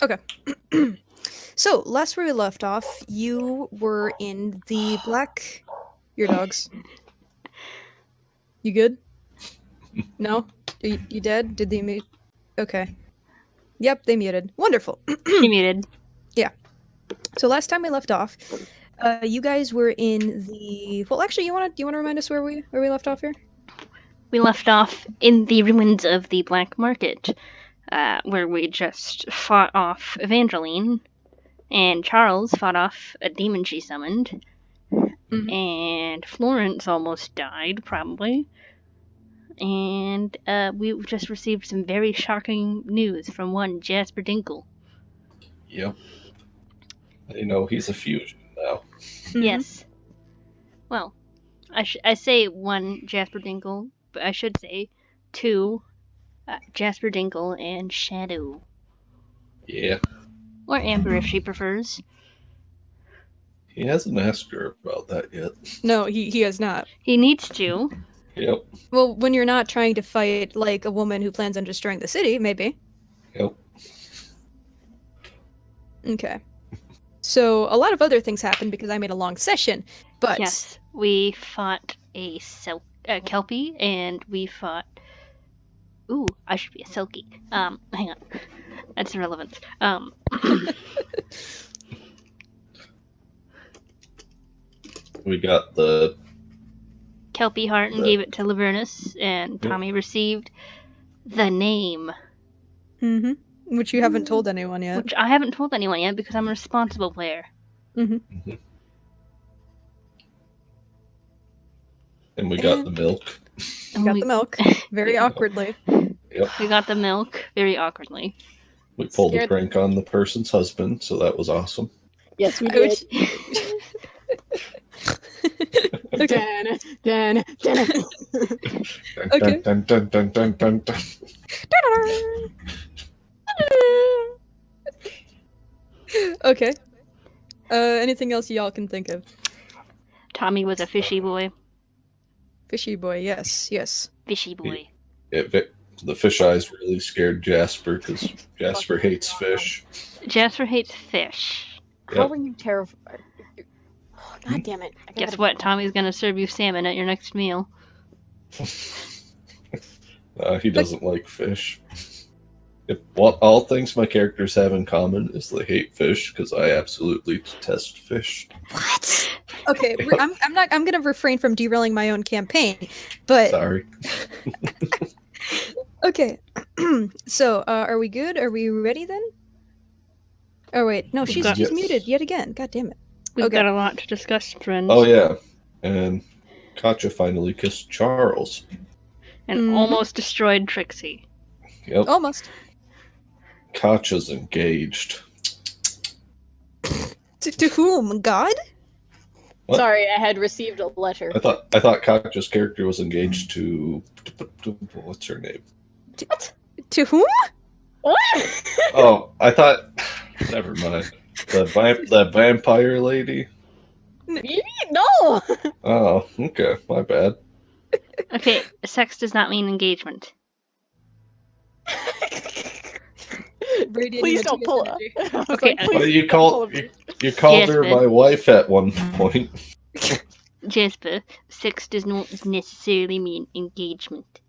Okay. So, last where we left off, you were in the black... Your dogs. You good? No? You dead? Did they mute? Okay. Yep, they muted. Wonderful. She muted. Yeah. So last time we left off, you guys were in the... Well, actually, you want to remind us where we left off here? We left off in the ruins of the Black Market, where we just fought off Evangeline, and Charles fought off a demon she summoned, and Florence almost died, probably. And we just received some very shocking news from one Jasper Dinkle. Yep. I know he's a fusion now. Yes. Well, I say one Jasper Dinkle, but I should say two Jasper Dinkle and Shadow. Yeah. Or Amber if she prefers. He hasn't asked her about that yet. No, he has not. He needs to. Yep. Well, when you're not trying to fight like a woman who plans on destroying the city, maybe. Yep. Okay. So a lot of other things happened because I made a long session, but... Yes, we fought a Kelpie, and we fought... Ooh, I should be a Selkie. Hang on. That's irrelevant. We got the Kelpie heart and gave it to Lavernus, and Tommy received the name. Mm-hmm. Which you haven't told anyone yet. Which I haven't told anyone yet because I'm a responsible player. Mm-hmm. And we got the milk. We got the milk, very awkwardly. Yep. We got the milk, very awkwardly. We pulled a prank on the person's husband, so that was awesome. Yes, we did. Okay. Dun. Okay. Dun, dun, dun, dun, dun, dun. Okay. Anything else y'all can think of? Tommy was a fishy boy. Fishy boy, yes. Fishy boy. The fish eyes really scared Jasper because Jasper hates fish. Jasper hates fish. How are you terrified? God damn it. Guess what? Tommy's gonna serve you salmon at your next meal. He doesn't like fish. All things my characters have in common is they hate fish because I absolutely detest fish. What? Okay, I'm gonna refrain from derailing my own campaign, but... Sorry. Okay. So, are we good? Are we ready then? Oh wait, no, she's muted yet again. God damn it. We've got a lot to discuss, friends. Oh yeah, and Katja finally kissed Charles. And almost destroyed Trixie. Yep. Almost. Katja's engaged. To whom? God? What? Sorry, I had received a letter. I thought Katja's character was engaged to what's her name? To whom? What? Oh, I thought. Never mind. The vampire lady. Me? No. Oh, okay. My bad. Okay, sex does not mean engagement. Please don't pull up. Okay. Well, you called her my wife at one point. Jasper, sex does not necessarily mean engagement.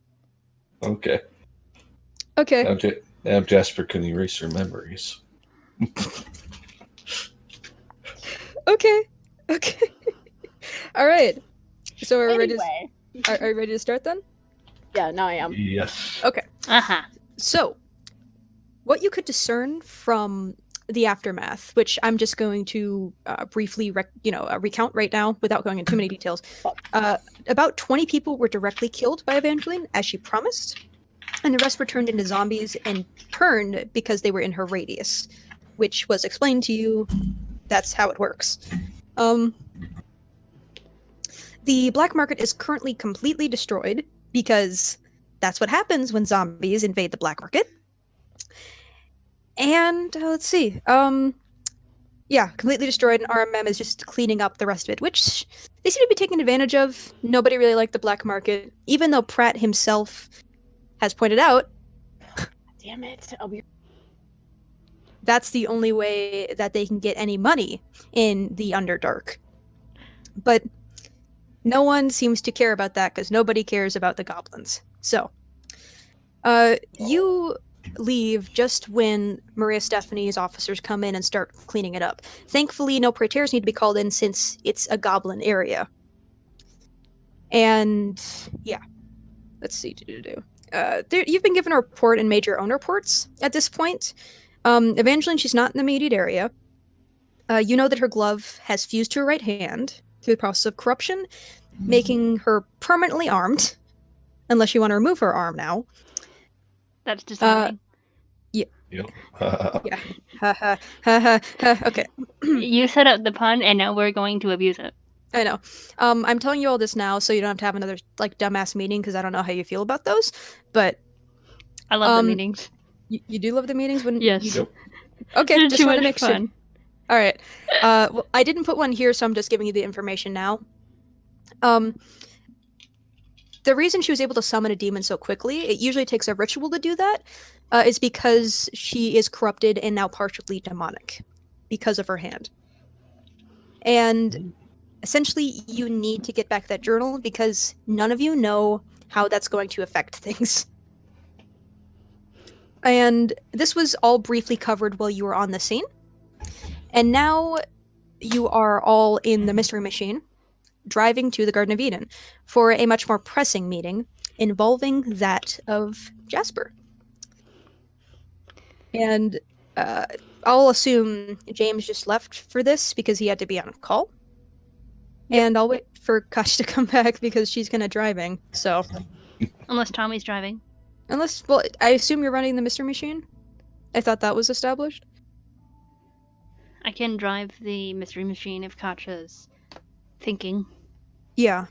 Okay. Okay. Now Jasper can erase her memories. Okay. All right. So are we ready? Anyway. Are you ready to start then? Yeah, now I am. Yes. Okay. Uh-huh. So, what you could discern from the aftermath, which I'm just going to briefly recount right now without going into too many details. About 20 people were directly killed by Evangeline, as she promised, and the rest were turned into zombies and turned because they were in her radius, which was explained to you. That's how it works. The black market is currently completely destroyed because that's what happens when zombies invade the black market. And let's see. Yeah, completely destroyed, and RMM is just cleaning up the rest of it, which they seem to be taking advantage of. Nobody really liked the black market, even though Pratt himself has pointed out damn it. that's the only way that they can get any money in the Underdark. But no one seems to care about that because nobody cares about the goblins. So, you leave just when Maria Stephanie's officers come in and start cleaning it up. Thankfully, no praetors need to be called in since it's a goblin area. And yeah, let's see. You've been given a report and made your own reports at this point. Evangeline, she's not in the immediate area. You know that her glove has fused to her right hand through the process of corruption, making her permanently armed, unless you want to remove her arm now. That's disarming. Yep. Yeah. Ha ha ha ha ha. Okay. You set up the pun, and now we're going to abuse it. I know. I'm telling you all this now so you don't have to have another like dumbass meeting because I don't know how you feel about those. But I love the meetings. you do love the meetings when Yes. you Yep. Okay, They're just too want to much make sure. fun. All right. Well, I didn't put one here, so I'm just giving you the information now. The reason she was able to summon a demon so quickly, it usually takes a ritual to do that, is because she is corrupted and now partially demonic because of her hand. And essentially, you need to get back that journal because none of you know how that's going to affect things. And this was all briefly covered while you were on the scene. And now you are all in the mystery machine, driving to the Garden of Eden for a much more pressing meeting involving that of Jasper. And I'll assume James just left for this because he had to be on a call. Yep. And I'll wait for Kash to come back because she's gonna driving. So Unless Tommy's driving. well, I assume you're running the mystery machine. I thought that was established. I can drive the mystery machine if Katja's thinking. Yeah.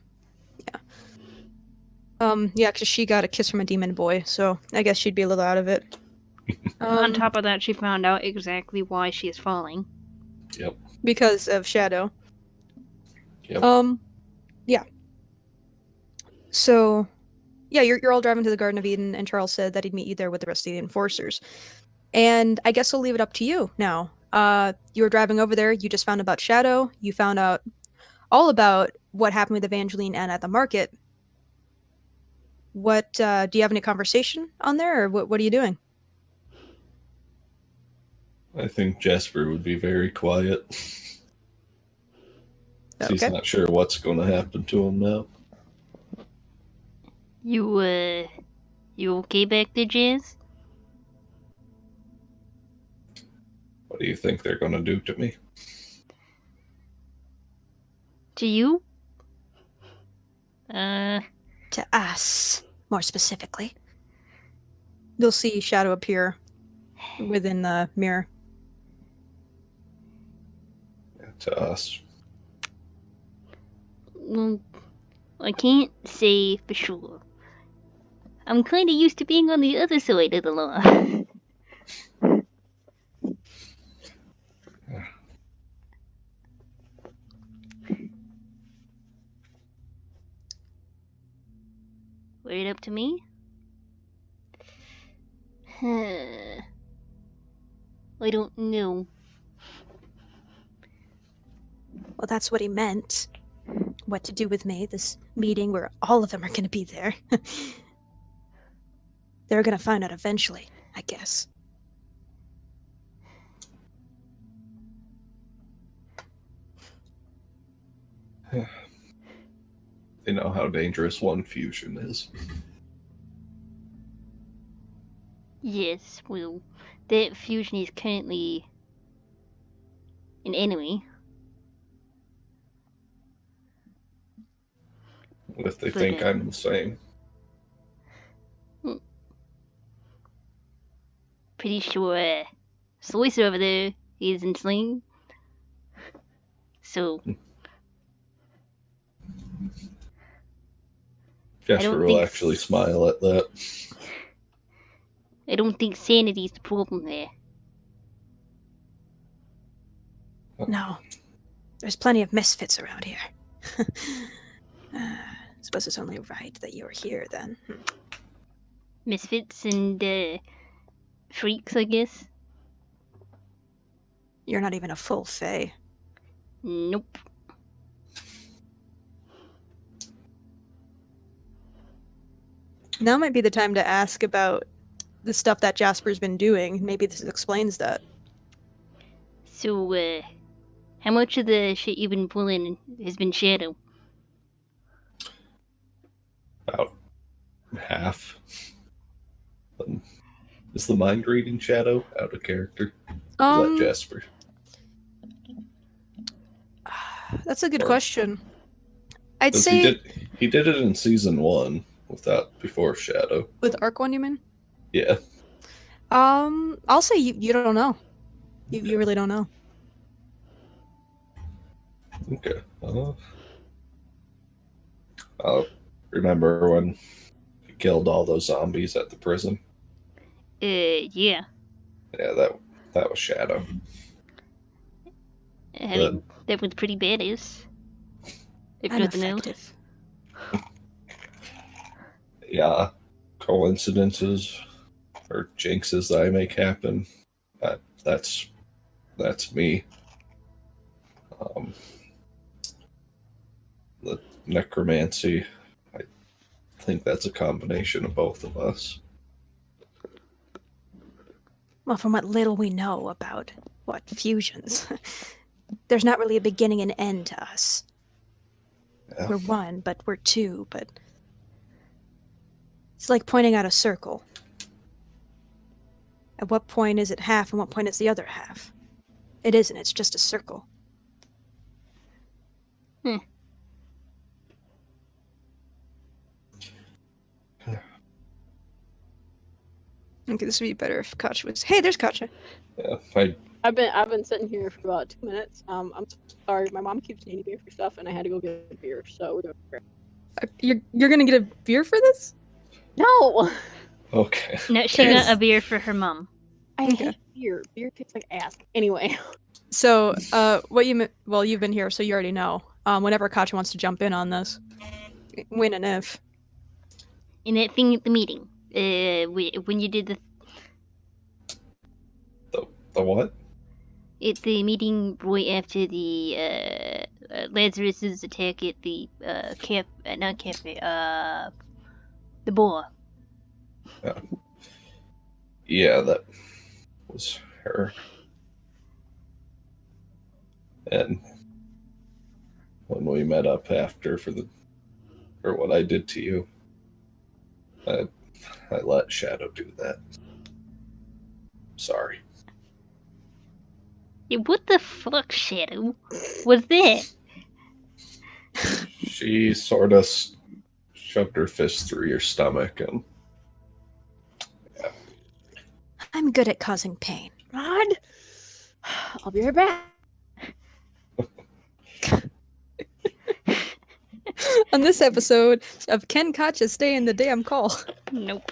Yeah, because she got a kiss from a demon boy, so I guess she'd be a little out of it. On top of that, she found out exactly why she is falling. Yep. Because of Shadow. Yep. Yeah. So, yeah, you're all driving to the Garden of Eden, and Charles said that he'd meet you there with the rest of the enforcers. And I guess I'll leave it up to you now. You were driving over there, you just found about Shadow, you found out all about what happened with Evangeline and at the market. What, do you have any conversation on there, or what are you doing? I think Jasper would be very quiet. He's Okay. not sure what's going to happen to him now. You okay back there, Jazz? What do you think they're going to do to me? To you? To us, more specifically. You'll see Shadow appear within the mirror. To us. Well, I can't say for sure. I'm kinda used to being on the other side of the law. Right up to me? I don't know. Well, that's what he meant. What to do with me, this meeting where all of them are going to be there. They're going to find out eventually, I guess. They know how dangerous one fusion is. Yes, well, that fusion is currently an enemy. What if they But, think I'm the same? Pretty sure Slicer over there is insane. So Jasper will actually smile at that. I don't think sanity's the problem there. No. There's plenty of misfits around here. Suppose it's only right that you're here, then. Misfits and freaks, I guess. You're not even a full fae. Nope. Now might be the time to ask about the stuff that Jasper's been doing. Maybe this explains that. So, how much of the shit you've been pulling has been shadow? About half. Is the mind reading shadow out of character? Is that Jasper? That's a good Or- question. I'd 'Cause say he did it in season 1 without before shadow. with Arc One, you mean? Yeah. I'll say you don't know. You really don't know. Okay. I'll remember when he killed all those zombies at the prison. Yeah. Yeah, that was shadow. I mean, that was pretty badass. If I'm nothing else. effective. Yeah, coincidences or jinxes that I make happen. That's me. The necromancy, I think that's a combination of both of us. Well, from what little we know about fusions, there's not really a beginning and end to us. Yeah. We're one, but we're two, but it's like pointing out a circle. At what point is it half and what point is the other half? It isn't, it's just a circle. Okay, this would be better if Katja was. Hey, there's Katja. Yeah, I've been sitting here for about 2 minutes. I'm sorry, my mom keeps needing beer for stuff, and I had to go get a beer, so we're doing great. You're gonna get a beer for this? No, okay. No, she Okay. got a beer for her mom. I Okay. hate beer. Beer tastes like ass. Anyway, So, you've been here, so you already know. Whenever Katja wants to jump in on this, when and if. In that thing at the meeting, when you did The what? at the meeting right after the Lazarus's attack at the not cafe, the bar. Yeah, that was her. And when we met up after for what I did to you, I let Shadow do that. Sorry. Yeah, what the fuck, Shadow? Was that? She sort of shoved her fist through your stomach, and I'm good at causing pain. God, I'll be right back. On this episode of Can Katja Stay in the Damn Call? Nope.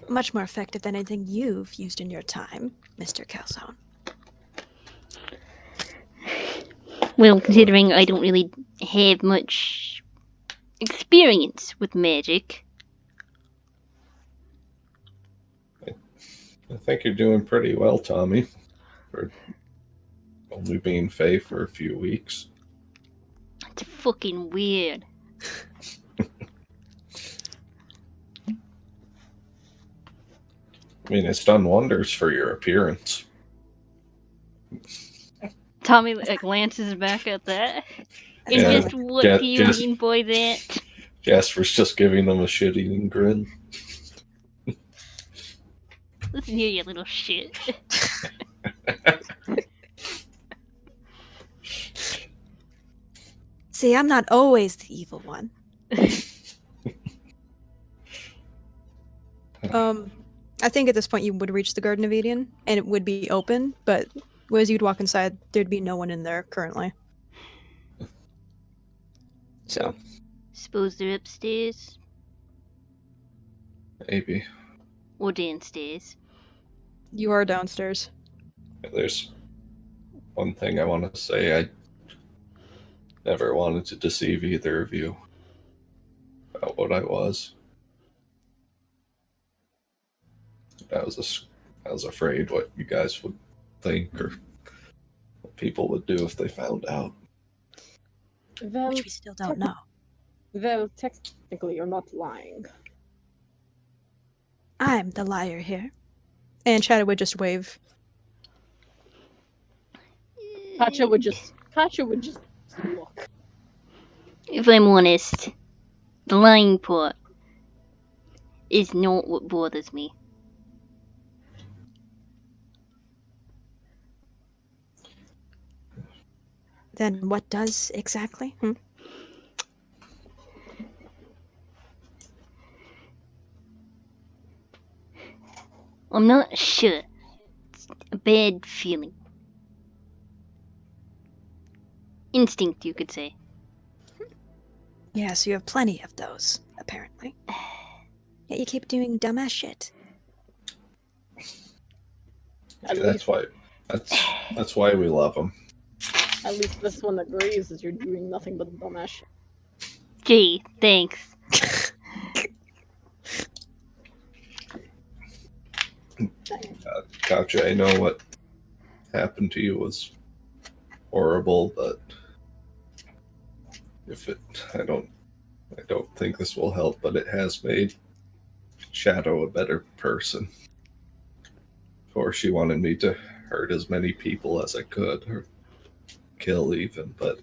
Much more effective than anything you've used in your time, Mr. Calzone. Well, considering I don't really have much experience with magic. I think you're doing pretty well, Tommy, for only being Fae for a few weeks. It's fucking weird. I mean, it's done wonders for your appearance. Tommy glances back at that. And Yeah. just what do you Just- mean by that? Jasper's just giving them a shit-eating grin. Listen here, you little shit. See, I'm not always the evil one. I think at this point you would reach the Garden of Eden, and it would be open, but as you'd walk inside, there'd be no one in there currently. So, Suppose they're upstairs Maybe. or downstairs. you are downstairs. There's one thing I want to say. I never wanted to deceive either of you about what I was. I was afraid what you guys would think or what people would do if they found out. Well, Which we still don't know. well, technically, you're not lying. I'm the liar here. And Shadow would just wave. Katya would just look. If I'm honest, the lying part is not what bothers me. Then what does exactly? I'm not sure. It's a bad feeling. Instinct, you could say. Yes, you have plenty of those, apparently. Yet you keep doing dumbass shit. At That's why we love them. At least this one agrees that you're doing nothing but dumbass shit. Gee, thanks. Gotcha. I know what happened to you was horrible, but I don't think this will help, but it has made Shadow a better person. Before she wanted me to hurt as many people as I could, or kill even, but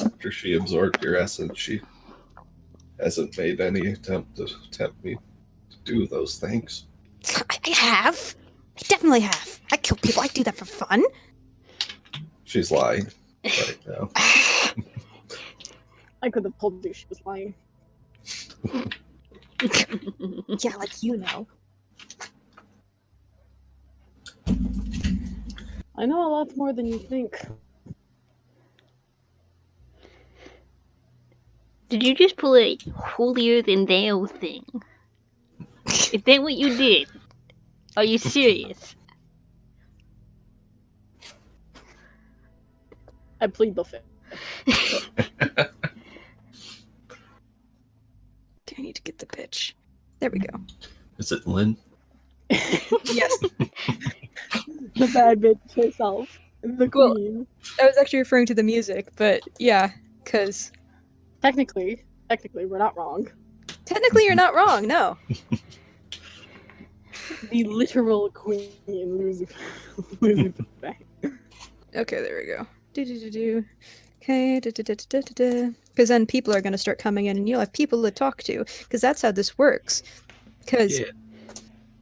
after she absorbed your essence, she hasn't made any attempt to tempt me to do those things. I have. I definitely have. I kill people. I do that for fun. She's lying right now. I could have told you she was lying. Yeah, like you know. I know a lot more than you think. Did you just pull a holier than thou thing? Is that what you did? Are you serious? I plead the fifth. Do I need to get the pitch? There we go. Is it Lynn? Yes. The bad bitch herself. The Well- queen. I was actually referring to the music, but yeah, because Technically, we're not wrong. technically you're not wrong, no. The literal queen losing the bank. Okay, there we go. Do. Okay, because then people are going to start coming in and you'll have people to talk to, because that's how this works. Because, Yeah.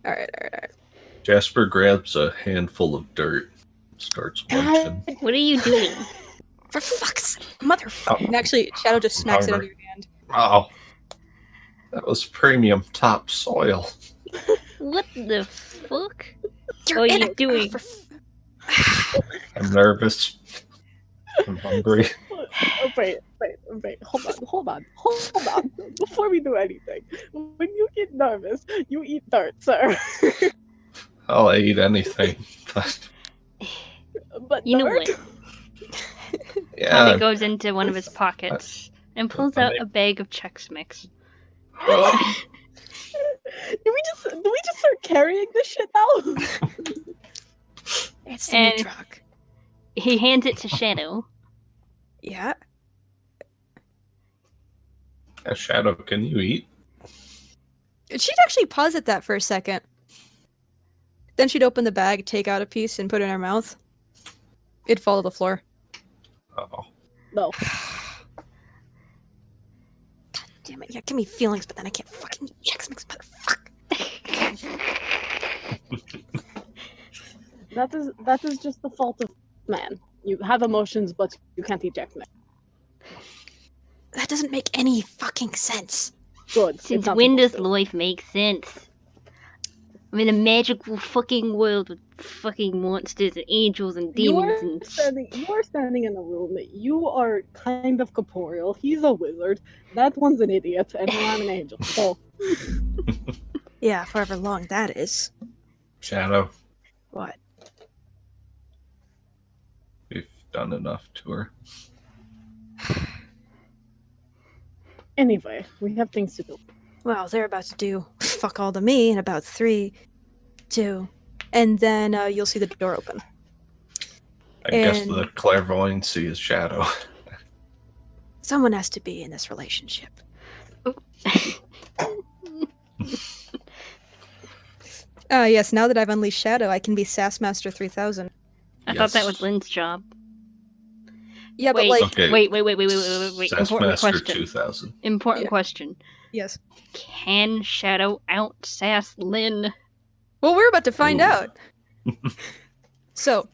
all right. Jasper grabs a handful of dirt, starts munching. What are you doing? For fuck's sake, motherfucker. And actually, Shadow just smacks it out of your hand. Oh, that was premium topsoil. What the fuck? You're What are in you a- doing? I'm nervous. I'm hungry. Oh, wait. Hold on. Before we do anything, when you get nervous, you eat dirt, sir. I'll eat anything. But You know dirt? what? Yeah. Tommy goes into one of his pockets and pulls out a bag of Chex Mix. Do we just start carrying this shit now? It's the And- new truck. He hands it to Shadow. Yeah. Shadow, can you eat? She'd actually pause at that for a second. Then she'd open the bag, take out a piece, and put it in her mouth. It'd fall to the floor. Oh. No. Damn it, yeah, give me feelings, but then I can't fucking eat Chex Mix, motherfucker. That is just the fault of man. You have emotions, but you can't eat Jack. That doesn't make any fucking sense. Good. Since it's not when does supposed to. life make sense? I'm in a magical fucking world with fucking monsters and angels and demons and You are standing in a room. You are kind of corporeal. He's a wizard. That one's an idiot, and I'm an angel. So Yeah, for however long that is. Shadow, What? we've done enough to her. anyway, we have things to do. Well, they're about to do fuck all to me in about 3 to. And then you'll see the door open. I guess And- the clairvoyancy is shadow. Someone has to be in this relationship. Yes, now that I've unleashed Shadow, I can be Sass Master 3000. I thought that was Lynn's job. Yeah, Wait, but like, Okay. wait. Important Sassmaster question. 2000. Important Yeah. question. yes. Can Shadow out sass Lynn? Well, we're about to find Ooh. out. So,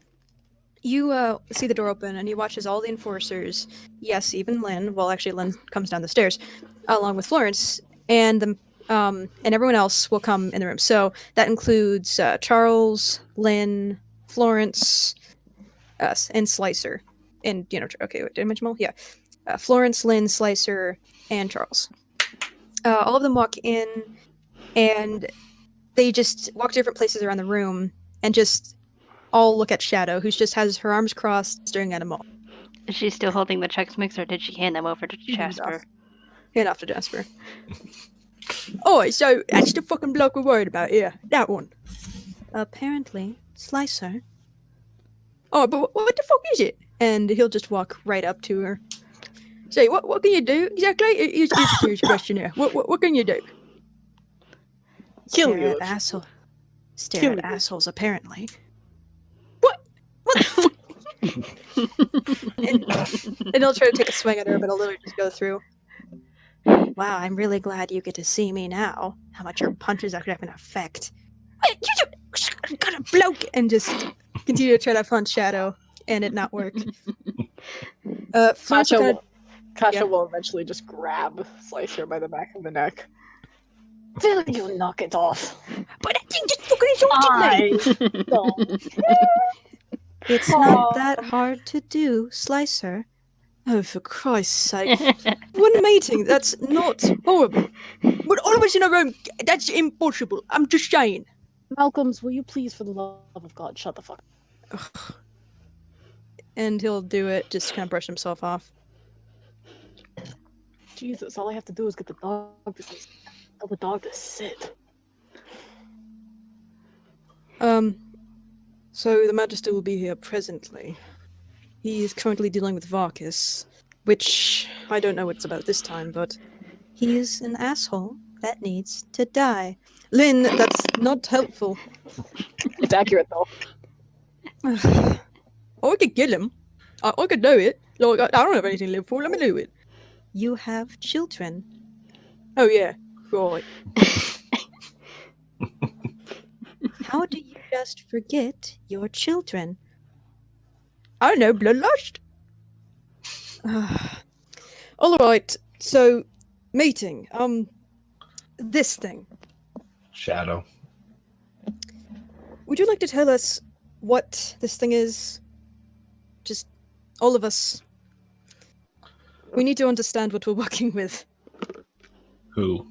you see the door open, and you watch as all the enforcers, yes, even Lynn, well, actually, Lynn comes down the stairs, along with Florence, and everyone else will come in the room. So that includes Charles, Lynn, Florence, us, and Slicer. And, okay, wait, did I mention them all? Yeah. Florence, Lynn, Slicer, and Charles. All of them walk in, and they just walk to different places around the room, and just all look at Shadow, who just has her arms crossed, staring at them all. Is she still holding the Chex Mix, or did she hand them over to Jasper? Hand off to Jasper. Oh, so that's the fucking bloke we're worried about here. That one. Apparently, Slicer. Oh, but what the fuck is it? And he'll just walk right up to her. Say, what can you do exactly? Here's a serious question here. What can you do? Kill Stare you. at asshole. Stare Kill at you. assholes, apparently. What the fuck? And he'll try to take a swing at her, but he'll literally just go through. Wow, I'm really glad you get to see me now. How much your punches actually have an effect. Wait, you got a bloke! And just continue to try to punch Shadow, and it not work. Florence Kasha, yeah. will eventually just grab Slicer by the back of the neck. Till you knock it off. But that thing just fucking insulted me! Don't. It's not that hard to do, Slicer. Oh, for Christ's sake. One meeting, that's not horrible. But all of us in a room, that's impossible. I'm just saying. Malcolms, will you please, for the love of God, shut the fuck up? Ugh. And he'll do it, just kind of brush himself off. Jesus, all I have to do is get the dog to sit. Tell the dog to sit. So the Magister will be here presently. He is currently dealing with Varkas, which I don't know what it's about this time, but he is an asshole that needs to die. Lynn, that's not helpful. It's accurate, though. I could kill him. I could do it. Like, I don't have anything to live for. Let me do it. You have children. Oh, yeah. Right. How do you just forget your children? I don't know, bloodlust? All right, so, meeting. This thing. Shadow. Would you like to tell us what this thing is? Just all of us. We need to understand what we're working with. Who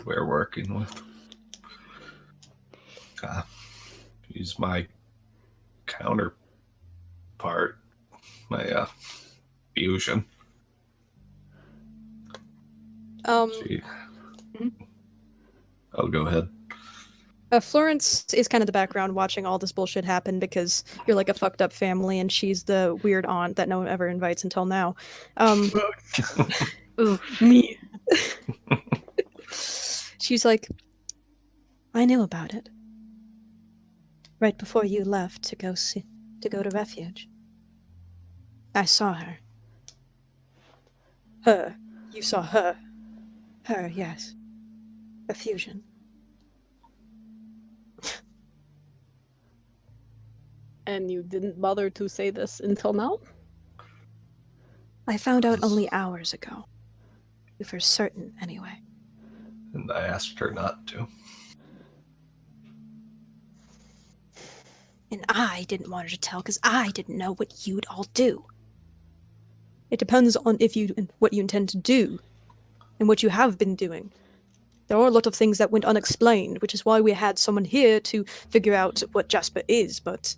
we're working with. He's my counterpart, my fusion. Mhm. I'll go ahead. Florence is kind of the background watching all this bullshit happen because you're like a fucked up family and she's the weird aunt that no one ever invites until now. Ooh. Me. She's like, I knew about it. Right before you left to go to refuge. I saw her. Her. You saw her. Her, yes. A fusion. And you didn't bother to say this until now? I found out only hours ago. For certain, anyway. And I asked her not to. And I didn't want her to tell because I didn't know what you'd all do. It depends on what you intend to do and what you have been doing. There are a lot of things that went unexplained, which is why we had someone here to figure out what Jasper is, but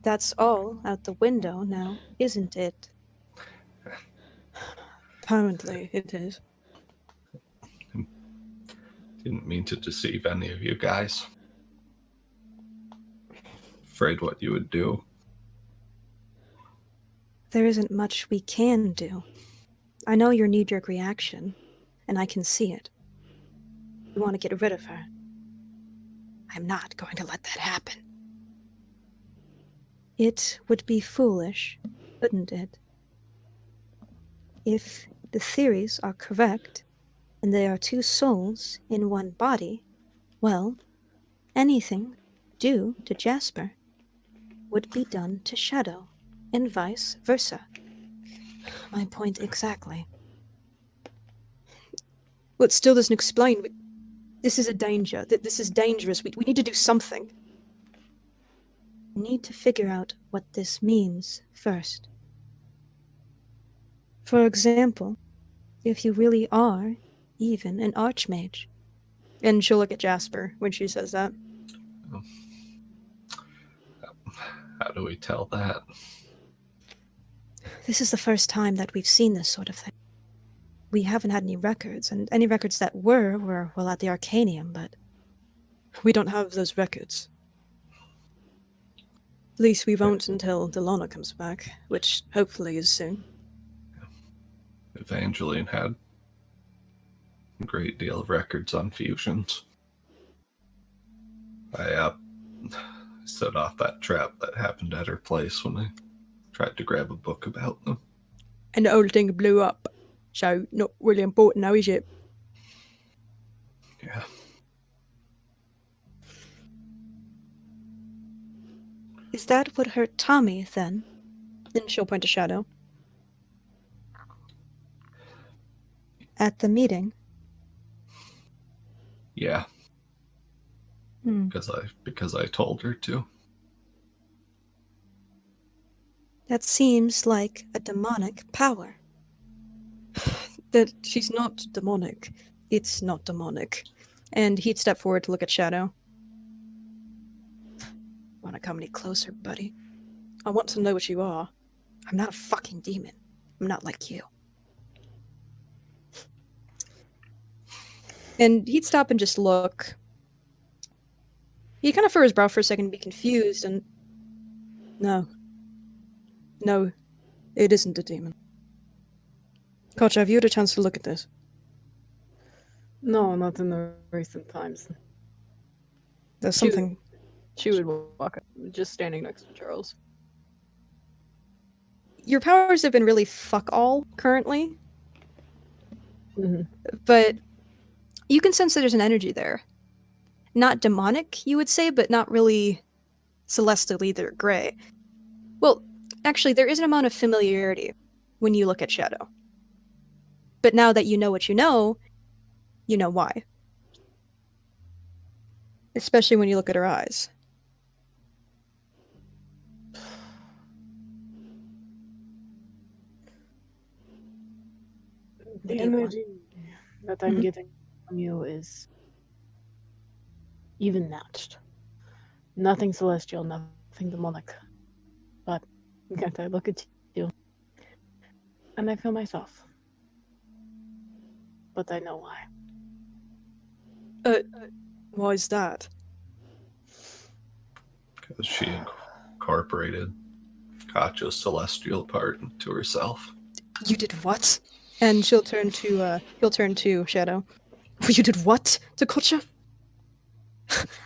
that's all out the window now, isn't it? Apparently it is. Didn't mean to deceive any of you guys. Afraid what you would do. There isn't much we can do. I know your knee-jerk reaction, and I can see it. You want to get rid of her. I'm not going to let that happen. It would be foolish, wouldn't it? If the theories are correct, and there are two souls in one body, well, anything due to Jasper would be done to Shadow, and vice versa. My point exactly. Well, it still doesn't explain. This is a danger. This is dangerous. We need to do something. We need to figure out what this means first. For example, if you really are even an archmage. And she'll look at Jasper when she says that. How do we tell that? This is the first time that we've seen this sort of thing. We haven't had any records, and any records that were well, at the Arcanium, but we don't have those records. At least we won't until Delana comes back, which hopefully is soon. Evangeline had a great deal of records on fusions. I set off that trap that happened at her place when I tried to grab a book about them. And the whole thing blew up. So, not really important now, is it? Yeah. Is that what hurt Tommy, then? Then she'll point to Shadow. At the meeting? Yeah. Hmm. Because I told her to. That seems like a demonic power. That she's not demonic. It's not demonic. And he'd step forward to look at Shadow. Want to come any closer, buddy? I want to know what you are. I'm not a fucking demon. I'm not like you. And he'd stop and just look. He'd kind of furrow his brow for a second and be confused, and... No. No, it isn't a demon. Kocha, have you had a chance to look at this? No, not in the recent times. There's something... She would walk up, just standing next to Charles. Your powers have been really fuck all currently, Mm-hmm. but you can sense that there's an energy there. Not demonic, you would say, but not really celestial either, gray. Well, actually, there is an amount of familiarity when you look at Shadow. But now that you know what you know why. Especially when you look at her eyes. The energy that I'm Mhm. getting from you is even matched. Nothing celestial, nothing demonic. But yet I look at you and I feel myself. But I know why. Why is that? Because she incorporated Kacha's celestial part into herself. You did what? And he'll turn to Shadow. You did what to Kocha?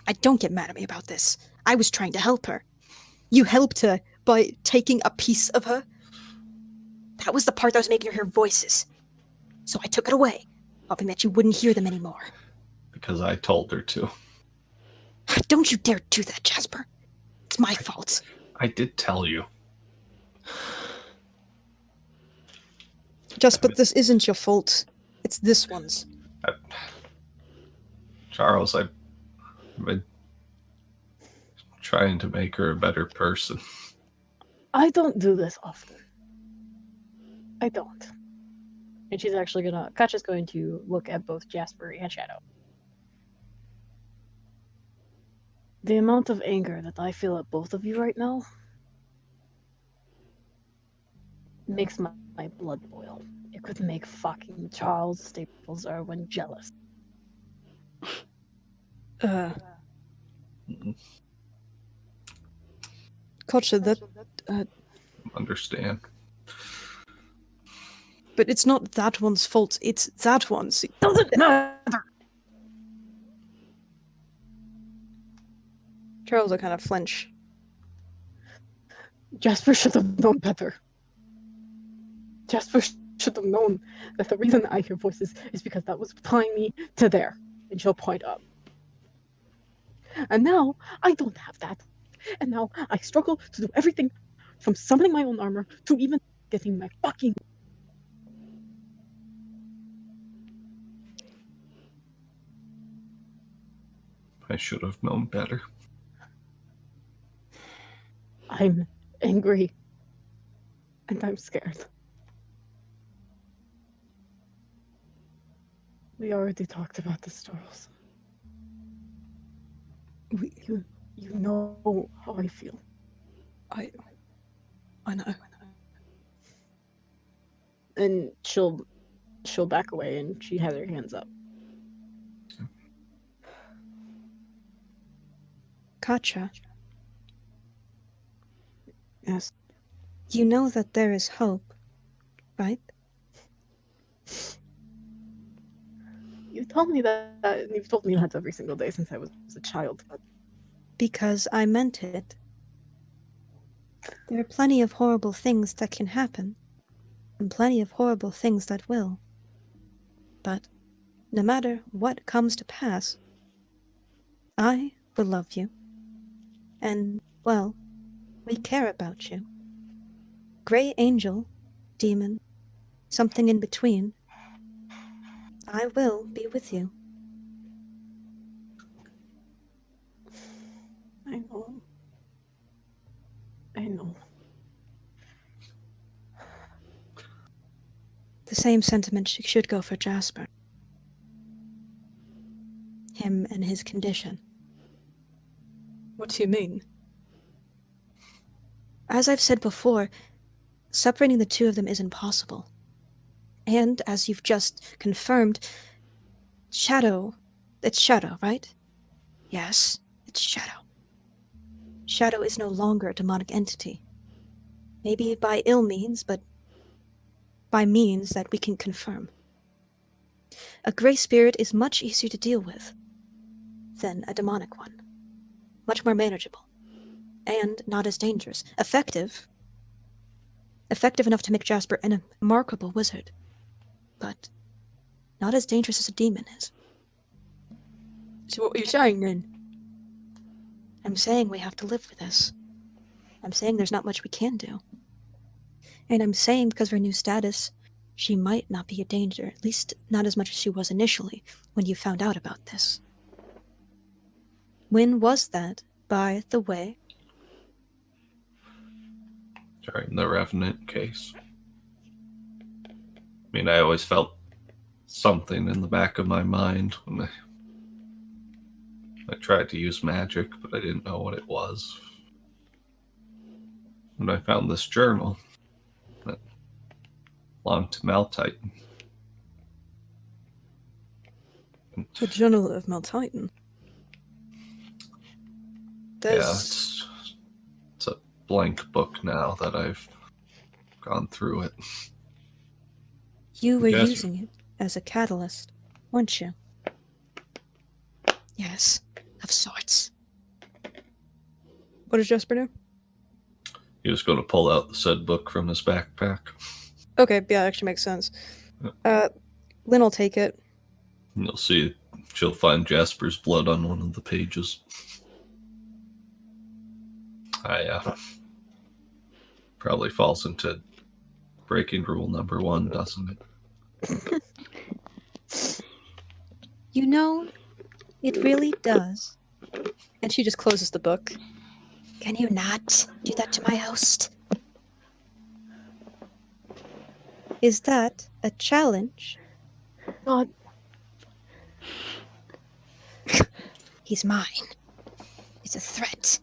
I don't get mad at me about this. I was trying to help her. You helped her by taking a piece of her. That was the part that was making her hear voices. So I took it away, hoping that you wouldn't hear them anymore. Because I told her to. Don't you dare do that, Jasper. It's my fault. I did tell you. But this isn't your fault. It's this one's. Charles, I've been trying to make her a better person. I don't do this often. I don't. And she's actually Kacha's going to look at both Jasper and Shadow. The amount of anger that I feel at both of you right now makes my blood boil. It could make fucking Charles Staples Irwin jealous. Culture, that... Understand. But it's not that one's fault, it's that one's. Doesn't matter. Charles will kind of flinch. Jasper should have known better. Jasper should have known that the reason I hear voices is because that was tying me to there. And she'll point up. And now I don't have that. And now I struggle to do everything from summoning my own armor to even getting my fucking. I should have known better. I'm angry. And I'm scared. We already talked about this, Charles. You know how I feel. I know. And she'll back away, and she has her hands up. Katja, Yes. you know that there is hope, right? You told me that, and you've told me that every single day since I was a child. Because I meant it. There are plenty of horrible things that can happen, and plenty of horrible things that will. But no matter what comes to pass, I will love you. And, well, we care about you. Gray angel, demon, something in between. I will be with you. I know. I know. The same sentiment should go for Jasper. Him and his condition. What do you mean? As I've said before, separating the two of them is impossible. And, as you've just confirmed, Shadow... It's Shadow, right? Yes, it's Shadow. Shadow is no longer a demonic entity. Maybe by ill means, but by means that we can confirm. A gray spirit is much easier to deal with than a demonic one. Much more manageable. And not as dangerous. Effective. Effective enough to make Jasper an remarkable wizard. But not as dangerous as a demon is. So what are you saying then? I'm saying we have to live with this. I'm saying there's not much we can do. And I'm saying because of her new status, she might not be a danger, at least not as much as she was initially when you found out about this. When was that, by the way? During the Revenant case. I mean, I always felt something in the back of my mind when I tried to use magic, but I didn't know what it was. And I found this journal that belonged to Maltitan. The Journal of Maltitan. Yeah, it's a blank book now that I've gone through it. You were Yes. using it as a catalyst, weren't you? Yes, of sorts. What does Jasper do? He was going to pull out the said book from his backpack. Okay, yeah, that actually makes sense. Lynn will take it. And you'll see she'll find Jasper's blood on one of the pages. Probably falls into breaking rule number 1, doesn't it? You know, it really does. And she just closes the book. Can you not do that to my host? Is that a challenge? God. He's mine. It's a threat.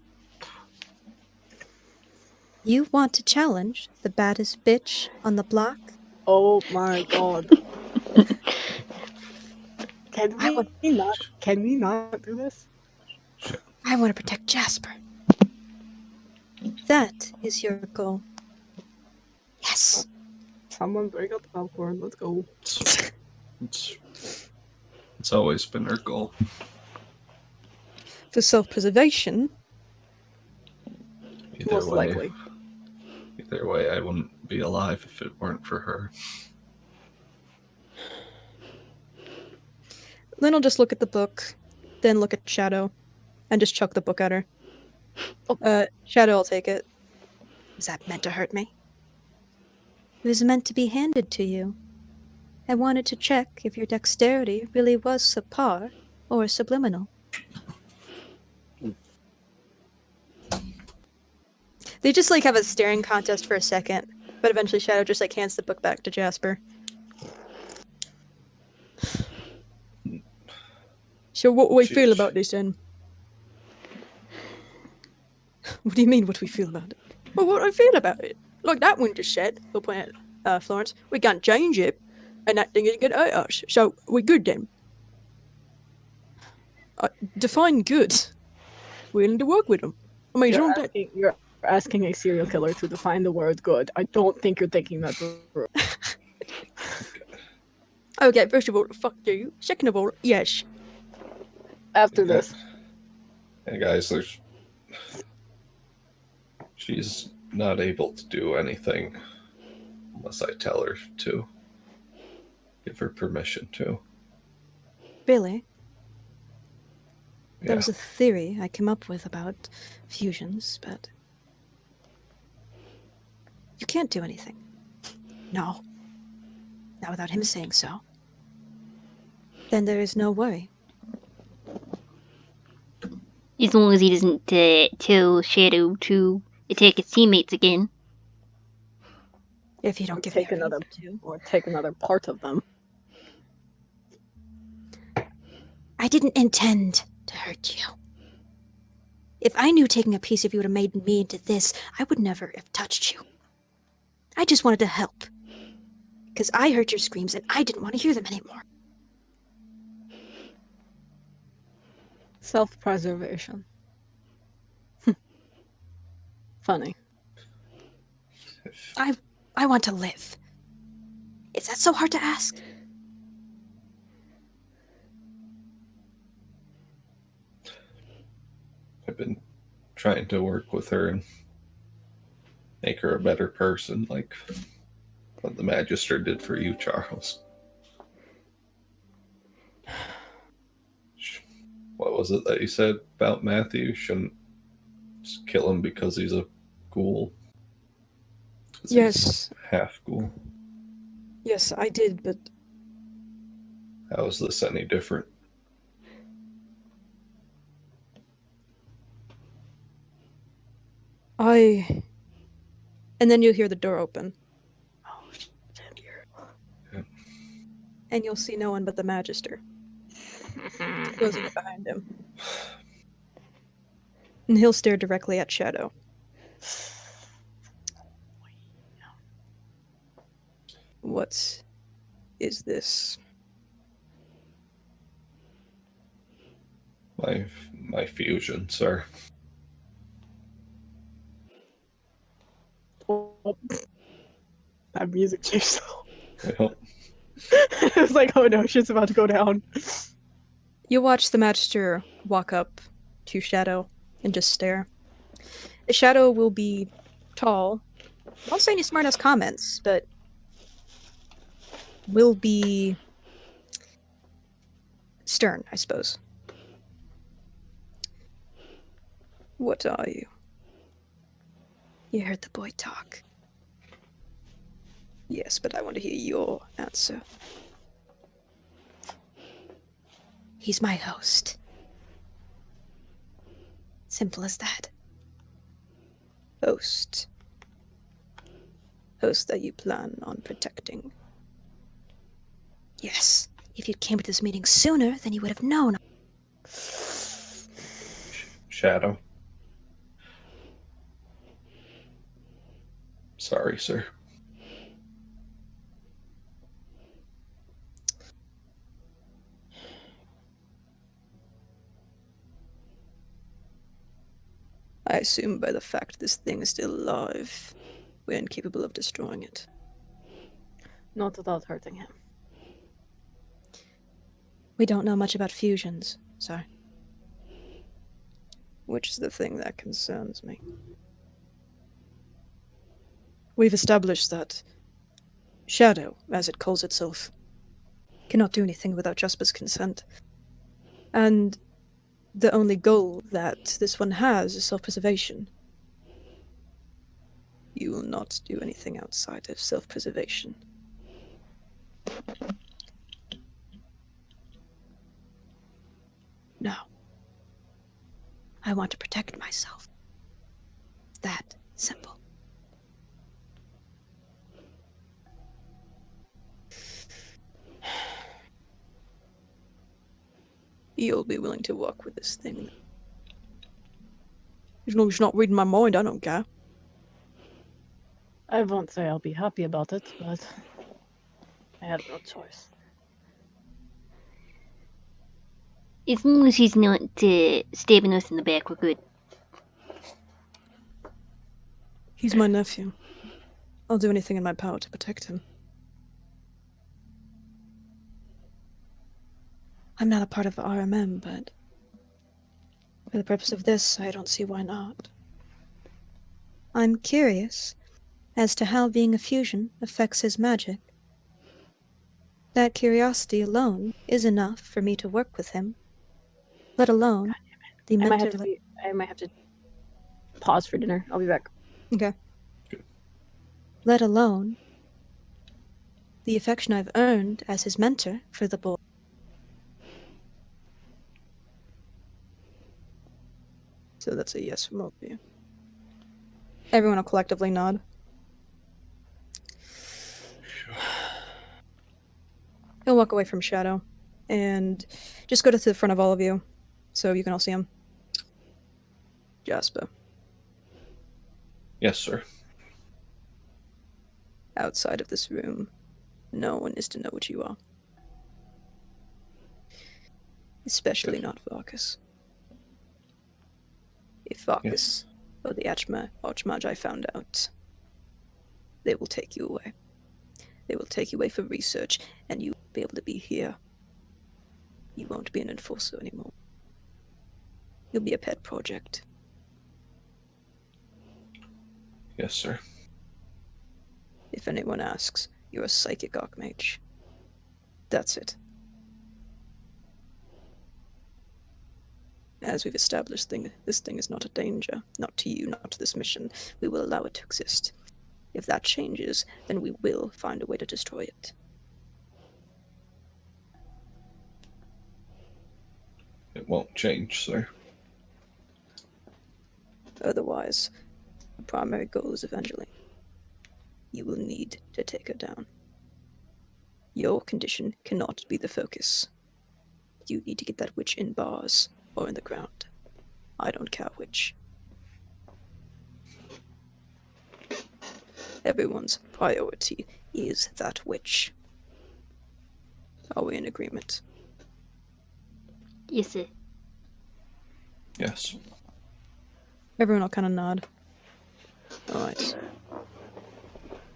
You want to challenge the baddest bitch on the block? Oh my god. Can I we want- not? Can we not do this? I want to protect Jasper. That is your goal. Yes. Someone break out the popcorn. Let's go. It's always been our goal. For self-preservation, Most likely. Either way, I wouldn't be alive if it weren't for her. Lynn will just look at the book, then look at Shadow, and just chuck the book at her. Shadow will take it. Was that meant to hurt me? It was meant to be handed to you. I wanted to check if your dexterity really was subpar or subliminal. They just like have a staring contest for a second, but eventually Shadow just like hands the book back to Jasper. So what do we feel about this then? What do you mean what we feel about it? Well, what do I feel about it? Like that one just said, he'll point at Florence, we can't change it, and that thing is gonna hurt us, so we're good then. Define good. Willing to work with them. I mean, You're asking a serial killer to define the word good. I don't think you're thinking that through. Okay, first of all, fuck you. Second of all, yes. After this. Hey guys, she's not able to do anything unless I tell her to. Give her permission to. Really? Yeah. That was a theory I came up with about fusions, but you can't do anything. No. Not without him saying so. Then there is no worry. As long as he doesn't tell Shadow to attack his teammates again. If you don't give me a reason to. Or take another part of them. I didn't intend to hurt you. If I knew taking a piece of you would have made me into this, I would never have touched you. I just wanted to help. Because I heard your screams and I didn't want to hear them anymore. Self-preservation. Funny. I want to live. Is that so hard to ask? I've been trying to work with her and make her a better person, like what the Magister did for you, Charles. What was it that you said about Matthew? Shouldn't just kill him because he's a ghoul? Yes. Half ghoul. Yes, I did, but How is this any different? And then you'll hear the door open. Oh, shit. Yeah. And you'll see no one but the Magister. Closing it behind him. And he'll stare directly at Shadow. What is this? My fusion, sir. Oh, that music changed. Well, It was like, oh no, shit's about to go down. You watch the Magister walk up to Shadow and just stare. Shadow will be tall. I won't say any smart-ass comments, but will be stern, I suppose. What are you? You heard the boy talk. Yes, but I want to hear your answer. He's my host. Simple as that. Host. Host that you plan on protecting. Yes. If you came to this meeting sooner, then you would have known. Shadow. Sorry, sir. I assume by the fact this thing is still alive, we're incapable of destroying it. Not without hurting him. We don't know much about fusions, so. Which is the thing that concerns me. We've established that Shadow, as it calls itself, cannot do anything without Jasper's consent. And the only goal that this one has is self-preservation. You will not do anything outside of self-preservation. No. I want to protect myself. It's that simple. You'll be willing to walk with this thing. As long as you're not reading my mind, I don't care. I won't say I'll be happy about it, but I have no choice. As long as he's not stabbing us in the back, we're good. He's my nephew. I'll do anything in my power to protect him. I'm not a part of RMM, but for the purpose of this, I don't see why not. I'm curious as to how being a fusion affects his magic. That curiosity alone is enough for me to work with him, let alone the I might have to pause for dinner. I'll be back. Okay. Good. Let alone the affection I've earned as his mentor for the boy. So that's a yes from both of you. Everyone will collectively nod. He'll walk away from Shadow and just go to the front of all of you so you can all see him. Jasper, Yes, sir. outside of this room, no one is to know what you are. Especially not Varkas. If Varkas or the Archmagi found out, they will take you away. They will take you away for research, and you won't be able to be here. You won't be an enforcer anymore. You'll be a pet project. Yes, sir. If anyone asks, you're a psychic archmage. That's it. As we've established, this thing is not a danger. Not to you, not to this mission. We will allow it to exist. If that changes, then we will find a way to destroy it. It won't change, sir. Otherwise, the primary goal is Evangeline. You will need to take her down. Your condition cannot be the focus. You need to get that witch in bars or in the ground. I don't care which. Everyone's priority is that witch. Are we in agreement? Yes, sir. Yes. Everyone will kind of nod. Alright.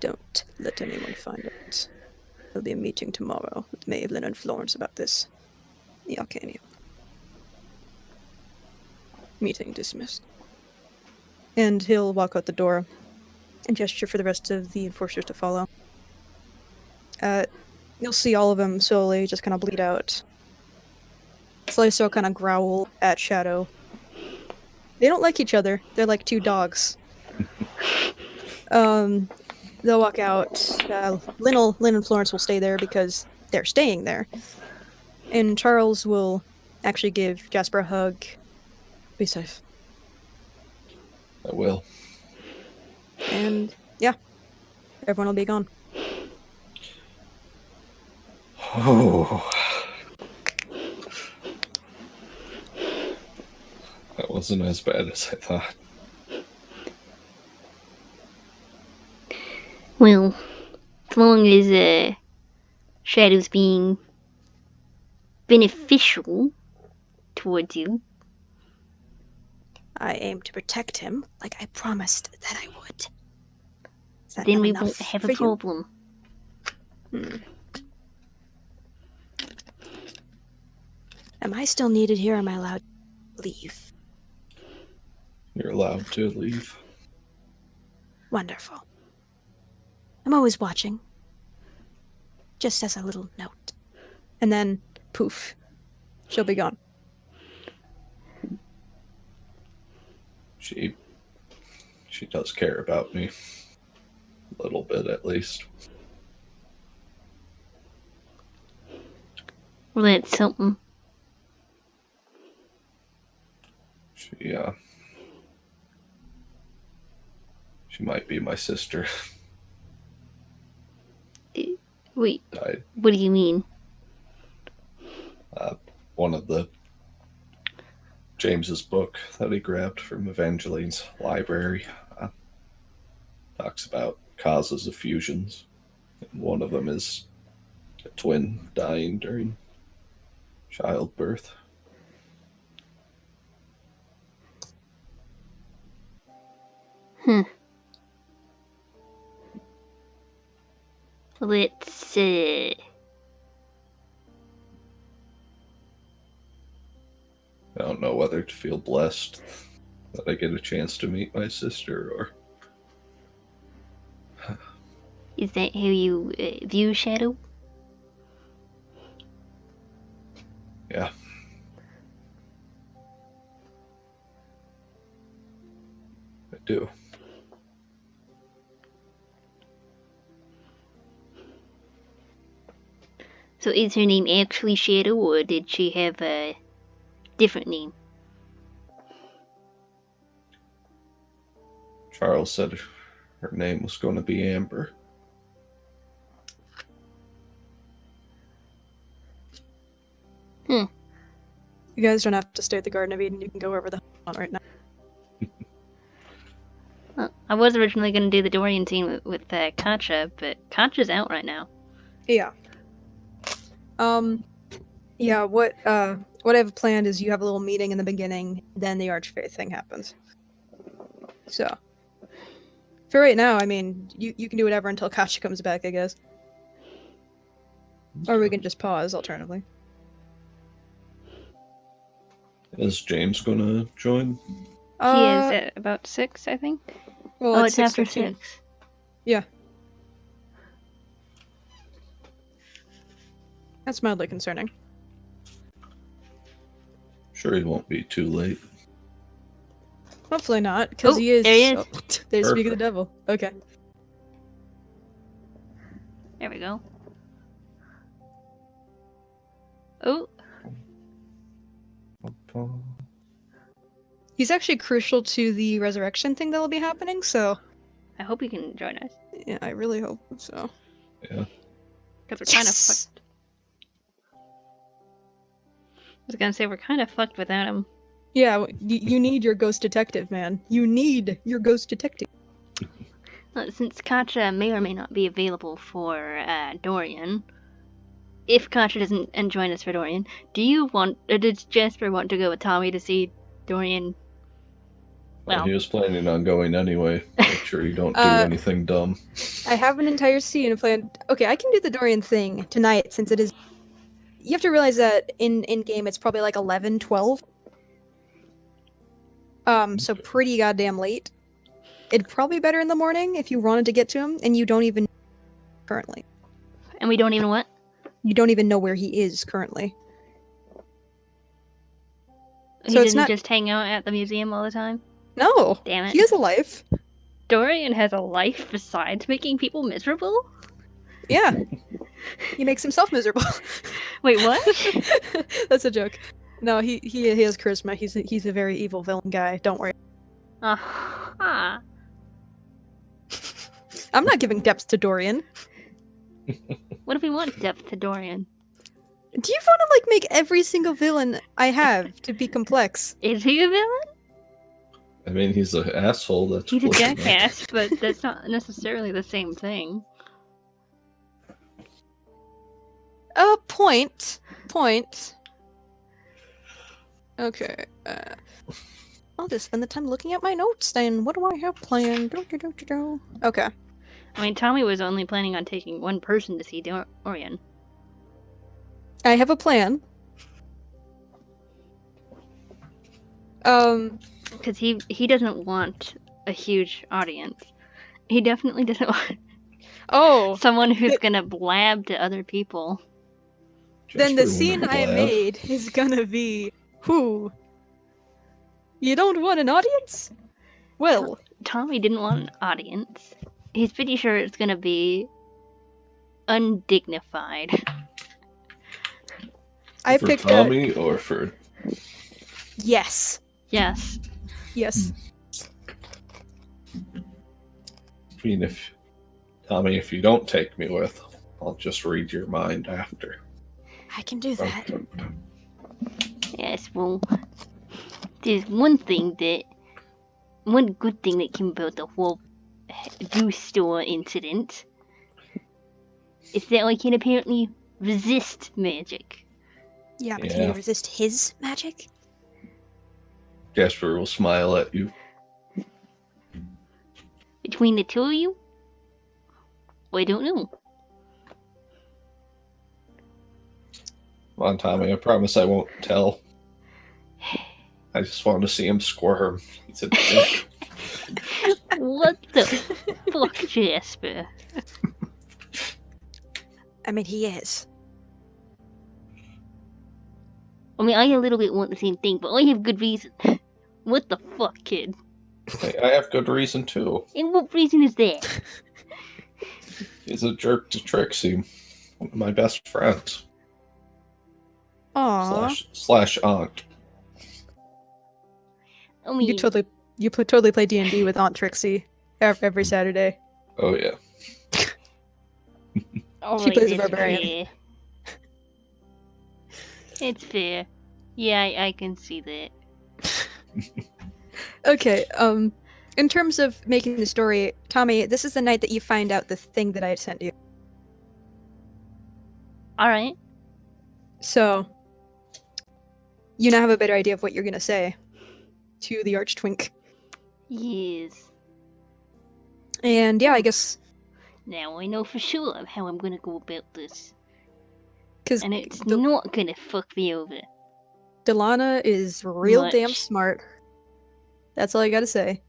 Don't let anyone find out. There'll be a meeting tomorrow with Mavelyn and Florence about this. The Arcanium. Meeting dismissed. And he'll walk out the door and gesture for the rest of the enforcers to follow. You'll see all of them slowly just kind of bleed out. Slicer will kind of growl at Shadow. They don't like each other. They're like two dogs. They'll walk out. Lynn and Florence will stay there because they're staying there. And Charles will actually give Jasper a hug. Be safe. I will. And yeah, everyone will be gone. Oh. That wasn't as bad as I thought. Well, as long as Shadow's being beneficial towards you. I aim to protect him like I promised that I would. Is that Then not we enough won't have for a you? problem. Am I still needed here? Or am I allowed to leave? You're allowed to leave. Wonderful. I'm always watching. Just as a little note. And then, poof, she'll be gone. She does care about me. A little bit, at least. Well, that's something. She might be my sister. Wait, I what do you mean? one of the James's book that he grabbed from Evangeline's library talks about causes of fusions. And one of them is a twin dying during childbirth. Let's, I don't know whether to feel blessed that I get a chance to meet my sister or... is that how you view Shadow? Yeah. I do. So is her name actually Shadow, or did she have a different name? Charles said her name was going to be Amber. You guys don't have to stay at the Garden of Eden. You can go wherever the hell you want right now. Well, I was originally going to do the Dorian scene with Katja, but Katja's out right now. Yeah. Yeah, what I have planned is you have a little meeting in the beginning, then the Archfaith thing happens. So, for right now, I mean, you can do whatever until Katja comes back, I guess. Or we can just pause, alternatively. Is James going to join? He is at about 6, I think. Well, Oh, it's it's after 6:15. 6. Yeah. That's mildly concerning. Sure he won't be too late. Hopefully not, because Oh, he is. there he is. Oh, there's Speak of the Perfect. Devil. Okay. There we go. Oh, He's actually crucial to the resurrection thing that'll be happening, so I hope he can join us. yeah, I really hope so. Yeah. Because we're kind of Yes! fucked. I was gonna say, we're kind of fucked without him. Yeah, you need your ghost detective, man. You need your ghost detective. Since Katja may or may not be available for Dorian, if Katja doesn't join us for Dorian, does Jasper want to go with Tommy to see Dorian? Well, Well, he was planning on going anyway. Make sure you don't do anything dumb. I have an entire scene planned. Okay, I can do the Dorian thing tonight since it is. You have to realize that in game it's probably like 11, 12. So pretty goddamn late. It'd probably be better in the morning if you wanted to get to him, and you don't even currently. and we don't even what? You don't even know where he is currently. He So it's didn't not- just hang out at the museum all the time? No, Damn it. he has a life. Dorian has a life besides making people miserable? Yeah, he makes himself miserable. Wait, what? That's a joke. No, he has charisma. He's a very evil villain guy. Don't worry. Uh-huh. I'm not giving depth to Dorian. What if we want depth to Dorian? Do you want to like make every single villain I have to be complex? Is he a villain? I mean, he's an asshole. That's He's a close enough. jackass, but that's not necessarily the same thing. Point. Okay. I'll just spend the time looking at my notes then. What do I have planned? Okay. I mean, Tommy was only planning on taking one person to see Dorian. I have a plan. Because he doesn't want a huge audience. He definitely doesn't want Oh, someone who's gonna blab to other people. then the Jasper scene wouldn't I blab. made is gonna be, who? You don't want an audience? Well, Tommy didn't want an audience. He's pretty sure it's gonna be undignified. I For picked Tommy or for... yes. Yes. Yes. I mean, Tommy, if you don't take me with, I'll just read your mind after. I can do that. Yes, well, there's one good thing that came about the whole juice store incident is that I can apparently resist magic. Yeah, but can Yeah. you resist his magic? Jasper will smile at you. Between the two of you, I don't know. Come on, Tommy, I promise I won't tell. I just want to see him squirm. He's a dick. What the fuck, Jasper? I mean, he is. I mean, I a little bit want the same thing, but I have good reason. What the fuck, kid? Hey, I have good reason too. And what reason is that? He's a jerk to Trixie, one of my best friends. Aww. Slash aunt. I mean, You totally play D&D with Aunt Trixie every Saturday. Oh yeah. She plays a that's barbarian. fair. It's fair. Yeah, I can see that. Okay, in terms of making the story, Tommy, this is the night that you find out the thing that I had sent you. Alright. So, you now have a better idea of what you're gonna say to the Archtwink. Yes. And yeah, I guess, Now I know for sure how I'm gonna go about this. because And it's not gonna fuck me over. Delana is real Much. damn smart. That's all I gotta say.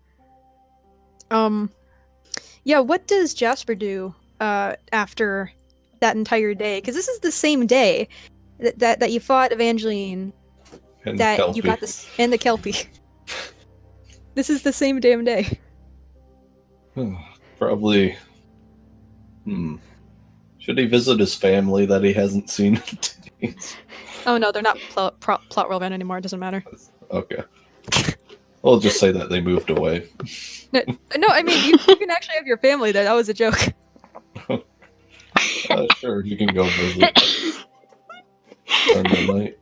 Yeah, what does Jasper do after that entire day? Because this is the same day that you fought Evangeline, And that Kelpie. you got this, and the Kelpie. This is the same damn day. Probably. Should he visit his family that he hasn't seen in days? Oh no, they're not plot relevant anymore. It doesn't matter. Okay. We'll just say that they moved away. No, I mean you can actually have your family there. That was a joke. Sure, you can go visit. Spend the night.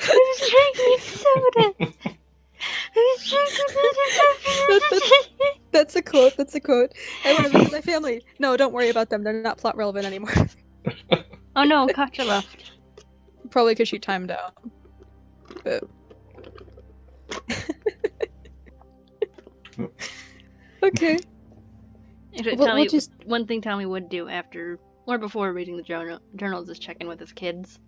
Who's drinking soda? Who's drinking soda? That's a quote. That's a quote. I want to visit my family. No, don't worry about them. They're not plot relevant anymore. Oh no, Katja left. Probably because she timed out. But... okay. Actually, We'll Tommy, just- one thing Tommy would do after or before reading the journals is check in with his kids.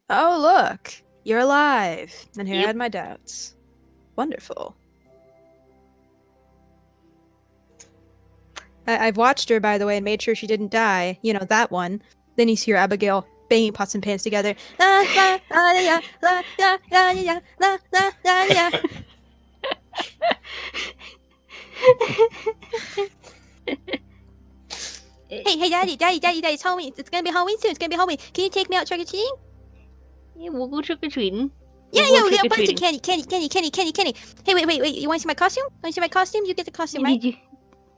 Oh, look. You're alive. And here I Yep. had my doubts. Wonderful. I've watched her, by the way, and made sure she didn't die. You know, that one. Then you hear Abigail banging pots and pans together. La, la, la, la, la, la, la, la, la, la, la, la. Hey, Daddy, it's Halloween. It's gonna be Halloween soon. It's gonna be Halloween. Can you take me out trick-or-treating? Yeah, we'll go trick or treating. Yeah, we'll bunch of candy. Hey, wait. You want to see my costume? Want to see my costume? You get the costume, right?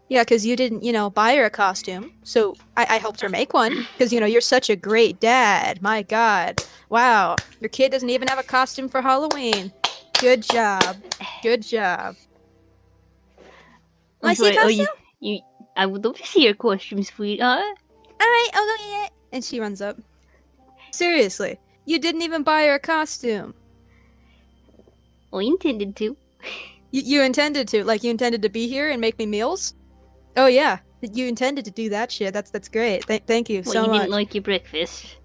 Yeah, because you didn't, buy her a costume. So I helped her make one. Because, you're such a great dad. My God. Wow. Your kid doesn't even have a costume for Halloween. Good job. Good job. Want to see a costume? I would love to see your costume, sweetheart. Alright, I'll go get it. And she runs up. Seriously. You didn't even buy her a costume. I intended to. You intended to, like, you intended to be here and make me meals? Oh yeah, you intended to do that shit. That's great. Thank you Well, so you much. didn't like your breakfast.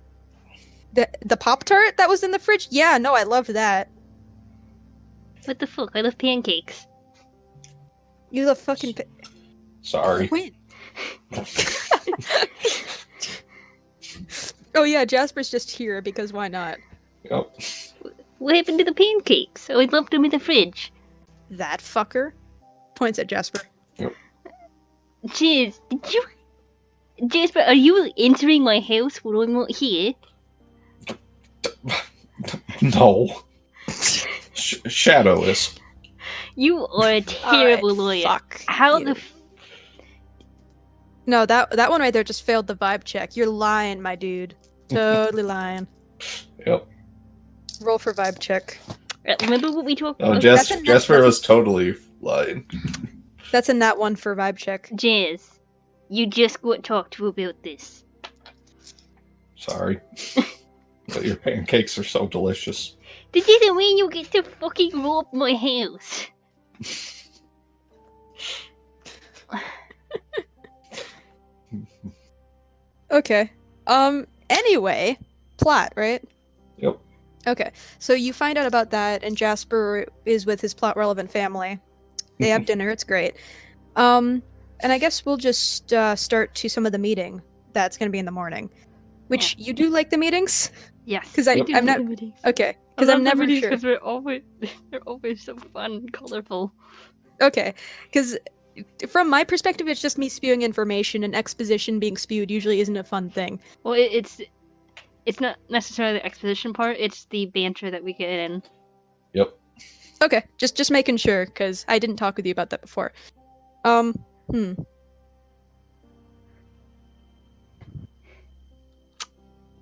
The Pop-Tart that was in the fridge? Yeah, no, I loved that. What the fuck? I love pancakes. You love fucking Sorry. Quinn. Oh yeah, Jasper's just here because why not? Yep. What happened to the pancakes? Oh, I left them in the fridge. That fucker points at Jasper. Jeez, did you... Jasper, are you entering my house when I'm not here? No. Shadow is. You are a terrible lawyer. Fuck. How you. the f... No, that one right there just failed the vibe check. You're lying, my dude. Totally lying. Yep. Roll for vibe check. Remember what we talked Oh, about? Jasper was totally lying. That's a nat one for vibe check. Jazz, you just got talked to about this. Sorry. But your pancakes are so delicious. This isn't when you get to fucking rob my house. Okay. Anyway, plot, right? Yep. Okay. So you find out about that, and Jasper is with his plot relevant family. They have dinner. It's great. And I guess we'll just start to some of the meeting that's going to be in the morning. Which you do like the meetings? Yes. 'Cause I'm not okay. Because I'm never sure. Because they're always so fun and colorful. Okay, because from my perspective, it's just me spewing information, and exposition being spewed usually isn't a fun thing. Well, it's not necessarily the exposition part. It's the banter that we get in. Yep. Okay, just making sure, because I didn't talk with you about that before.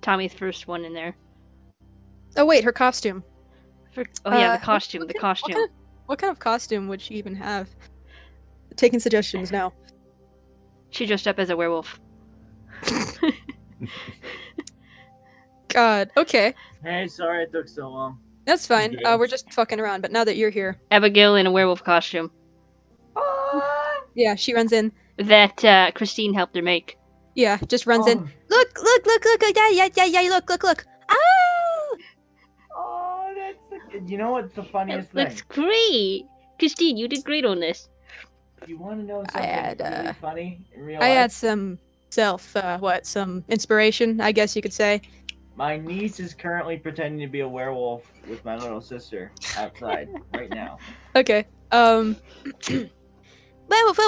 Tommy's first one in there. Oh wait, her costume. The What costume. What kind of costume would she even have? Taking suggestions now. She dressed up as a werewolf. God, okay. Hey, sorry it took so long. That's fine. Yeah. We're just fucking around, but now that you're here. Abigail in a werewolf costume. Yeah, she runs in. That Christine helped her make. Yeah, just runs in. Look, yeah, look. Oh! Oh, that's you know what's the funniest That thing? looks great! Christine, you did great on this. You want to know something had, really funny in real I life? had some some inspiration, I guess you could say. My niece is currently pretending to be a werewolf with my little sister outside right now. Okay. Well,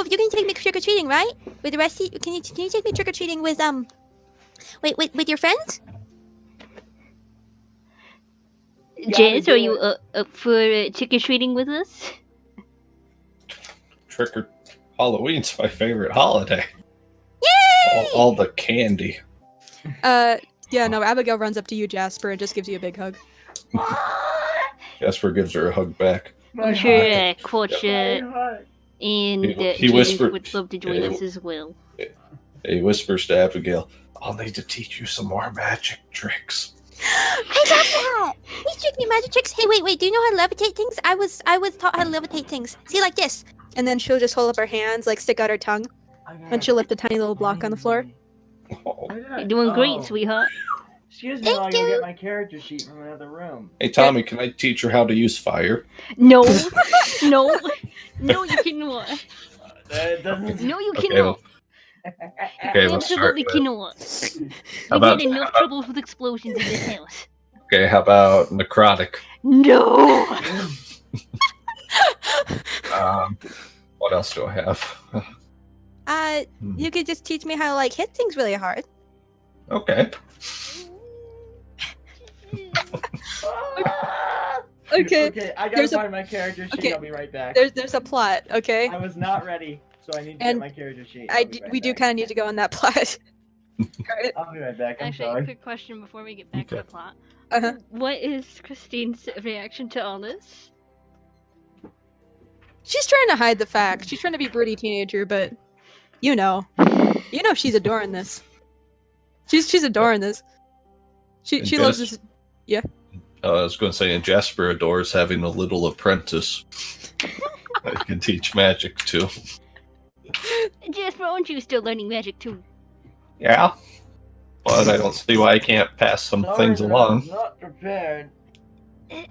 you can take me trick or treating, right? With the rest, can you take me trick or treating with with your friends? Jazz, do are it. you up for trick or treating with us? Trick or Halloween's my favorite holiday. Yay! All the candy. Yeah, no, Abigail runs up to you, Jasper, and just gives you a big hug. Jasper gives her a hug back. I'm sure Quatch My heart. and He James whispered- would love to join Yeah, us as well. He whispers to Abigail, I'll need to teach you some more magic tricks. I love that! He's teaching me magic tricks. Hey, wait, do you know how to levitate things? I was taught how to levitate things. See, like this. And then she'll just hold up her hands, like stick out her tongue, and she'll lift a tiny little block on the floor. Oh. You're doing great, sweetheart. Excuse me Thank while I go you. get my character sheet from another room. Hey, Tommy, can I teach her how to use fire? No, no, you cannot. That doesn't. No, you Okay, cannot. Okay, let's start Absolutely with- cannot. How We've about, had enough troubles with explosions in this house. okay, how about necrotic? No. What else do I have? You could just teach me how to, like, hit things really hard. Okay. Okay, Okay, I gotta there's a- find my character sheet. okay, I'll be right back. there's a plot, okay? I was not ready, so I need to And get my character sheet. I'll be right We do back. kind of need to go on that plot. Alright. I'll be right back. I'm Actually, a sorry. quick question before we get back to Okay. the plot. Uh-huh. What is Christine's reaction to all this? She's trying to hide the fact. She's trying to be a broody teenager, but you know she's adoring this. She's adoring this. She And loves Dennis- this. Yeah. I was going to say, and Jasper adores having a little apprentice that he can teach magic to. Jasper, aren't you still learning magic too? Yeah, but I don't see why I can't pass some Sorry things that I along. was not prepared.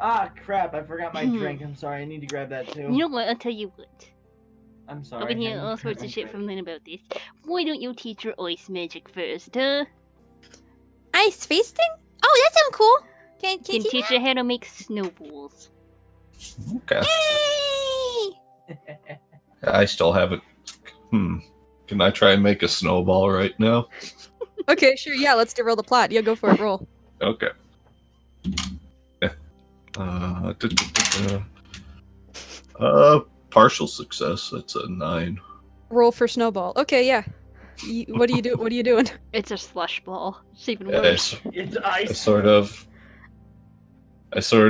Ah, crap! I forgot my drink. I'm sorry. I need to grab that too. You know what? I'll tell you what. I'm sorry. I've been I hearing need to all grab sorts my of shit drink. from Lynn about this. Why don't you teach her ice magic first, huh? Ice feasting? Oh, that sounds cool. Can Can teach her how to make snowballs. Okay. Yay! I still haven't. Can I try and make a snowball right now? Okay, sure. Yeah, let's derail the plot. Yeah, go for it. Roll. Okay. Yeah. Da, da, da, da. Partial success. That's a 9. Roll for snowball. Okay, yeah. What do you do? What are you doing? It's a slush ball. It's even Yeah, worse. It's I ice. sort of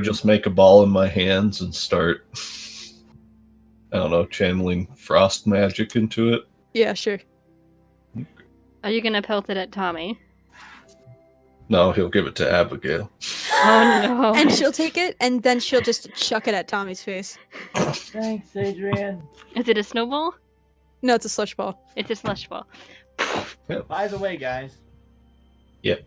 just make a ball in my hands and start, I don't know, channeling frost magic into it. Yeah, sure. Are you gonna pelt it at Tommy? No, he'll give it to Abigail. Oh no. And she'll take it, and then she'll just chuck it at Tommy's face. Thanks, Adrian. Is it a snowball? No, it's a slush ball. It's a slush ball. By the way, guys. Yep.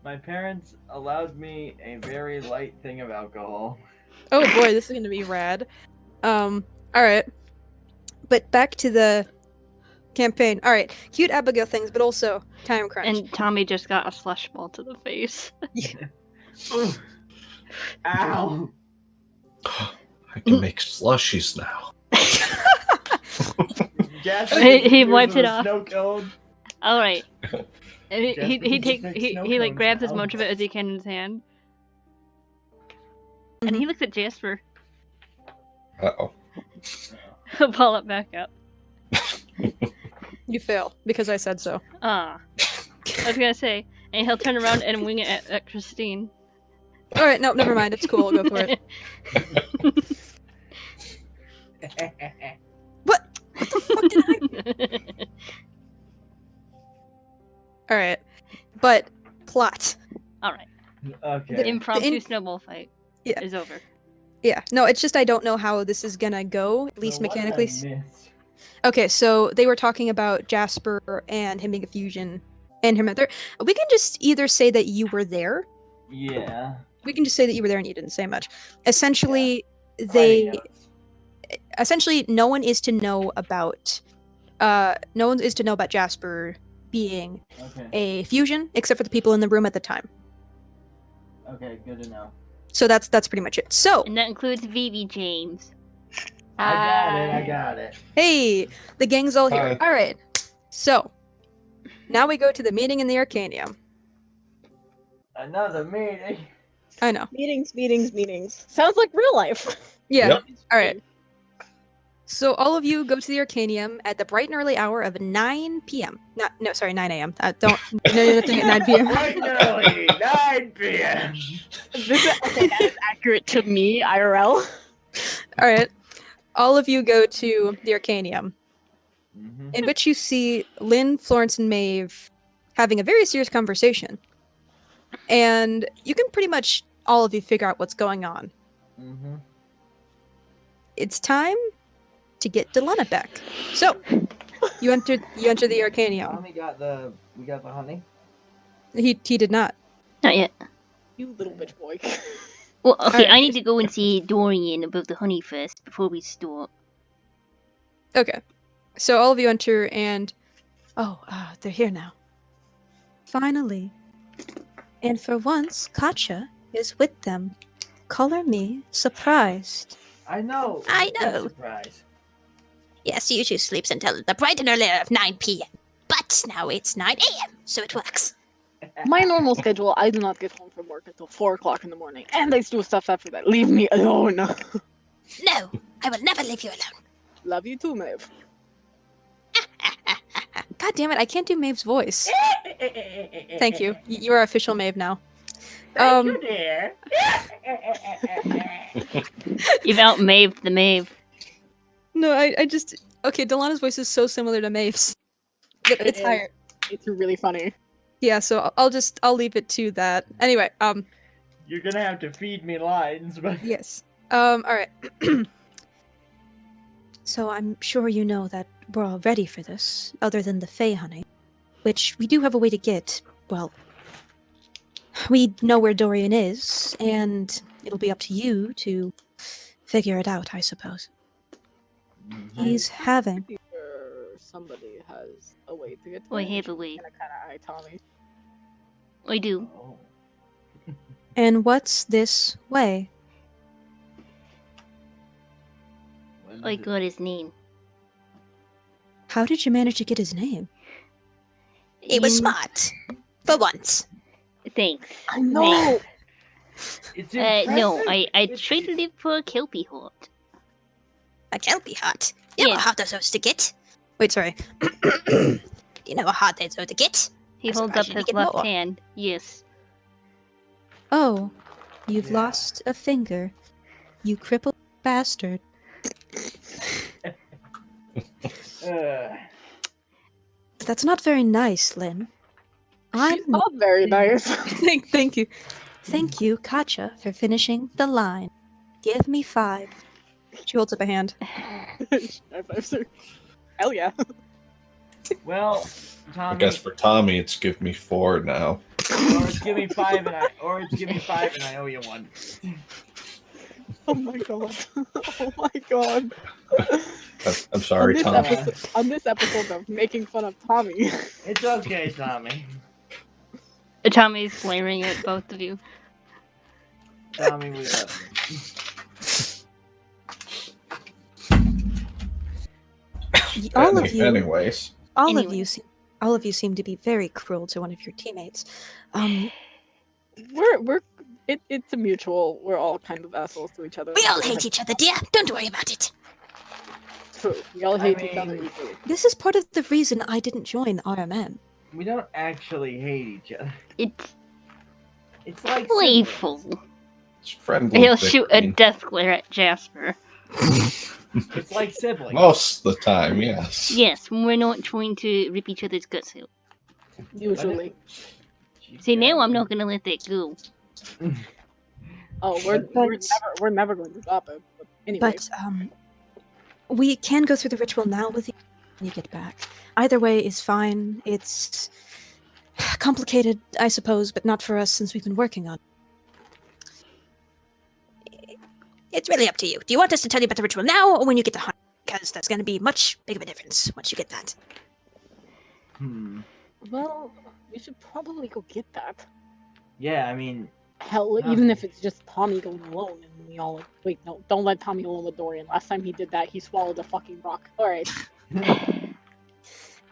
My parents allowed me a very light thing of alcohol. Oh boy, this is gonna be rad. Alright. But back to the campaign. Alright, cute Abigail things, but also time crunch. And Tommy just got a slush ball to the face. Ow! I can make slushies now. Jasper He disappears wiped with it a off. Snow cone. All right. And Jasper he can takes just make he snow like cones grabs as now. much of it as he can in his hand, and he looks at Jasper. Uh-oh. He'll pull it back up. You fail, because I said so. Ah, I was gonna say, and he'll turn around and wing it at Christine. Alright, no, never mind. It's cool. I'll go for it. What? What the fuck did I... Alright. But, plot. All right. Okay. The impromptu in- snowball fight Yeah. is over. Yeah, no, it's just I don't know how this is gonna go, at least So what did I mechanically. miss? Okay, so they were talking about Jasper and him being a fusion and him there. We can just either say that you were there. Yeah. We can just say that you were there and you didn't say much. Essentially, Writing they notes. no one is to know about Jasper being Okay. a fusion, except for the people in the room at the time. Okay, good to know. So that's pretty much it. So, And that includes Vivi James. I got it. hey, the gang's all here. Hi. All right. So, now we go to the meeting in the Arcanium. Another meeting. I know. Meetings. Sounds like real life. Yeah. Yep. All right. So all of you go to the Arcanium at the bright and early hour of 9 p.m. 9 a.m. Don't no nothing at 9 p.m. Bright and early, 9 p.m. Okay, that is accurate to me, IRL. All right. All of you go to the Arcanium, Mm-hmm. in which you see Lynn, Florence, and Maeve having a very serious conversation. And you can pretty much all of you figure out what's going on. Mm-hmm. It's time to get Delana back. So, you enter the Arcanium. We got the honey. He did not. Not yet. You little bitch boy. Well, okay, Alright. I need to go and see Dorian about the honey first before we start. Okay. So all of you enter and they're here now. Finally. And for once, Katja is with them. Color me surprised. I know. I Big know. Surprise. Yes, he usually sleeps until the bright and early hour of 9 p.m. But now it's 9 a.m., so it works. My normal schedule, I do not get home from work until 4 o'clock in the morning, and I do stuff after that. Leave me alone. No, I will never leave you alone. Love you too, Maeve. God damn it, I can't do Maeve's voice. Thank you. You are official Maeve now. Thank you, dear. You've out-maved the Maeve. No, I just... Okay, Delana's voice is so similar to Maeve's. Yep, it's It higher. It's really funny. Yeah, so I'll leave it to that. Anyway, You're gonna have to feed me lines, but yes. All right. So I'm sure you know that we're all ready for this, other than the Fey honey, which we do have a way to get. Well, we know where Dorian is, and it'll be up to you to figure it out, I suppose. He's having. Pretty sure somebody has a way to get to I it. have a way. And I kind of eye Tommy. I do. Oh. And what's this way? What is I it? got his name. How did you manage to get his name? He was In- smart. For once. Thanks. I know. It's No, impressive. I It's- tried to live for a Kelpie Hort. A kelpie heart. You know Yeah. how hard those are to get? Wait, sorry. You know how hard those are to get? He I'm holds surprised up you his didn't get left more. hand. Yes. Oh, you've Yeah. lost a finger. You crippled bastard. That's not very nice, Lynn. I'm She's not very nice. Thank you. Thank you, Katja, for finishing the line. Give me 5. She holds up a hand. Hell yeah. Well, I Tommy, guess for Tommy, it's give me 4 now. or it's give me 5 and I owe you 1. Oh my god. Oh my god. I'm sorry, on this Tommy. episode of making fun of Tommy. It's okay, Tommy. Tommy's glaring at both of you. Tommy, we love you. All of you, Anyways, Anyway. all of you seem to be very cruel to one of your teammates. It's a mutual. We're all kind of assholes to each other. We all hate each other, dear. Don't worry about it. True. We all I hate each other mean- equally. This is part of the reason I didn't join RMM. We don't actually hate each other. It's It's like playful. siblings. it's friendly. He'll shoot a bickering. death glare at Jasper. It's like siblings. Most of the time, yes. Yes, we're not trying to rip each other's guts out. Usually. See, now I'm not gonna let that go. Oh, we're never going to stop it. But anyway. But we can go through the ritual now with you when you get back. Either way is fine. It's complicated, I suppose, but not for us since we've been working on it. It's really up to you. Do you want us to tell you about the ritual now or when you get to hunt? Because there's going to be much big of a difference once you get that. Well, we should probably go get that. Yeah, I mean, Hell, No. even if it's just Tommy going alone and we all wait, no, don't let Tommy alone with Dorian. Last time he did that, he swallowed a fucking rock. Alright.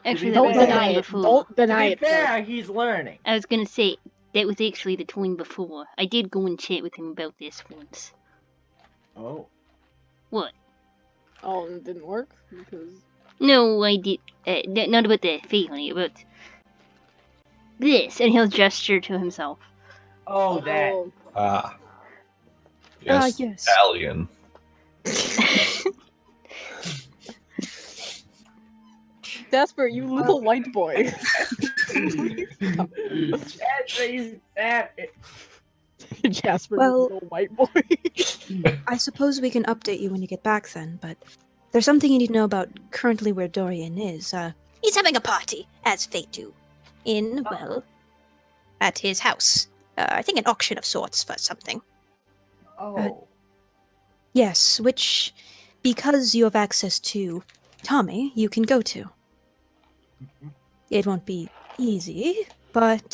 Actually, that Don't was the deny time it. before. Don't to deny be it. fair, he's learning. I was gonna say, that was actually the time before. I did go and chat with him about this once. Oh. What? Oh, and it didn't work? Because No, I did. Not about the fee, honey, about this. And he'll gesture to himself. Oh, that. Ah. Yes, yes. Italian. Jasper, you little white boy. Jasper, Well- you little white boy. I suppose we can update you when you get back then, but there's something you need to know about currently where Dorian is. He's having a party, as fate do. At his house. I think an auction of sorts for something. Oh. Yes, which, because you have access to Tommy, you can go to. It won't be easy,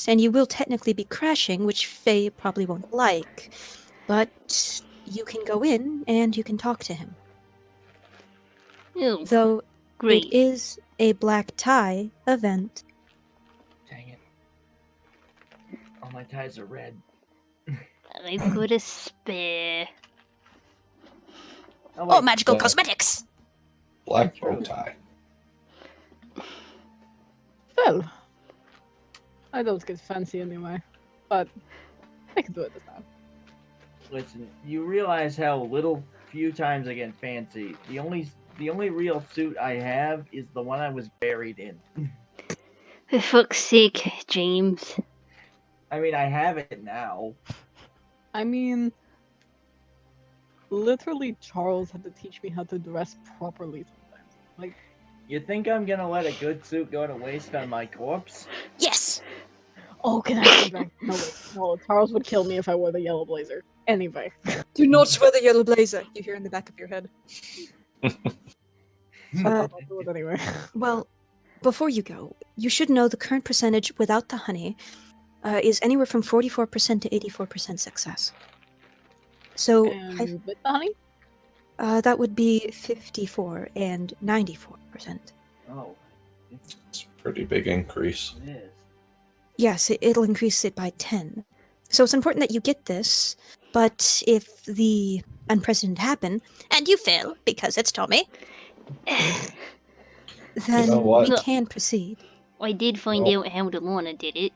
and you will technically be crashing, which Faye probably won't like. But you can go in and you can talk to him. Oh, Though great. it is a black tie event. Dang it. All my ties are red. I've got a spare. Oh, Or wait. magical Uh, cosmetics. Black bow tie. Well, I don't get fancy anyway, but I can do it this time. Listen, you realize how little few times I get fancy. The only real suit I have is the one I was buried in. For fuck's sake, James. I mean, I have it now. I mean, literally, Charles had to teach me how to dress properly sometimes. Like, You think I'm gonna let a good suit go to waste on my corpse? Yes. oh, can I come back? No, wait. No, Charles would kill me if I wore the yellow blazer. Anyway. Do not wear the yellow blazer, you hear in the back of your head. I'll do it anyway. Well, before you go, you should know the current percentage without the honey is anywhere from 44% to 84% success. So And with the honey? that would be 54 and 94%. Oh, It's a pretty big increase. it is. Yes, it'll increase it by 10. So it's important that you get this, but if the unprecedented happen, And you fail because it's Tommy. then know what? we can proceed. I did find Well- out how Delana did it.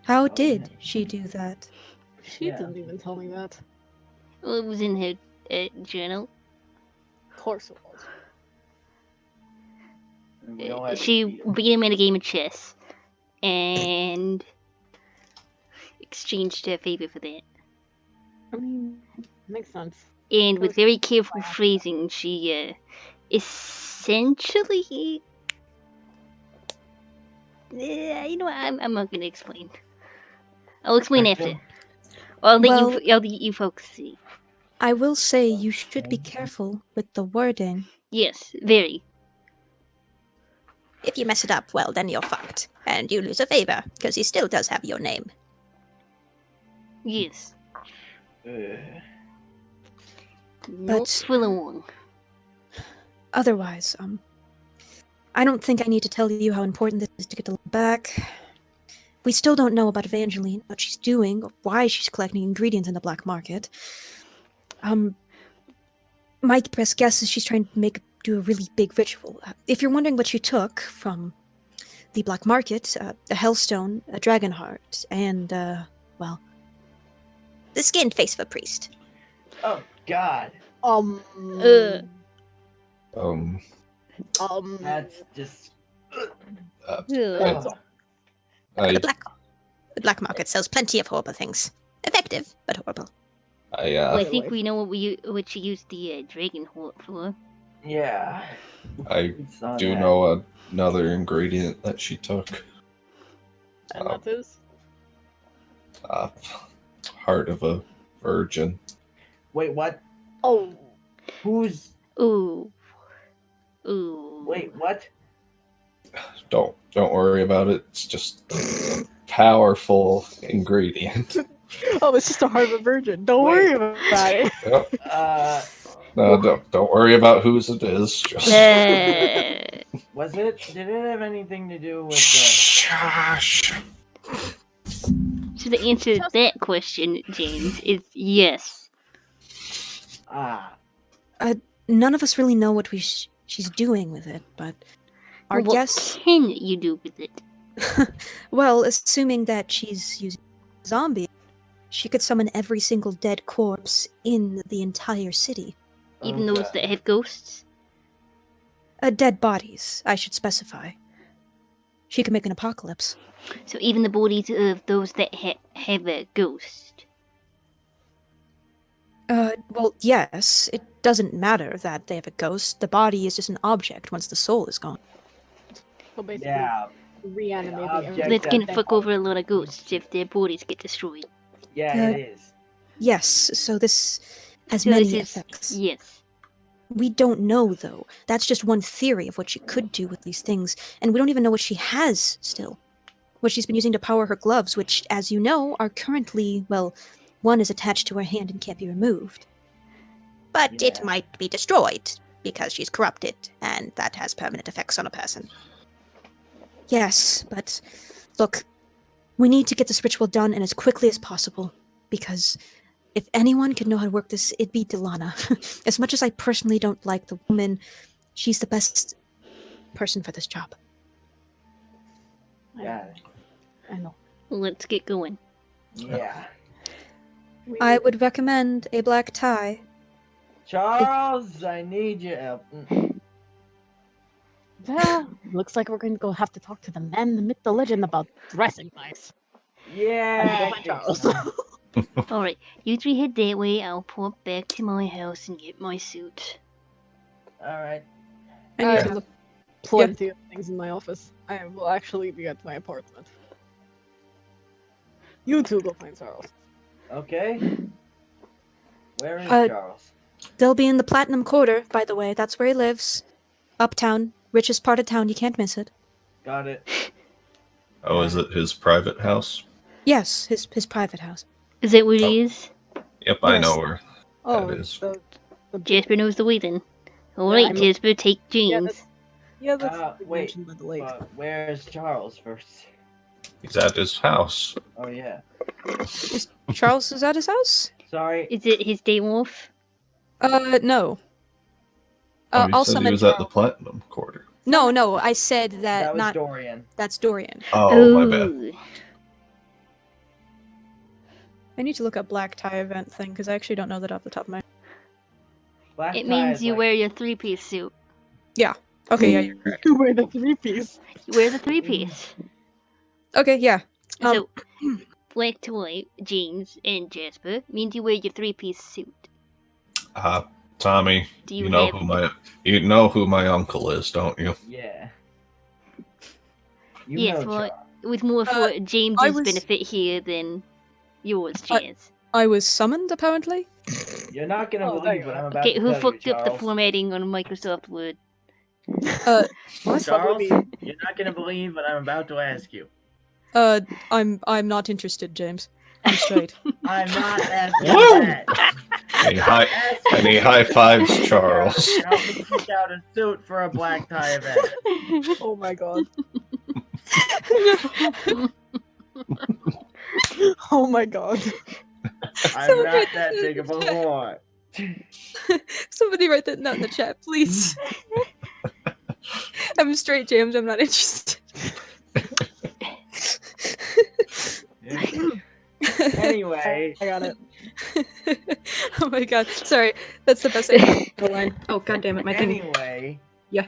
How Oh, did yeah. she do that? She Yeah. didn't even tell me that. Well, it was in her journal. Of course it was. And we don't have She to beat beat him in a game of chess and exchanged her favor for that. I mean, makes sense. And with very careful phrasing, she essentially. You know what? I'm not gonna explain. I'll explain after. I'll let you folks see. I will say you should be careful with the wording. Yes, very. If you mess it up, well, then you're fucked. And you lose a favor, because he still does have your name. Yes. Ugh. Not But- for long. Otherwise, I don't think I need to tell you how important this is to get the land back. We still don't know about Evangeline, what she's doing, or why she's collecting ingredients in the black market. My best guess is she's trying to do a really big ritual. If you're wondering what she took from the black market, a hellstone, a dragon heart, and, well, The skinned face of a priest. Oh God, Um, that's just. Ugh. That's all. I, The black market sells plenty of horrible things. Effective, but horrible. Well, I I, think we know what she used the dragon heart for. Yeah. I we saw do that. know another ingredient that she took. And that is? Heart of a virgin. Wait, what? Oh, Who's? Ooh. Ooh. Wait, what? Don't worry about it. It's just a powerful ingredient. oh, it's just a heart of a virgin. Don't Wait. worry about it. Yep. Uh, Don't worry about whose it is. Just was it? Did it have anything to do with? Shush. So the answer to that question, James, is yes. none of us really know what she's doing with it, but our Well, what guess... can you do with it? Well, assuming that she's using zombie, she could summon every single dead corpse in the entire city. Even those that have ghosts? Dead bodies, I should specify. She could make an apocalypse. So even the bodies of those that have a ghost. Well, yes, it doesn't matter that they have a ghost. The body is just an object once the soul is gone. So basically, Yeah. reanimate Object the that- That's gonna that- fuck over a lot of ghosts if their bodies get destroyed. Yeah, it is. Yes, so this has So many this is- effects. Yes. We don't know, though. That's just one theory of what she could do with these things, and we don't even know what she has still. What she's been using to power her gloves, which, as you know, are currently, well, one is attached to her hand and can't be removed. But Yeah. it might be destroyed because she's corrupted, and that has permanent effects on a person. Yes, but look, we need to get this ritual done and as quickly as possible, because if anyone could know how to work this, it'd be Delana. As much as I personally don't like the woman, she's the best person for this job. Yeah. I know. Let's get going. Yeah. I would recommend a black tie. Charles, I need your help. Well, looks like we're going to go have to talk to the man, the myth, the legend about dressing nice. Yeah. I'm I think Charles. so. Alright, you three head that way, I'll pop back to my house and get my suit. All right. I need I to have look. plenty of things in my office. I will actually be at my apartment. You two go find Charles. Okay. Where is Uh, Charles? They'll be in the Platinum Quarter, by the way. That's where he lives. Uptown, richest part of town. You can't miss it. Got it. Oh, is it his private house? Yes, his private house. Is that what it Oh. is? Yep, I Yes. know where Oh, that is. the big Jasper knows the way then. Alright, I'm- Jasper, take Yeah, James. yeah, that's Wait, mentioned by the lake. But where's Charles first? He's at his house. Oh yeah. Charles is at his house? Sorry. Is it his day off? No. Oh, he I'll said he summon was at the Charles. Platinum Quarter. No, I said that, That was not. Dorian. That's Dorian. Oh, my bad. I need to look up black tie event thing because I actually don't know that off the top of my. Black It tie means is you like- wear your three-piece suit. Okay, yeah, you're correct. You wear the three-piece. You wear the three-piece. Okay, yeah. So, black to white, James and Jasper, means you wear your three-piece suit. Tommy, Do you you know have- who my uncle is, don't you? Yeah. You Yes, know well, Charles. with more for I James's was- benefit here than yours, I- Jazz. I was summoned, apparently. You're not gonna Oh, there believe you what are. I'm about Okay, to who tell fucked you, up the Charles. formatting on Microsoft Word? What? That's Charles, probably- you're not gonna believe what I'm about to ask you. I'm not interested, James. I'm straight. I'm not asking Woo! that. And he high fives Charles. Help me pick out a suit for a black tie event. Oh my god. Oh my god. I'm So not good. that big of a whore. Somebody write that note in the chat, please. I'm straight, James. I'm not interested. Anyway, I got it. Oh my god. Sorry. That's the best line. Oh god damn it, my thing. anyway. Yeah.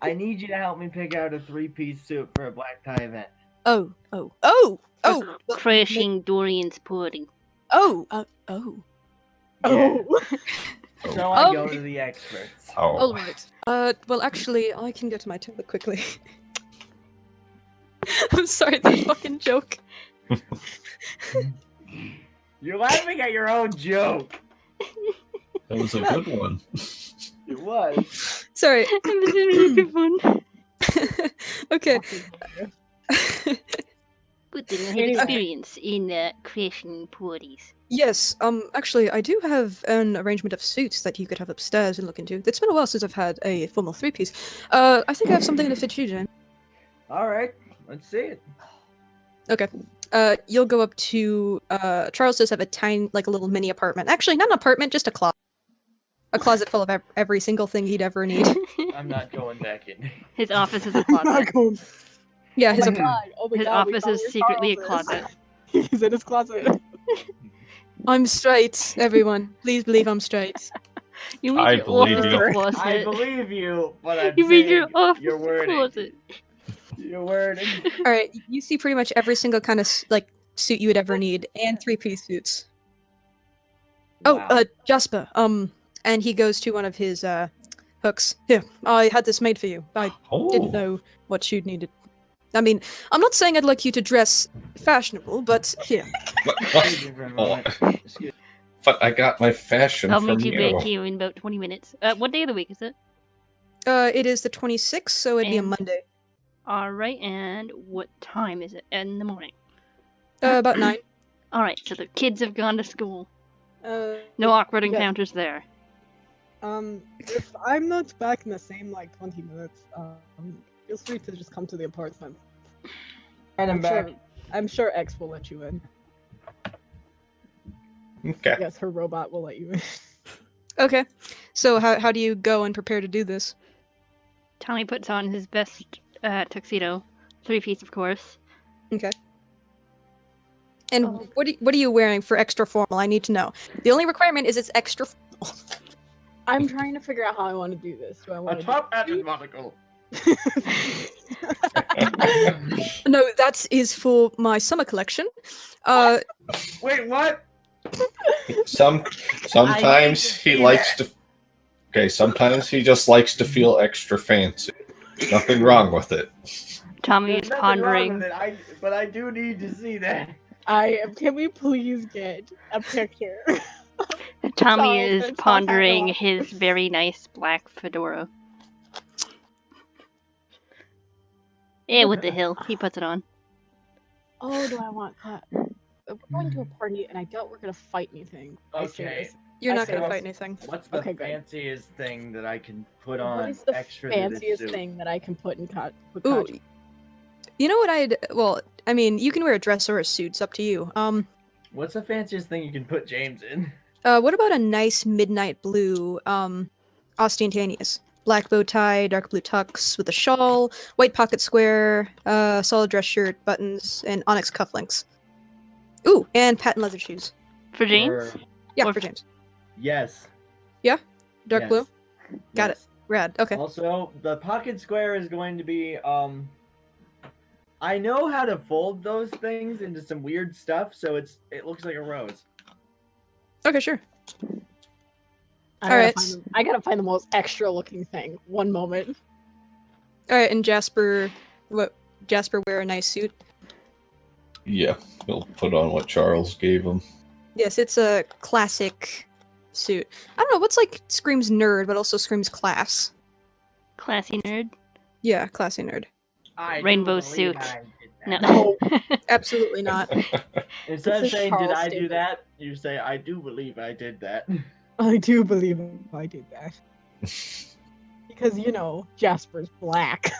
I need you to help me pick out a three-piece suit for a black tie event. Oh. Crashing Dorian's party. Oh. Yeah. Oh. So I go to the experts. Oh, All right. Well, actually, I can get to my tablet quickly. I'm sorry, that fucking joke. You're laughing at your own joke. that was a good one. It was. Sorry. That was a really good one. Okay. Good thing I have Anyway. experience in crashing parties. Yes. Actually, I do have an arrangement of suits that you could have upstairs and look into. It's been a while since I've had a formal three-piece. I think I have something to fit you, James. All right, let's see it. Okay. You'll go up to. Charles does have a tiny, like a little mini apartment. Actually, not an apartment, just a closet. A closet full of every single thing he'd ever need. I'm not going back in. His office is a I'm closet. not going. Yeah, his Oh my apartment. god. Oh my His god, we office found is where secretly a Charles is. closet. He's in his closet. I'm straight, everyone. Please believe I'm straight. You mean I your believe office you. a I closet? believe you, but I'm You mean saying your office your a wording. closet? Your wording. All right, you see pretty much every single kind of like suit you would ever need, and three-piece suits. Wow. Oh, Jasper. And he goes to one of his hooks. Here, I had this made for you. I didn't know what you'd needed. I mean, I'm not saying I'd like you to dress fashionable, but here. Excuse me for a moment. Excuse- But I got my fashion I'll from meet you you. back here in about 20 minutes. What day of the week is it? It is the 26th, so it'd be a And- Monday. Alright, and what time is it in the morning? About 9. Alright, so the kids have gone to school. Uh, No awkward Yeah. encounters there. if I'm not back in the same like 20 minutes, feel free to just come to the apartment. And I'm back. I'm sure X will let you in. Okay. Yes, her robot will let you in. Okay. So how do you go and prepare to do this? Tommy puts on his best tuxedo. 3-piece, of course. Okay. And Oh. what are you wearing for extra formal? I need to know. The only requirement is it's extra formal. I'm trying to figure out how I want to do this. Do I A want to top hat and monocle. No, that is for my summer collection. Uh, Wait, what? Sometimes to he see likes that. to. Okay, sometimes he just likes to feel extra fancy. There's nothing wrong with it. Tommy There's is nothing wrong with pondering. it. But I do need to see that. Can we please get a picture? Tommy Charles is and Charles pondering Havelock. his very nice black fedora. Yeah, what the hell? He puts it on. Oh, do I want cut? We're going to a party, and I doubt we're gonna fight anything. I say Okay. this. you're I not say gonna this. fight anything. What's the Okay, good. fanciest thing that I can put What on is the extra to this fanciest suit? thing that I can put in cut? Ooh, you know what I'd? Well, I mean, you can wear a dress or a suit. It's up to you. What's the fanciest thing you can put James in? What about a nice midnight blue, ostentatious black bow tie, dark blue tux with a shawl, white pocket square, solid dress shirt, buttons, and onyx cufflinks. Ooh, and patent leather shoes. For James? Yeah, Or for James. Yes. Dark Yes. blue. Got Yes. it. Rad. Okay. Also, the pocket square is going to be I know how to fold those things into some weird stuff, so it looks like a rose. Okay, sure. I Alright. gotta find the most extra looking thing. One moment. All right, and Jasper, Jasper wear a nice suit. Yeah, he'll put on what Charles gave him. Yes, it's a classic suit. I don't know what's like screams nerd, but also screams class. Classy nerd. Yeah, classy nerd. I Rainbow do suit. believe I did No. that. Absolutely not. Instead of This is saying, "Did Charles' I do statement. that?" you say, "I do believe I did that." I do believe I did that. Because, you know, Jasper's black.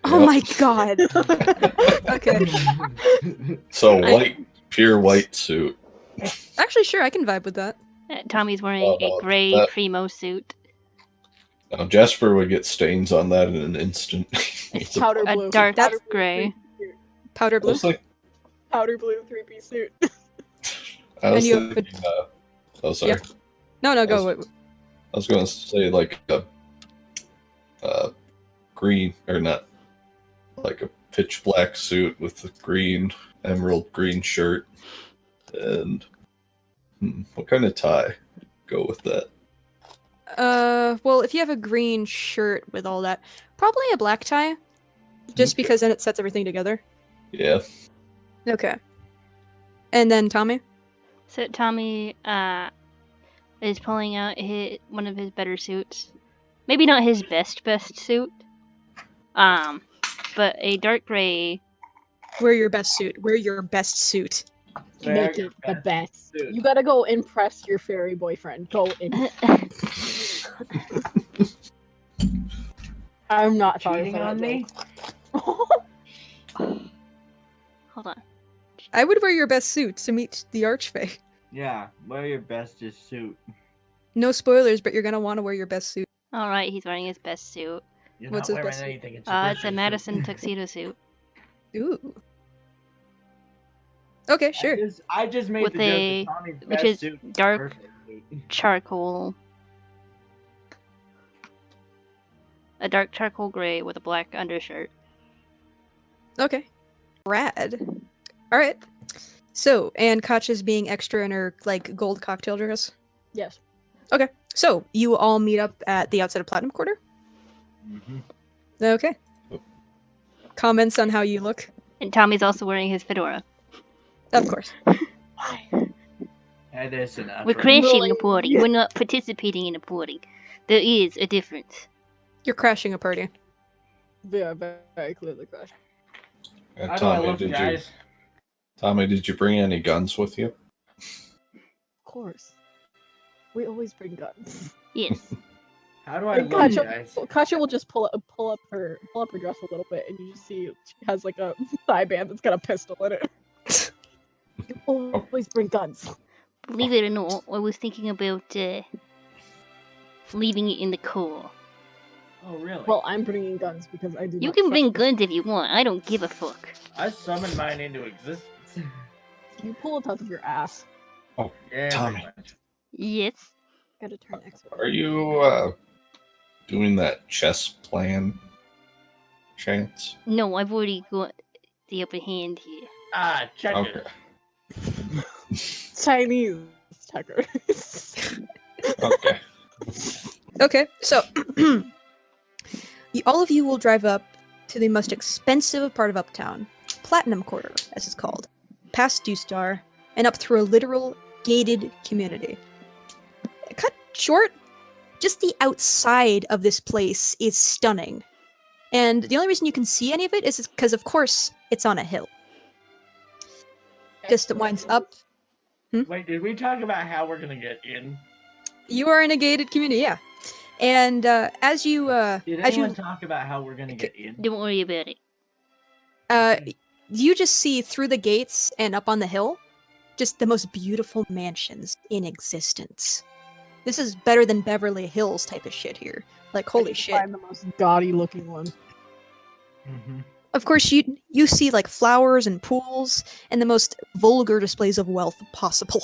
Oh Yep. my god. Okay. So I- white, pure white suit. Actually, sure, I can vibe with that. Tommy's wearing a gray that- primo suit. Now Jasper would get stains on that in an instant. It's powder A blue. dark Powder blue gray. three-piece suit. Powder I blue. was like, Powder blue 3-piece suit. I was And you have thinking, oh sorry. Yeah. No, go. I was going to say like a green or not, like a pitch black suit with a green emerald green shirt, and what kind of tie? Go with that. Well, if you have a green shirt with all that, probably a black tie, just Okay. because then it sets everything together. Yeah. Okay. And then Tommy. So Tommy is pulling out one of his better suits. Maybe not his best suit. But a dark gray. Wear your best suit. Wear your best suit. Make it the best. You gotta go impress your fairy boyfriend. Go impress. I'm not sorry Cheating for that on me? joke. Hold on. I would wear your best suit to meet the Archfey. Yeah, wear your bestest suit. No spoilers, but you're gonna want to wear your best suit. All right, he's wearing his best suit. You're What's not his wearing best suit? anything. It's, It's a Madison tuxedo suit Ooh. Okay, sure. I just made With the joke a- that Tommy's which best is suit is dark perfect suit. charcoal. A dark charcoal gray with a black undershirt. Okay. Rad. All right. So, and Katja's being extra in her like gold cocktail dress. Yes. So, you all meet up at the outside of Platinum Quarter. Mhm. Okay. Comments on how you look? And Tommy's also wearing his fedora. Of course. That is enough. We're right? crashing a party. We're not participating in a party. There is a difference. You're crashing a party. Yeah, very clearly crush. And How do I Tommy, look, guys? Tommy, did you bring any guns with you? Of course. We always bring guns. Yes. How do I And look, Katja, guys? Katja will just pull up her dress a little bit, and you just see she has like a thigh band that's got a pistol in it. You always bring guns. Believe it or not, I was thinking about leaving it in the car. Oh, really? Well, I'm bringing guns because I do. You not can trust bring this. guns if you want. I don't give a fuck. I summoned mine into existence. You pull it out of your ass. Yeah, Tommy. pretty much. Yes. Gotta turn X. Are you doing that chess plan chance? No, I've already got the upper hand here. Ah, checkers. Okay. Chinese checkers. Okay. Okay, so all of you will drive up to the most expensive part of Uptown, Platinum Quarter, as it's called, past Dew Star, and up through a literal gated community. Cut short, just the outside of this place is stunning. And the only reason you can see any of it is because, of course, it's on a hill. Just it winds up. Wait, did we talk about how we're gonna get in? You are in a gated community, yeah. And as you Did as anyone you talk about how we're gonna get in? Don't worry about it. you just see through the gates and up on the hill just the most beautiful mansions in existence. This is better than Beverly Hills type of shit here. Like, holy shit. Find the most gaudy looking one. Mm-hmm. Of course, you see like flowers and pools and the most vulgar displays of wealth possible.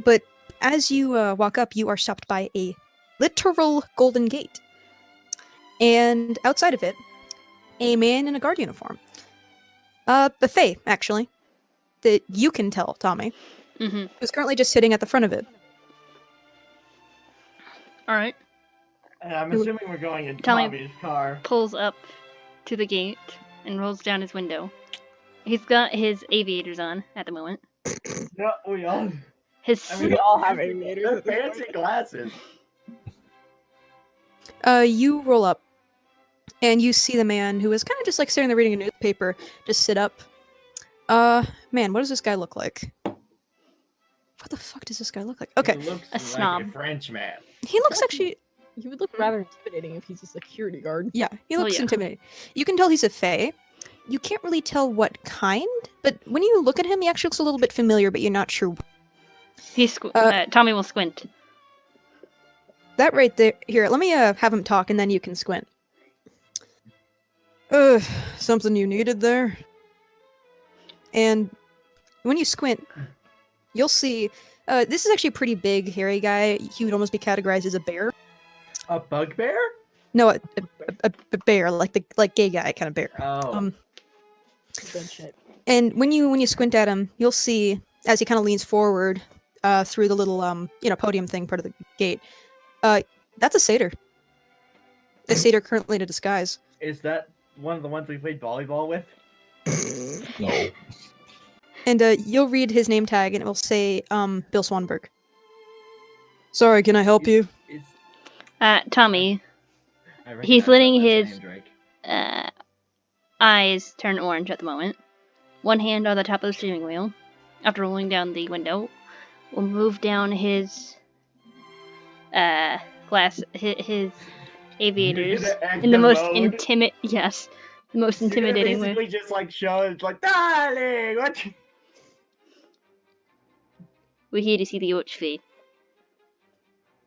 But as you walk up, you are stopped by a literal golden gate. And outside of it, a man in a guard uniform. A fae, actually. That you can tell, Tommy. Mm-hmm. Who's currently just sitting at the front of it. All right. And I'm assuming we're going in Tell me- Tommy's car. Pulls up to the gate and rolls down his window. He's got his aviators on at the moment. No, we all. His I mean, We all have aviators They're at this fancy point. glasses. You roll up, and you see the man who is kind of just like sitting there reading a newspaper, just sit up. Man, what does this guy look like? What the fuck does this guy look like? Okay, He looks A like snob. a French man. he looks actually, He would look rather intimidating if he's a security guard. yeah, he Oh, looks yeah. intimidating. You can tell he's a fae. You can't really tell what kind, but when you look at him, he actually looks a little bit familiar, but you're not sure. Tommy will squint. That right there. Here, let me have him talk, and then you can squint. Something you needed there? And when you squint, you'll see. This is actually a pretty big, hairy guy. He would almost be categorized as a bear. A bugbear? No, a bear, like gay guy kind of bear. Oh. Good shit. And when you squint at him, you'll see as he kind of leans forward through the little podium thing part of the gate. That's a satyr. A satyr currently in a disguise. Is that one of the ones we played volleyball with? No. And you'll read his name tag, and it will say Bill Swanberg. Sorry, can I help you? Is, Tommy, I recognize He's that letting last his- name, Drake. eyes turn orange at the moment. One hand on the top of the steering wheel. After rolling down the window, will move down his his aviators in the most the most intimidating way. Basically, just like show it's like, darling, what? We're here to see the Orchfee.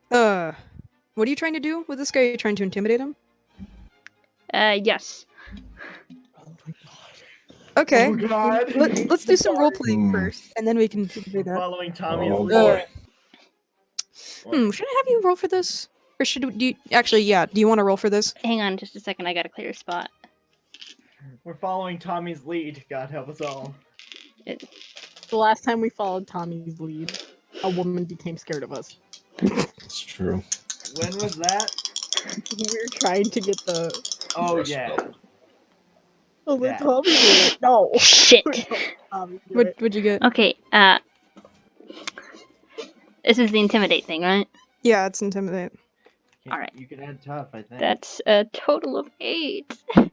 What are you trying to do with this guy? Are you trying to intimidate him? Yes. Okay. Oh God. Let's do some role playing Hmm. first, and then we can do We're that. following Tommy's Oh, lead. boy. Should I have you roll for this? Or should you actually? Yeah. Do you want to roll for this? Hang on just a second. I got a clear spot. We're following Tommy's lead. God help us all. The last time we followed Tommy's lead, a woman became scared of us. It's true. When was that? We were trying to get the. Oh Trust yeah. belt. Oh, let Yeah. Tommy do it. No. Shit. Tommy do What it. would you get? Okay. This is the intimidate thing, right? Yeah, it's intimidate. Alright. You can add tough, I think. That's a total of 8. Well,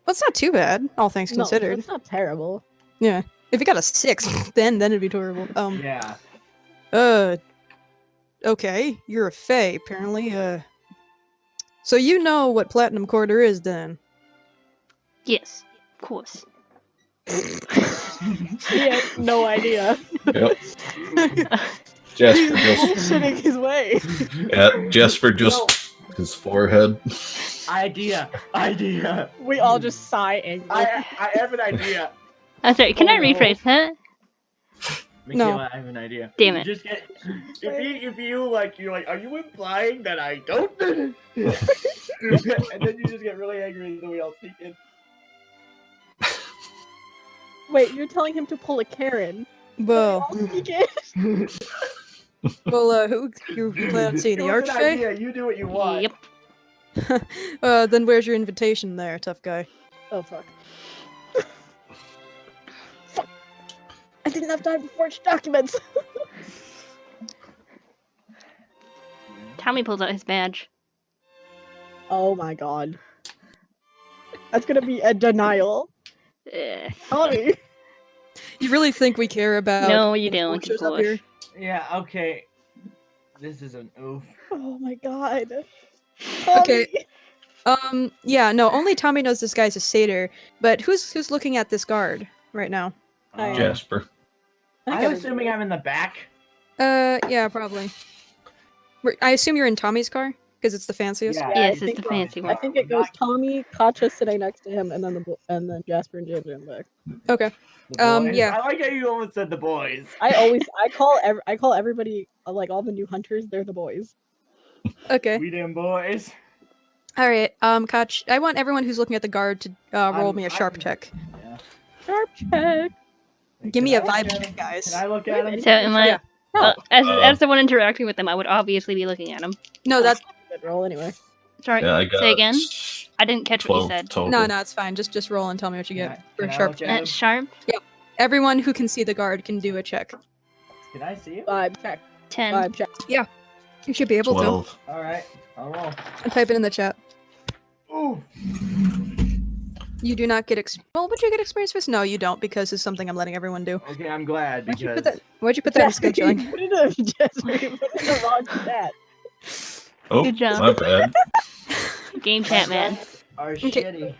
it's not too bad, all things No, considered. it's not terrible. Yeah. If you got a 6, then it'd be terrible. Yeah. Okay, you're a fae, apparently. So you know what Platinum Quarter is, then? Yes, of course. He has no idea. Yep. Jasper He's just bullshitting his way. Jasper just his forehead. Idea. We all just sigh angrily. I have an idea. I'm sorry, can I Oh, no. rephrase that? Michaela, I have an idea. Damn You it. just get if you like you're like, are you implying that I don't? And then you just get really angry and then we all sneak in. Wait, you're telling him to pull a Karen? Well, I'll sneak in? who you plan on seeing It the was an Archfey? idea. You do what you want. Yep. Then where's your invitation there, tough guy? Oh fuck. Fuck. I didn't have time to forge documents. Tommy pulls out his badge. Oh my god. That's gonna be a denial. Tommy. You really think we care about No, you don't, of enforcers up here? course. Yeah, okay. This is an oof. Oh my god. Okay. Tommy. Yeah, no, only Tommy knows this guy's a satyr, but who's looking at this guard right now? Jasper. I'm assuming I'm in the back. Yeah, probably. I assume you're in Tommy's car? Because it's the fanciest? Yeah, Yes, I it's the think fancy so. one. I think it goes Tommy, Katja sitting next to him, and then Jasper and James are in the back. Okay. The boys. Yeah. I like how you almost said the boys. I call everybody, like all the new hunters, they're the boys. Okay. We them boys. Alright, Koch, I want everyone who's looking at the guard to roll me a sharp check. Yeah. Sharp check. Give me a Can I vibe look at check, him? guys. Can I look at him? So am I? Yeah. No. As the one interacting with them, I would obviously be looking at him. No, that's Good roll anyway. Sorry. Yeah, I got Say again. I didn't catch what you 12 said. total. no, it's fine. Just roll and tell me what you get for Can a I sharp look check. at him? Sharp. Everyone who can see the guard can do a check. Can I see him? Vibe check. 10. Vibe check. You should be able 12. All right. I'll roll. to. Type it in the chat. Ooh. You do not get well, would you get experience with? No, you don't, because it's something I'm letting everyone do. Okay, I'm glad Why'd you because put that? Why'd you put that in scheduling? Put it in Jasper, you put it in the wrong stat. Oh, Good job. my bad. Game chat, man. are Okay. shitty.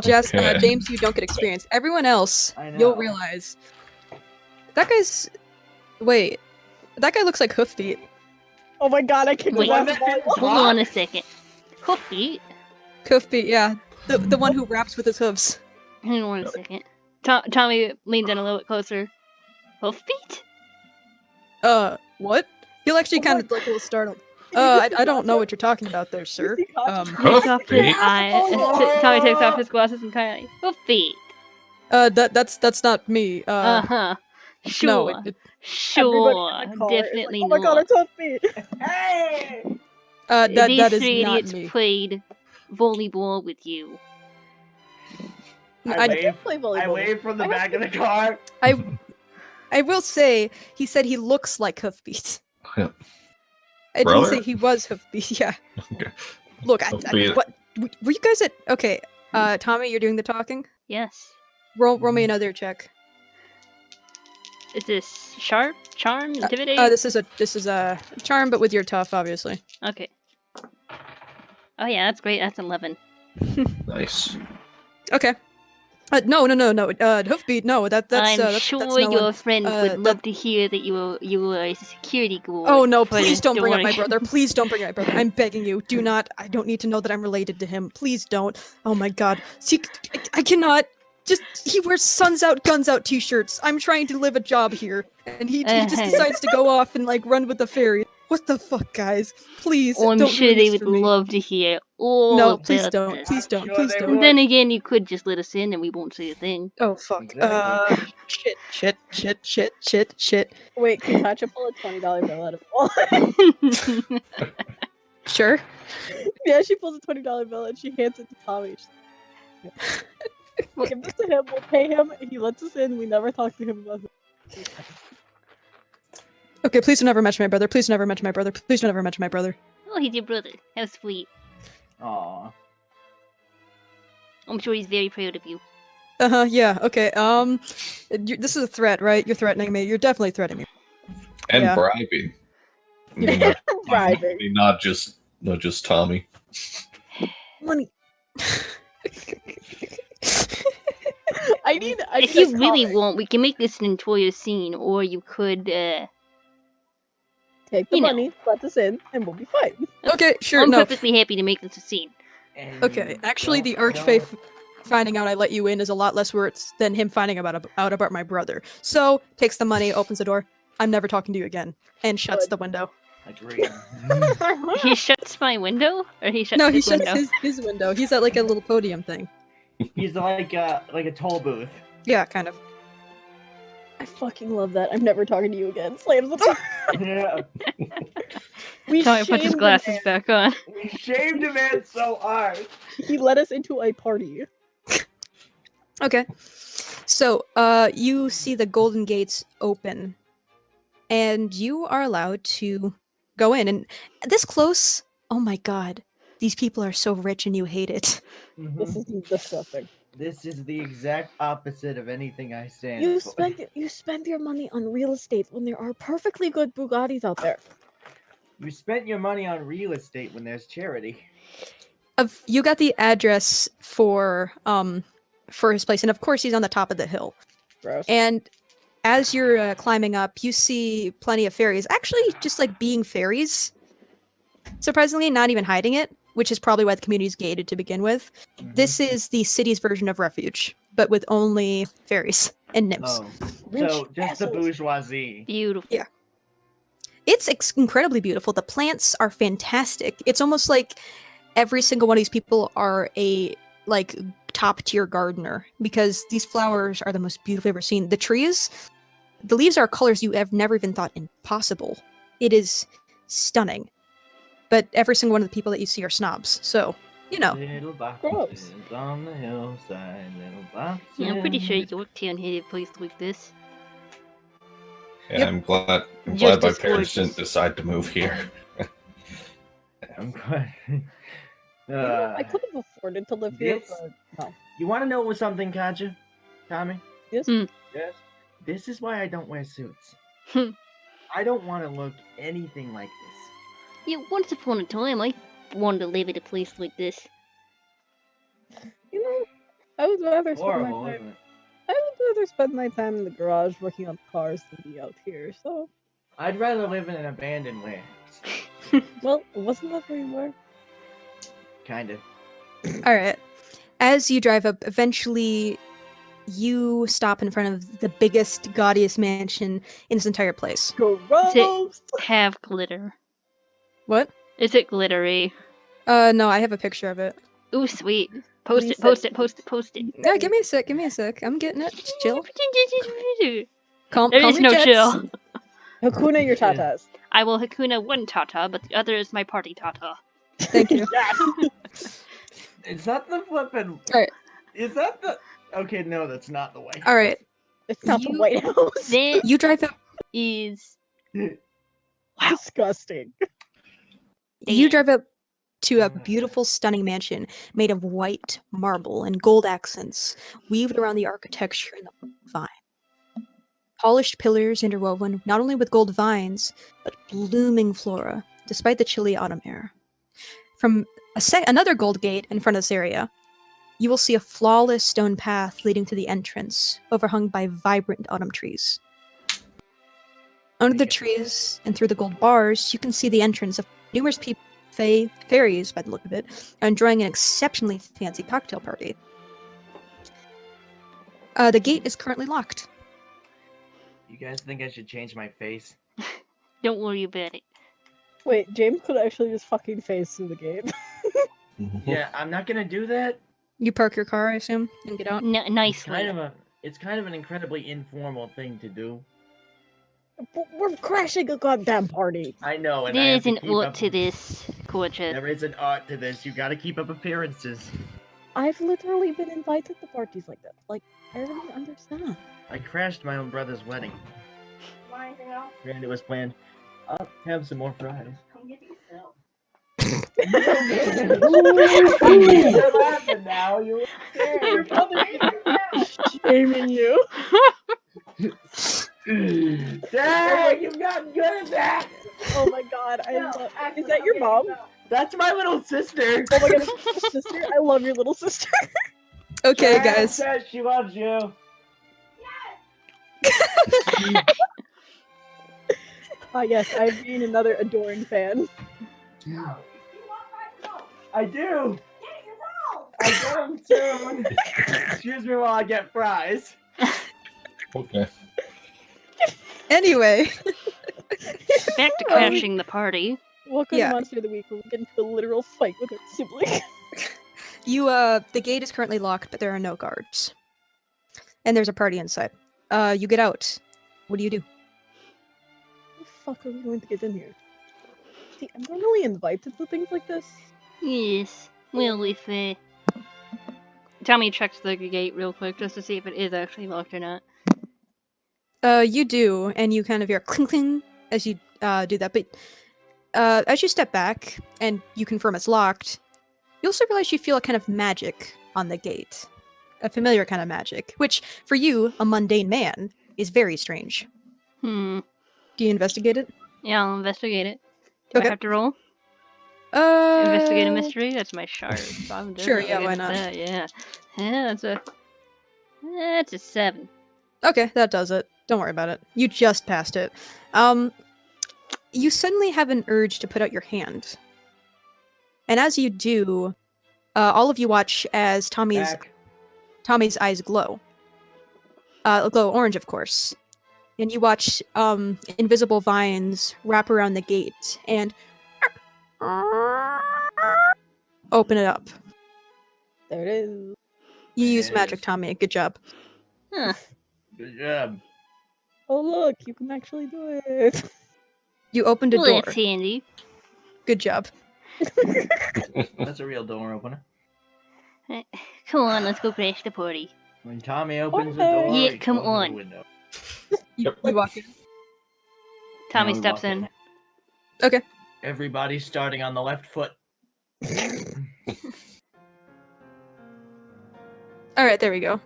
Jess, Okay. James, you don't get experience. Everyone else, I know. you'll realize that guy's. Wait, that guy looks like Hoofbeat. Oh my god, I kicked Wait. his ass volleyball. Hold on a second. Hoofbeat? Hoofbeat, yeah, the one who raps with his hooves. Hang on a second. Tommy leans in a little bit closer. Hoofbeat? What? He'll actually Oh kind my- of like a little startled. Did you just I don't know Katja? what you're talking about there, sir. see Katja? Takes off his Hoofbeat? eye. Oh. Tommy takes off his glasses and kind of like, Hoofbeat. That's not me. Uh-huh. No, Sure. it, Sure. Everybody in the car is Definitely like, oh my god, not. it's Hoofbeat. Hey! that These is three not idiots me. played volleyball with you. I wave. Play I volleyball. wave from the I have back of the car. I will say he said he looks like Hoofbeat. Yeah. I didn't Brother? say he was Hoofbeat. Yeah. Okay. Look, Hoofbeat. what were you guys at? Okay, Tommy, you're doing the talking. Yes. Roll me another check. Is this sharp, charm, intimidate? This is a charm, but with your tough, obviously. Okay. Oh yeah, that's great. That's 11. Nice. Okay. No. Hoofbeat. No, that's I'm that's sure no your one. friend would love to hear that you were a security guard. Oh no! for Please this don't bring up my store. brother. Please don't bring up my brother. I'm begging you. Do not. I don't need to know that I'm related to him. Please don't. Oh my god. See, I cannot. Just he wears "Suns Out, Guns Out" T-shirts. I'm trying to live a job here, and he just decides to go off and like run with the fairy. What the fuck, guys? Please Oh, I'm don't sure ruin they this would for me. love to hear all No, about please don't. this. Please don't. Sure Please they don't. would. Then again, you could just let us in and we won't say a thing. Oh fuck. Exactly. Shit. Wait, can Katja pull a $20 bill out of the wallet? Sure. Yeah, she pulls a $20 bill and she hands it to Tommy. Give this to him, we'll pay him, he lets us in, we never talk to him about it. Okay, please don't ever mention my brother. Please don't ever mention my brother. Please don't ever mention my brother. Oh, he's your brother. How sweet. Aw. I'm sure he's very proud of you. Yeah. Okay. This is a threat, right? You're threatening me. You're definitely threatening me. And Yeah. bribing. I mean, not, Bribing. not just Tommy. Money. I need If a you really comic. want, we can make this an entire scene, or you could, Take the you know. money, let us in, and we'll be fine. Okay. Sure. I'm No. perfectly happy to make this a scene. And Okay. you Actually, the don't Archfey know- finding out I let you in is a lot less worse than him finding out about my brother. So takes the money, opens the door. I'm never talking to you again, and shuts Good. the window. Agreed. He shuts my window, or he shuts No, he his shuts window. his window. He's at like a little podium thing. He's like a toll booth. Yeah, kind of. I fucking love that. I'm never talking to you again. Slams the door. Yeah. We Tommy puts his shamed the glasses man. back on. We shamed a man so hard. He led us into a party. Okay. So, you see the golden gates open, and you are allowed to go in. And this close, oh my god, these people are so rich and you hate it. This is disgusting. This is the exact opposite of anything I stand You for. spend your money on real estate when there are perfectly good Bugattis out there. You spent your money on real estate when there's charity. You got the address for his place, and of course he's on the top of the hill. Gross. And as you're climbing up, you see plenty of fairies. Actually, just like being fairies. Surprisingly, not even hiding it, which is probably why the community is gated to begin with. This is the city's version of refuge, but with only fairies and nymphs. Oh, Rich so just the assholes. bourgeoisie. Beautiful. Yeah. It's incredibly beautiful. The plants are fantastic. It's almost like every single one of these people are a like top tier gardener because these flowers are the most beautiful I've ever seen. The trees, the leaves are colors you have never even thought impossible. It is stunning. But every single one of the people that you see are snobs. So, you know. Little boxes Gross. on the hillside, little boxes. Yeah, I'm pretty sure Yorktown hated a place like this. Yeah, Yep. I'm glad Just my as parents gorgeous. didn't decide to move here. I'm glad. I could have afforded to live here, this- but no. You want to know something, Katja? Tommy? Yes. Yes. This is why I don't wear suits. Hmm. I don't want to look anything like this. Yeah, once upon a time, I wanted to live in a place like this. You know, I would rather spend my Horrible, time. isn't it? I would rather spend my time in the garage working on cars than be out here. So, I'd rather live in an abandoned warehouse. well, wasn't that where you were? Kind of. All right. As you drive up, eventually you stop in front of the biggest, gaudiest mansion in this entire place. Gross. Have glitter. What? Is it glittery? No, I have a picture of it. Ooh, sweet. Post Please it, post send it, post it, post it. Yeah, give me a sec. I'm getting it. Just chill. Calm There is your no jets. chill. Hakuna your tatas. I will Hakuna one Tata, but the other is my party Tata. Thank you. Is that the flippin'? Alright. Is that the? Okay, no, that's not the way. All right. It's not the You- White House. This You drive up. is Disgusting. You Damn. drive up to a beautiful, stunning mansion made of white marble and gold accents weaved around the architecture and the vine. Polished pillars interwoven not only with gold vines, but blooming flora, despite the chilly autumn air. From another gold gate in front of this area, you will see a flawless stone path leading to the entrance, overhung by vibrant autumn trees. Under the trees and through the gold bars, you can see the entrance of numerous people, fairies by the look of it, are enjoying an exceptionally fancy cocktail party. The gate is currently locked. You guys think I should change my face? Don't worry about it. Wait, James could actually just fucking phase through the game. Yeah, I'm not gonna do that. You park your car, I assume, and get out. It's Nicely. kind of an incredibly informal thing to do. But we're crashing a goddamn party. I know, and I There have is to an keep art up. to this, Courgette. There is an art to this. You gotta keep up appearances. I've literally been invited to parties like that. Like, I don't even understand. I crashed my own brother's wedding. And it was planned. I'll have some more fries. You're laughing now. You're scared. Shaming you. Dang, you've gotten good at that. Oh my god, I love. Is that your mom? That's my little sister. Oh my god, is that your sister? I love your little sister. Okay, Jen guys. says she loves you. Yes, I've been another adoring fan. I do. I get them soon. Excuse me while I get fries. Okay. Anyway, Back to crashing the party. Welcome Yeah. to Monster of the Week, where we get into a literal fight with our sibling. The gate is currently locked, but there are no guards. And there's a party inside. You get out. What do you do? How the fuck are we going to get in here? See, I'm normally invited to things like this. Yes. Well, if Tommy checks the gate real quick just to see if it is actually locked or not. You do, and you kind of hear clink clink as you do that. But as you step back and you confirm it's locked, you also realize you feel a kind of magic on the gate. A familiar kind of magic, which, for you, a mundane man, is very strange. Hmm. Do you investigate it? Yeah, I'll investigate it. Do Okay. I have to roll? Investigate a mystery? That's my sharp. So I'm Sure, definitely yeah, why against not? that, yeah. Yeah, that's a 7. Okay, that does it. Don't worry about it. You just passed it. You suddenly have an urge to put out your hand. And as you do, all of you watch as Tommy's eyes glow. Glow orange, of course. And you watch invisible vines wrap around the gate and open it up. There it is. You use It magic, is. Tommy. Good job. Huh. Good job. Oh look, you can actually do it. You opened a Well, door. that's handy. Good job. That's a real door opener. Come on, let's go crash the party. When Tommy opens the Okay. door, Yeah, he come closes on. the window. You walk in. Tommy And we steps walk in. Okay. Everybody's starting on the left foot. All right, there we go.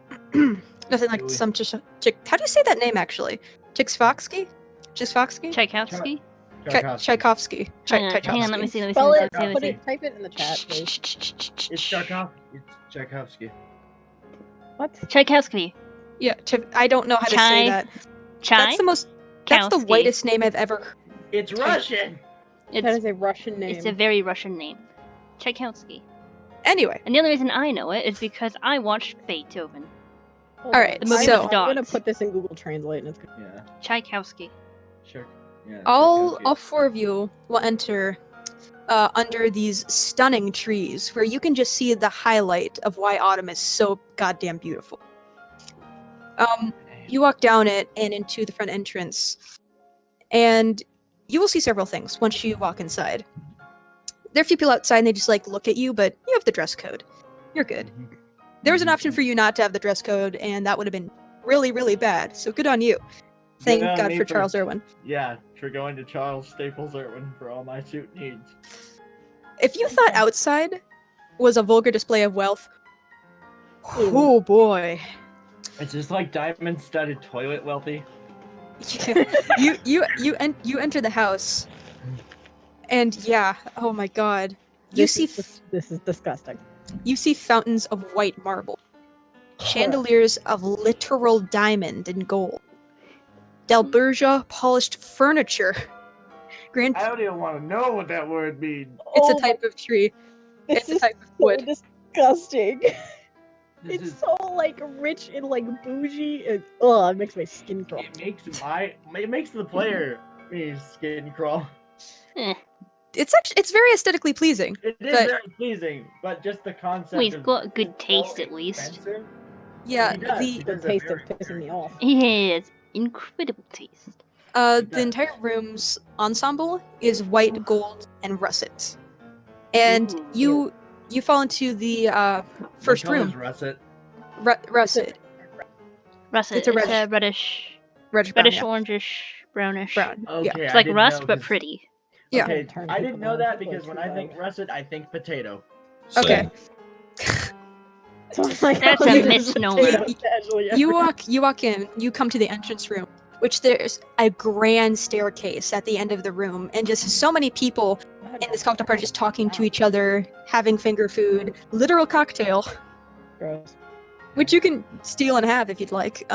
Nothing like some chick. How do you say that name actually? Chiksfoksky? Chisfoksky? Tchaikovsky? Tchaikovsky. Hang on, let me see. Spell it. Let me Put see. it. Type it in the chat, please. It's Tchaikovsky. What? Tchaikovsky. Yeah, I don't know how to say that. That's the most. That's the Kowski. whitest name I've ever heard. It's Russian. That It's is a Russian name. it's a very Russian name. Tchaikovsky. Anyway, And the only reason I know it is because I watched Beethoven. Hold All on. right, The movie so- with I'm gonna dogs. put this in Google Translate, and it's gonna... Yeah. Tchaikovsky. Sure. Yeah. all Tchaikovsky. 4 of you will enter under these stunning trees, where you can just see the highlight of why autumn is so goddamn beautiful. You walk down it and into the front entrance, and you will see several things once you walk inside. There are a few people outside, and they just like look at you, but you have the dress code. You're good. Mhm. There was an option for you not to have the dress code, and that would have been really, really bad. So good on you. Thank Good on God me for Charles Irwin. Yeah, for going to Charles Staples Irwin for all my suit needs. If you thought outside was a vulgar display of wealth, oh boy. It's just like diamond-studded toilet, wealthy. you enter the house, and yeah, oh my God, you see This is disgusting. you see fountains of white marble, chandeliers of literal diamond and gold, Delbergia polished furniture. Grand, I don't even want to know what that word means. it's Oh a type of tree. This It's a is type of so wood. disgusting. This It's is, so like rich and like bougie, and oh, it makes my skin crawl. it makes the player me skin crawl. It's very aesthetically pleasing. It is But- very pleasing, but just the concept. Well, he's of got it good is taste so at least. expensive. Yeah, He does, the he The does a taste of very, pissing very- me off. He has incredible taste. the entire room's ensemble is white, gold, and russet. And Ooh. you fall into the What first color room. is russet? Russet. Russet. It's a It's reddish- a reddish, Reddish brown. reddish, yeah. orangish, brownish. Brown. Okay, Yeah. It's I like didn't rust, know, but 'cause- pretty. Yeah. Okay, Turn I people didn't know on, that people are because when too I loud. think russet, I think potato. Okay. So I'm like, That's oh, a this is misnomer. potato casually You everywhere. walk in, you come to the entrance room, which there's a grand staircase at the end of the room, and just so many people in this cocktail party just talking to each other, having finger food, literal cocktail, Gross. which you can steal and have if you'd like.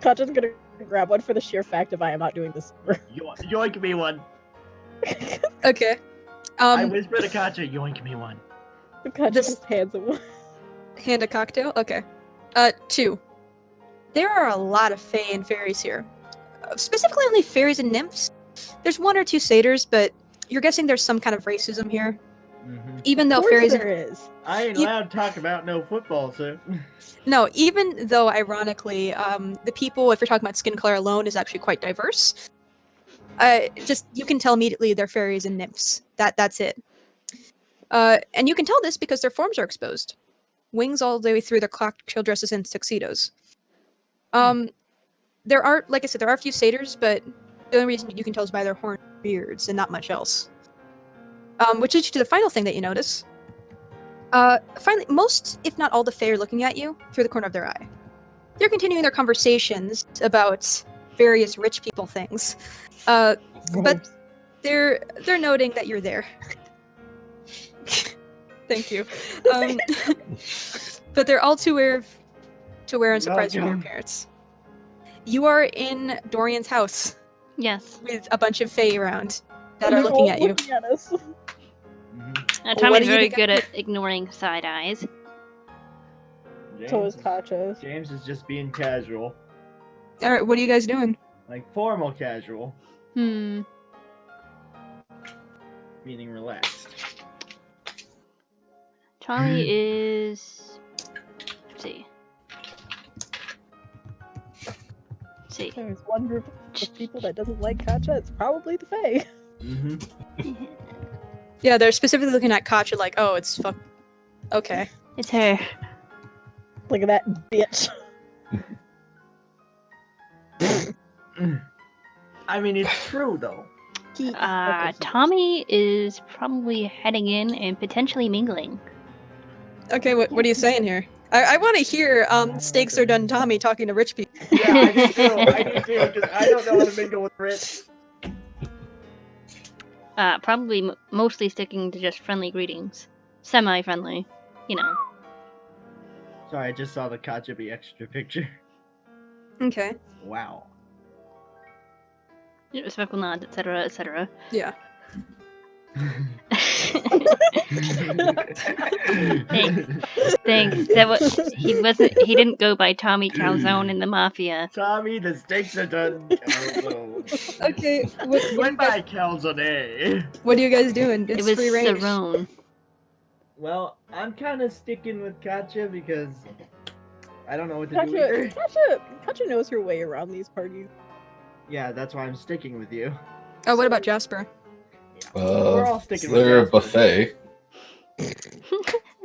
Katja's gonna grab one for the sheer fact of I am not doing this. Yoink me one. Okay. I whisper to Katja, yoink me one. Katja This- just hands him one. Hand a cocktail? Okay. 2. There are a lot of fae and fairies here. Specifically only fairies and nymphs, There's one or two satyrs, but you're guessing there's some kind of racism here. Mhm. Even though Of course fairies, there is. I ain't You- allowed to talk about no football, sir. no, even though ironically, the people, if you're talking about skin color alone, is actually quite diverse. Just you can tell immediately they're fairies and nymphs. That's it. And you can tell this because their forms are exposed, wings all the way through their cocktail dresses and tuxedos. There are, like I said, there are a few satyrs, but the only reason you can tell is by their horn beards and not much else. Which leads you to the final thing that you notice. Finally, most, if not all, the Fae are looking at you through the corner of their eye. They're continuing their conversations about various rich people things, but they're noting that you're there. Thank you. But they're all too aware and surprised with your Welcome. appearance. You are in Dorian's house Yes. with a bunch of Fae around that And are they're looking all at you. looking at us. Mhm. What Tommy's do you very do good at ignoring side eyes. So is James, Kacha. James is just being casual, All right, what are you guys doing? like formal casual, Hmm. meaning relaxed. Tommy is. Let's see. Let's see. There's one group of people that doesn't like Kacha. It's probably the Fae. Mm-hmm. Yeah, they're specifically looking at Kacha like, oh, it's fuck. Okay. It's her. Look at that bitch. I mean, it's true though. Tommy is probably heading in and potentially mingling. Okay, what are you saying here? I want to hear Stakes Are Done Tommy talking to rich people. Yeah, I do too. I do too, because I don't know how to mingle with Rich. Probably mostly sticking to just friendly greetings. Semi-friendly, you know. Sorry, I just saw the Kajabi extra picture. Okay. Wow. Respectful nods, etc., etc. Yeah. Thanks. That was he wasn't. He didn't go by Tommy Calzone in the Mafia. Tommy, the stakes are done. Calzone. Okay. What He are went you by guys, Calzone. what are you guys doing? It It's was free range. Cerrone. Well, I'm kind of sticking with Katya because I don't know what to do either. Kacha knows her way around these parties. Yeah, that's why I'm sticking with you. Oh, what about Jasper? We're all sticking with They're a Jasper. buffet.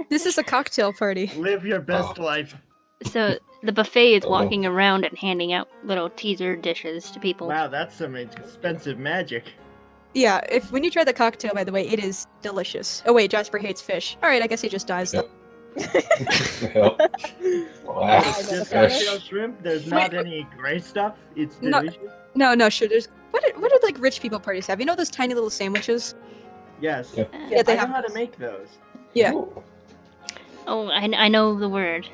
This is a cocktail party. Live your best life. So the buffet is Oh. walking around and handing out little teaser dishes to people. Wow, that's some expensive magic. Yeah, when you try the cocktail, by the way, it is delicious. Oh wait, Jasper hates fish. All right, I guess he just dies. Yep. Then. Yep. Wow. It's just Fish. cocktail shrimp. There's not any gray stuff. It's No. delicious. No, sure. There's what do like rich people parties have? You know those tiny little sandwiches? Yes. Yeah. Yeah, they I know have. how to make those. Yeah. Ooh. Oh, I know the word.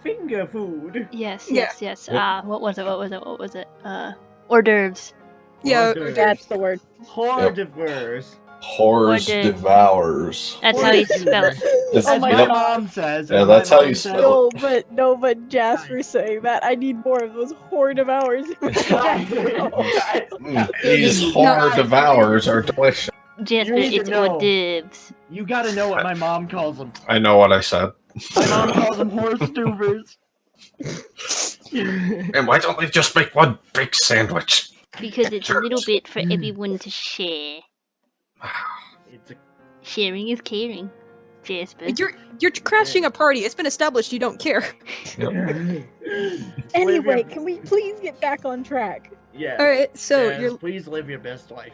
Finger food. Yes. Yeah. Yes. Yep. What was it? Hors d'oeuvres. Yeah. Hors d'oeuvres. That's the word. Hors d'oeuvres. Horrors What did- devours. That's how you spell it. It's- Oh As my my yep. mom says. Yeah, as that's my how mom you says. spell No, but Jasper saying that. I need more of those horde of hours. These horror devours are delicious. Jasper, need to it's know. hors d'oeuvres. You gotta know what my mom calls them. I know what I said. My mom calls them horse doovers. And why don't they just make one big sandwich? Because it's a little bit for everyone to share. It's a Sharing is caring, Jasper. You're crashing a party. It's been established you don't care. Anyway, can we please get back on track? Yes. All right, so Yes, you're please live your best life.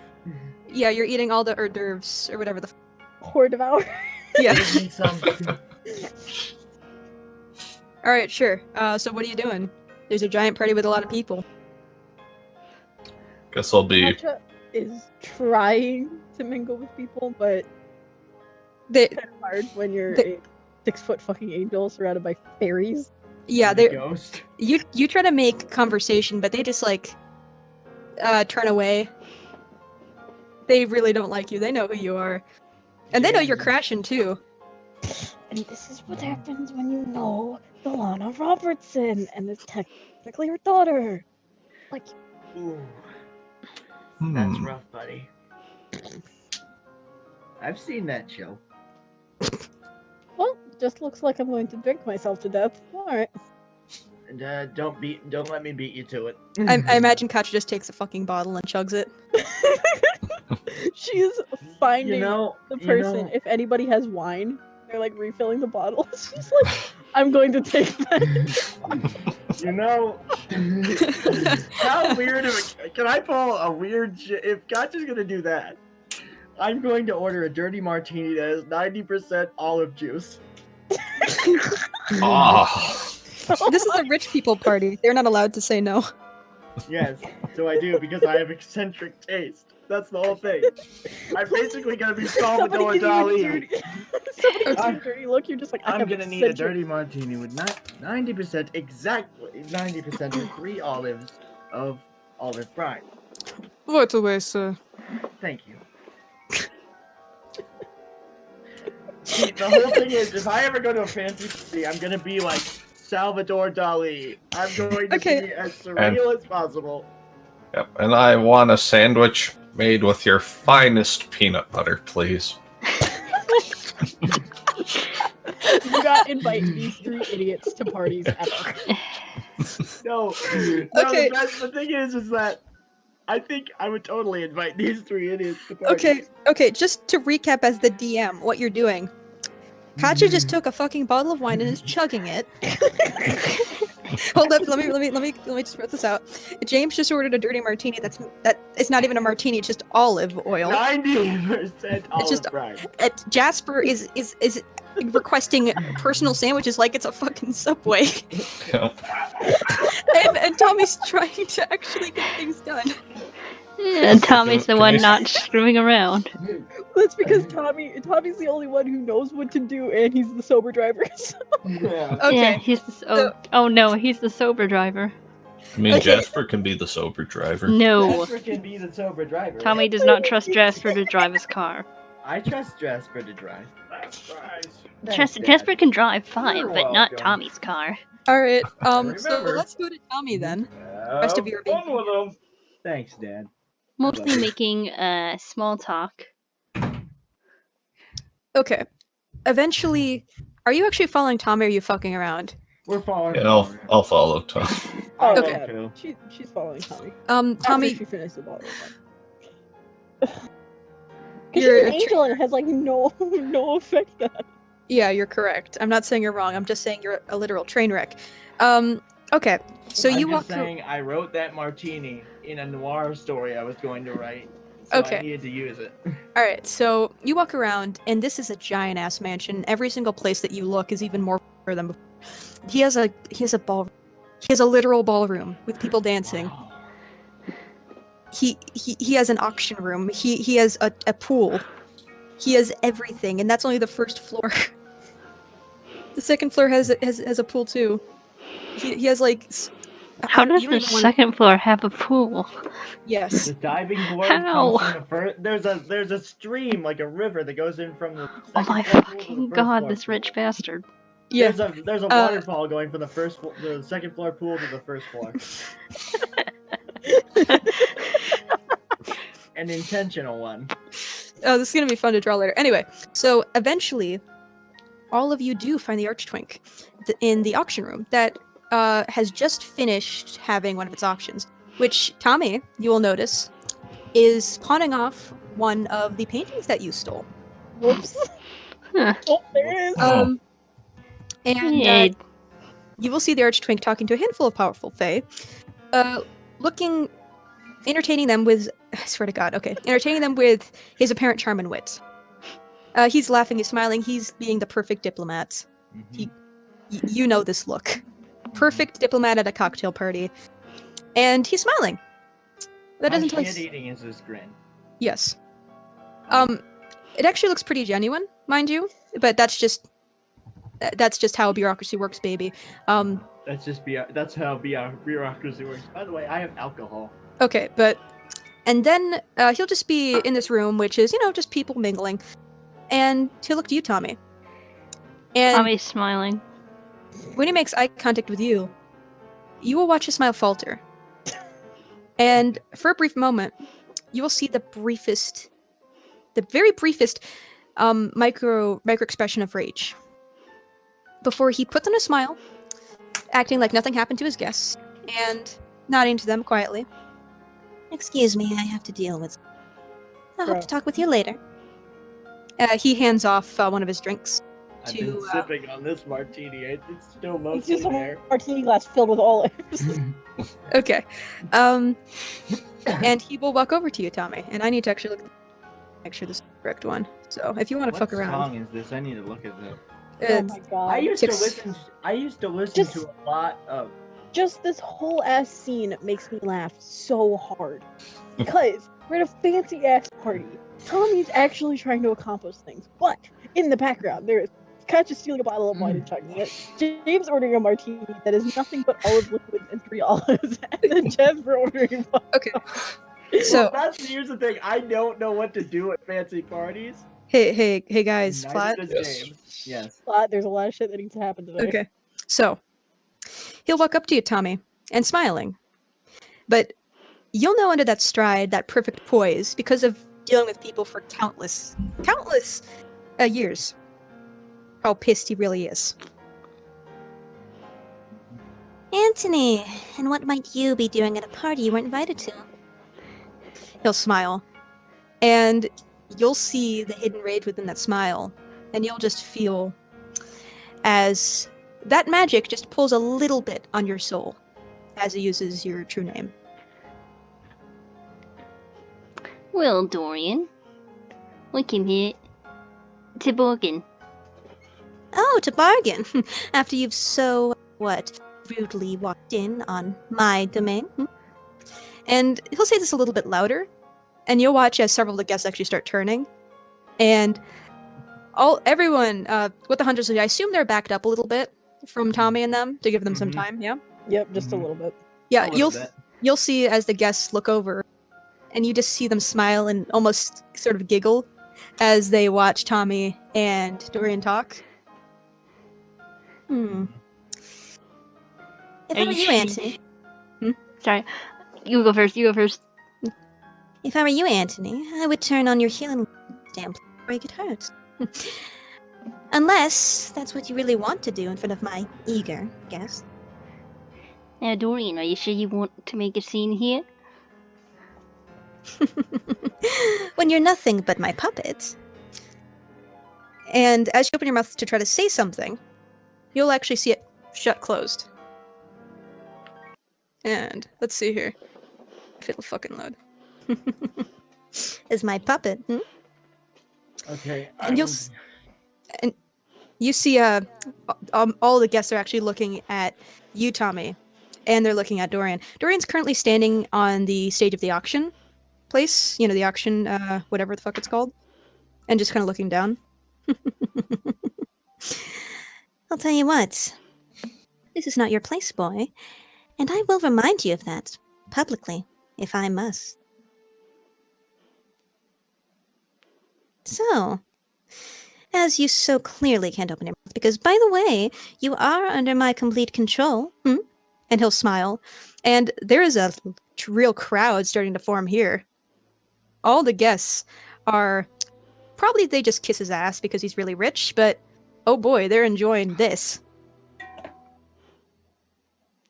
you're eating all the hors d'oeuvres or whatever the. Horde of hours. Yeah. Give me some. All right, sure. So what are you doing? There's a giant party with a lot of people. Guess I'll be. Kacha is trying to mingle with people, but They, it's kind of hard when you're They- a 6-foot fucking angel surrounded by fairies. yeah, The they ghost. you try to make conversation, but they just like turn away. They really don't like you. They know who you are, and they know you're crashing too. And this is what happens when you know Delana Robertson, and it's technically her daughter. Like, Ooh. That's rough, buddy. I've seen that show. Well, just looks like I'm going to drink myself to death. All right. And don't let me beat you to it. I imagine Katja just takes a fucking bottle and chugs it. She is finding the you person. know- If anybody has wine, they're like refilling the bottle. She's like, I'm going to take that. You know, how weird of a, can I pull a weird if Gotcha's gonna do that, I'm going to order a dirty martini that has 90% olive juice. Oh. This is a rich people party. They're not allowed to say no. Yes, so I do because I have eccentric taste. That's the whole thing. I'm basically gonna be Salvador Dali. Somebody gives you a dirty look, you're just like, I'm have gonna need a eccentric- dirty martini with not 90%, exactly 90% of 3 olives of olive brine. Right away, sir. Thank you. See, the whole thing is, if I ever go to a fancy city, I'm gonna be like Salvador Dali. I'm going to Okay. be as surreal as possible. Yep, and I want a sandwich made with your finest peanut butter, please. Do not invite these 3 idiots to parties ever. No, Okay. the thing is that I think I would totally invite these 3 idiots to parties. Okay, just to recap as the DM, what you're doing. Katja just took a fucking bottle of wine and is chugging it. Hold up, let me just write this out. James just ordered a dirty martini that it's not even a martini, it's just olive oil. 90% olive just- brine. Jasper is requesting personal sandwiches like it's a fucking Subway. Yep. and Tommy's trying to actually get things done. And Tommy's the Can one you- not screwing around. That's because Tommy's the only one who knows what to do, and he's the sober driver. So Yeah. Okay. Yeah, he's the oh no, he's the sober driver. I mean, Okay. Jasper can be the sober driver. No, Jasper can be the sober driver. Tommy does not trust Jasper to drive his car. I trust Jasper to drive. Jasper can drive fine, You're but not welcome. Tommy's car. Alright, so Remember. let's go to Tommy then. Rest of you are being fun with them. Thanks, Dad. Mostly making small talk. Okay. Eventually, are you actually following Tommy or are you fucking around? We're following. Yeah, I'll follow Tom. I Okay. will too. she's following Tommy. Tommy, After she finished the bottle of wine. Because she's You're an angel and it has like no effect on her. yeah, you're correct. I'm not saying you're wrong. I'm just saying you're a literal train wreck. Okay. So I'm you just walk. saying I wrote that martini in a noir story I was going to write. So Okay. I needed to use it. All right. So you walk around, and this is a giant ass mansion. Every single place that you look is even more than before. He has a ball. He has a literal ballroom with people dancing. Wow. He has an auction room. He has a pool. He has everything, and that's only the first floor. The second floor has a pool too. He has like. How does you the don't even wanna- second floor have a pool? Yes. The diving board How? comes from the first. There's a stream like a river that goes in from the. Oh second my floor pool to the fucking first god, floor this pool. rich bastard. Yeah. There's a waterfall going from the second floor pool to the first floor. An intentional one. Oh, this is gonna be fun to draw later. Anyway, so eventually, all of you do find the Archtwink in the auction room that has just finished having one of its auctions. Which Tommy, you will notice, is pawning off one of the paintings that you stole. Whoops. Huh. Oh, there it is. Oh. And Yeah. you will see the Archtwink talking to a handful of powerful Fae, entertaining them with, I swear to God, okay, entertaining them with his apparent charm and wit. He's laughing, he's smiling, he's being the perfect diplomat. You know this look. Perfect diplomat at a cocktail party. And he's smiling. That doesn't tell shit you. eating is this grin. Yes. It actually looks pretty genuine, mind you, but that's just how bureaucracy works, baby. That's how bureaucracy works. By the way, I have alcohol. Okay, and then he'll just be in this room, which is, just people mingling, and he'll look to you, Tommy. And Tommy's smiling. when he makes eye contact with you, you will watch his smile falter. And for a brief moment, you will see the very briefest micro expression of rage before he puts on a smile, acting like nothing happened to his guests, and nodding to them quietly. Excuse me, I have to deal with. I hope to talk with you Right. later. He hands off one of his drinks. I've been To, sipping on this martini. It's still It's mostly just a there. martini glass filled with olives. Okay. And he will walk over to you, Tommy. And I need to actually make sure this is the correct one. So if you want to What fuck around, song is this? I need to look at this. Oh my god. I used to Tips. listen. I used to listen Just- to a lot of. Just this whole ass scene makes me laugh so hard. Because we're at a fancy ass party. Tommy's actually trying to accomplish things, but in the background there is Katja stealing a bottle of wine and chugging it. James ordering a martini that is nothing but olive liquids and 3 olives, and then Jasper ordering vodka. Okay. So So here's the thing. I don't know what to do at fancy parties. hey guys, Neither plot. does Yes. James. Yes. There's a lot of shit that needs to happen today. Okay. So he'll walk up to you, Tommy, and smiling. But you'll know under that stride, that perfect poise, because of dealing with people for countless years, how pissed he really is. Anthony, and what might you be doing at a party you weren't invited to? He'll smile. And you'll see the hidden rage within that smile. And you'll just feel as that magic just pulls a little bit on your soul as he uses your true name. Well, Dorian, we came here to bargain. Oh, to bargain. After you've rudely walked in on my domain. And he'll say this a little bit louder, and you'll watch as several of the guests actually start turning. And everyone, with the hunters, I assume they're backed up a little bit from Tommy and them to give them some Mhm. time. Yeah, Yep, just a Mhm. little bit. yeah. A little bit. You'll see as the guests look over, and you just see them smile and almost sort of giggle as they watch Tommy and Dorian talk. If Are I were you you, sure- Anthony. Sorry, you go first. You go first. If I were you, Anthony, I would turn on your healing stamp before I get hurt. Unless that's what you really want to do in front of my eager guest. Now, Dorian, are you sure you want to make a scene here? When you're nothing but my puppet. And as you open your mouth to try to say something, you'll actually see it shut closed. And let's see here if it'll fucking load. As my puppet. Okay. And you see all the guests are actually looking at you, Tommy, and they're looking at Dorian. Dorian's currently standing on the stage of the auction place, the auction, whatever the fuck it's called, and just kind of looking down. I'll tell you what. This is not your place, boy. And I will remind you of that, publicly, if I must. So, as you so clearly can't open your mouth, because, by the way, you are under my complete control. And he'll smile. And there is a real crowd starting to form here. All the guests are probably they just kiss his ass because he's really rich, but oh boy, they're enjoying this.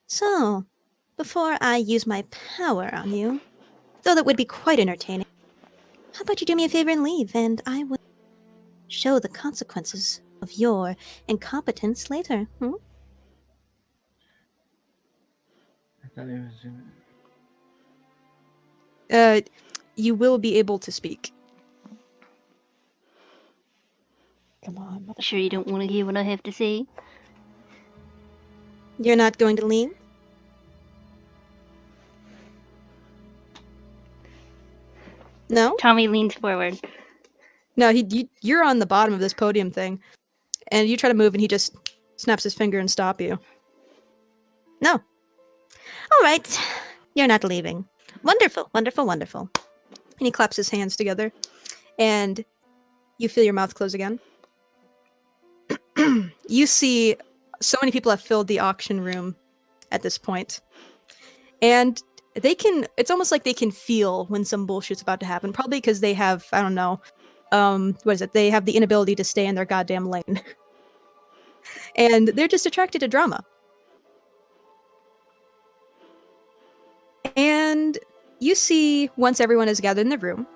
So, before I use my power on you, though that would be quite entertaining, how about you do me a favor and leave, and I will show the consequences of your incompetence later. I thought it was. You will be able to speak. Come on, mother. Sure you don't want to hear what I have to say? You're not going to leave? No? Tommy leans forward. No, you're on the bottom of this podium thing, and you try to move, and he just snaps his finger and stop you. No. All right. You're not leaving. Wonderful, wonderful, wonderful. And he claps his hands together, and you feel your mouth close again. You see so many people have filled the auction room at this point. And they can. It's almost like they can feel when some bullshit's about to happen. Probably because they have, I don't know, what is it? They have the inability to stay in their goddamn lane, and they're just attracted to drama. And you see, once everyone is gathered in the room,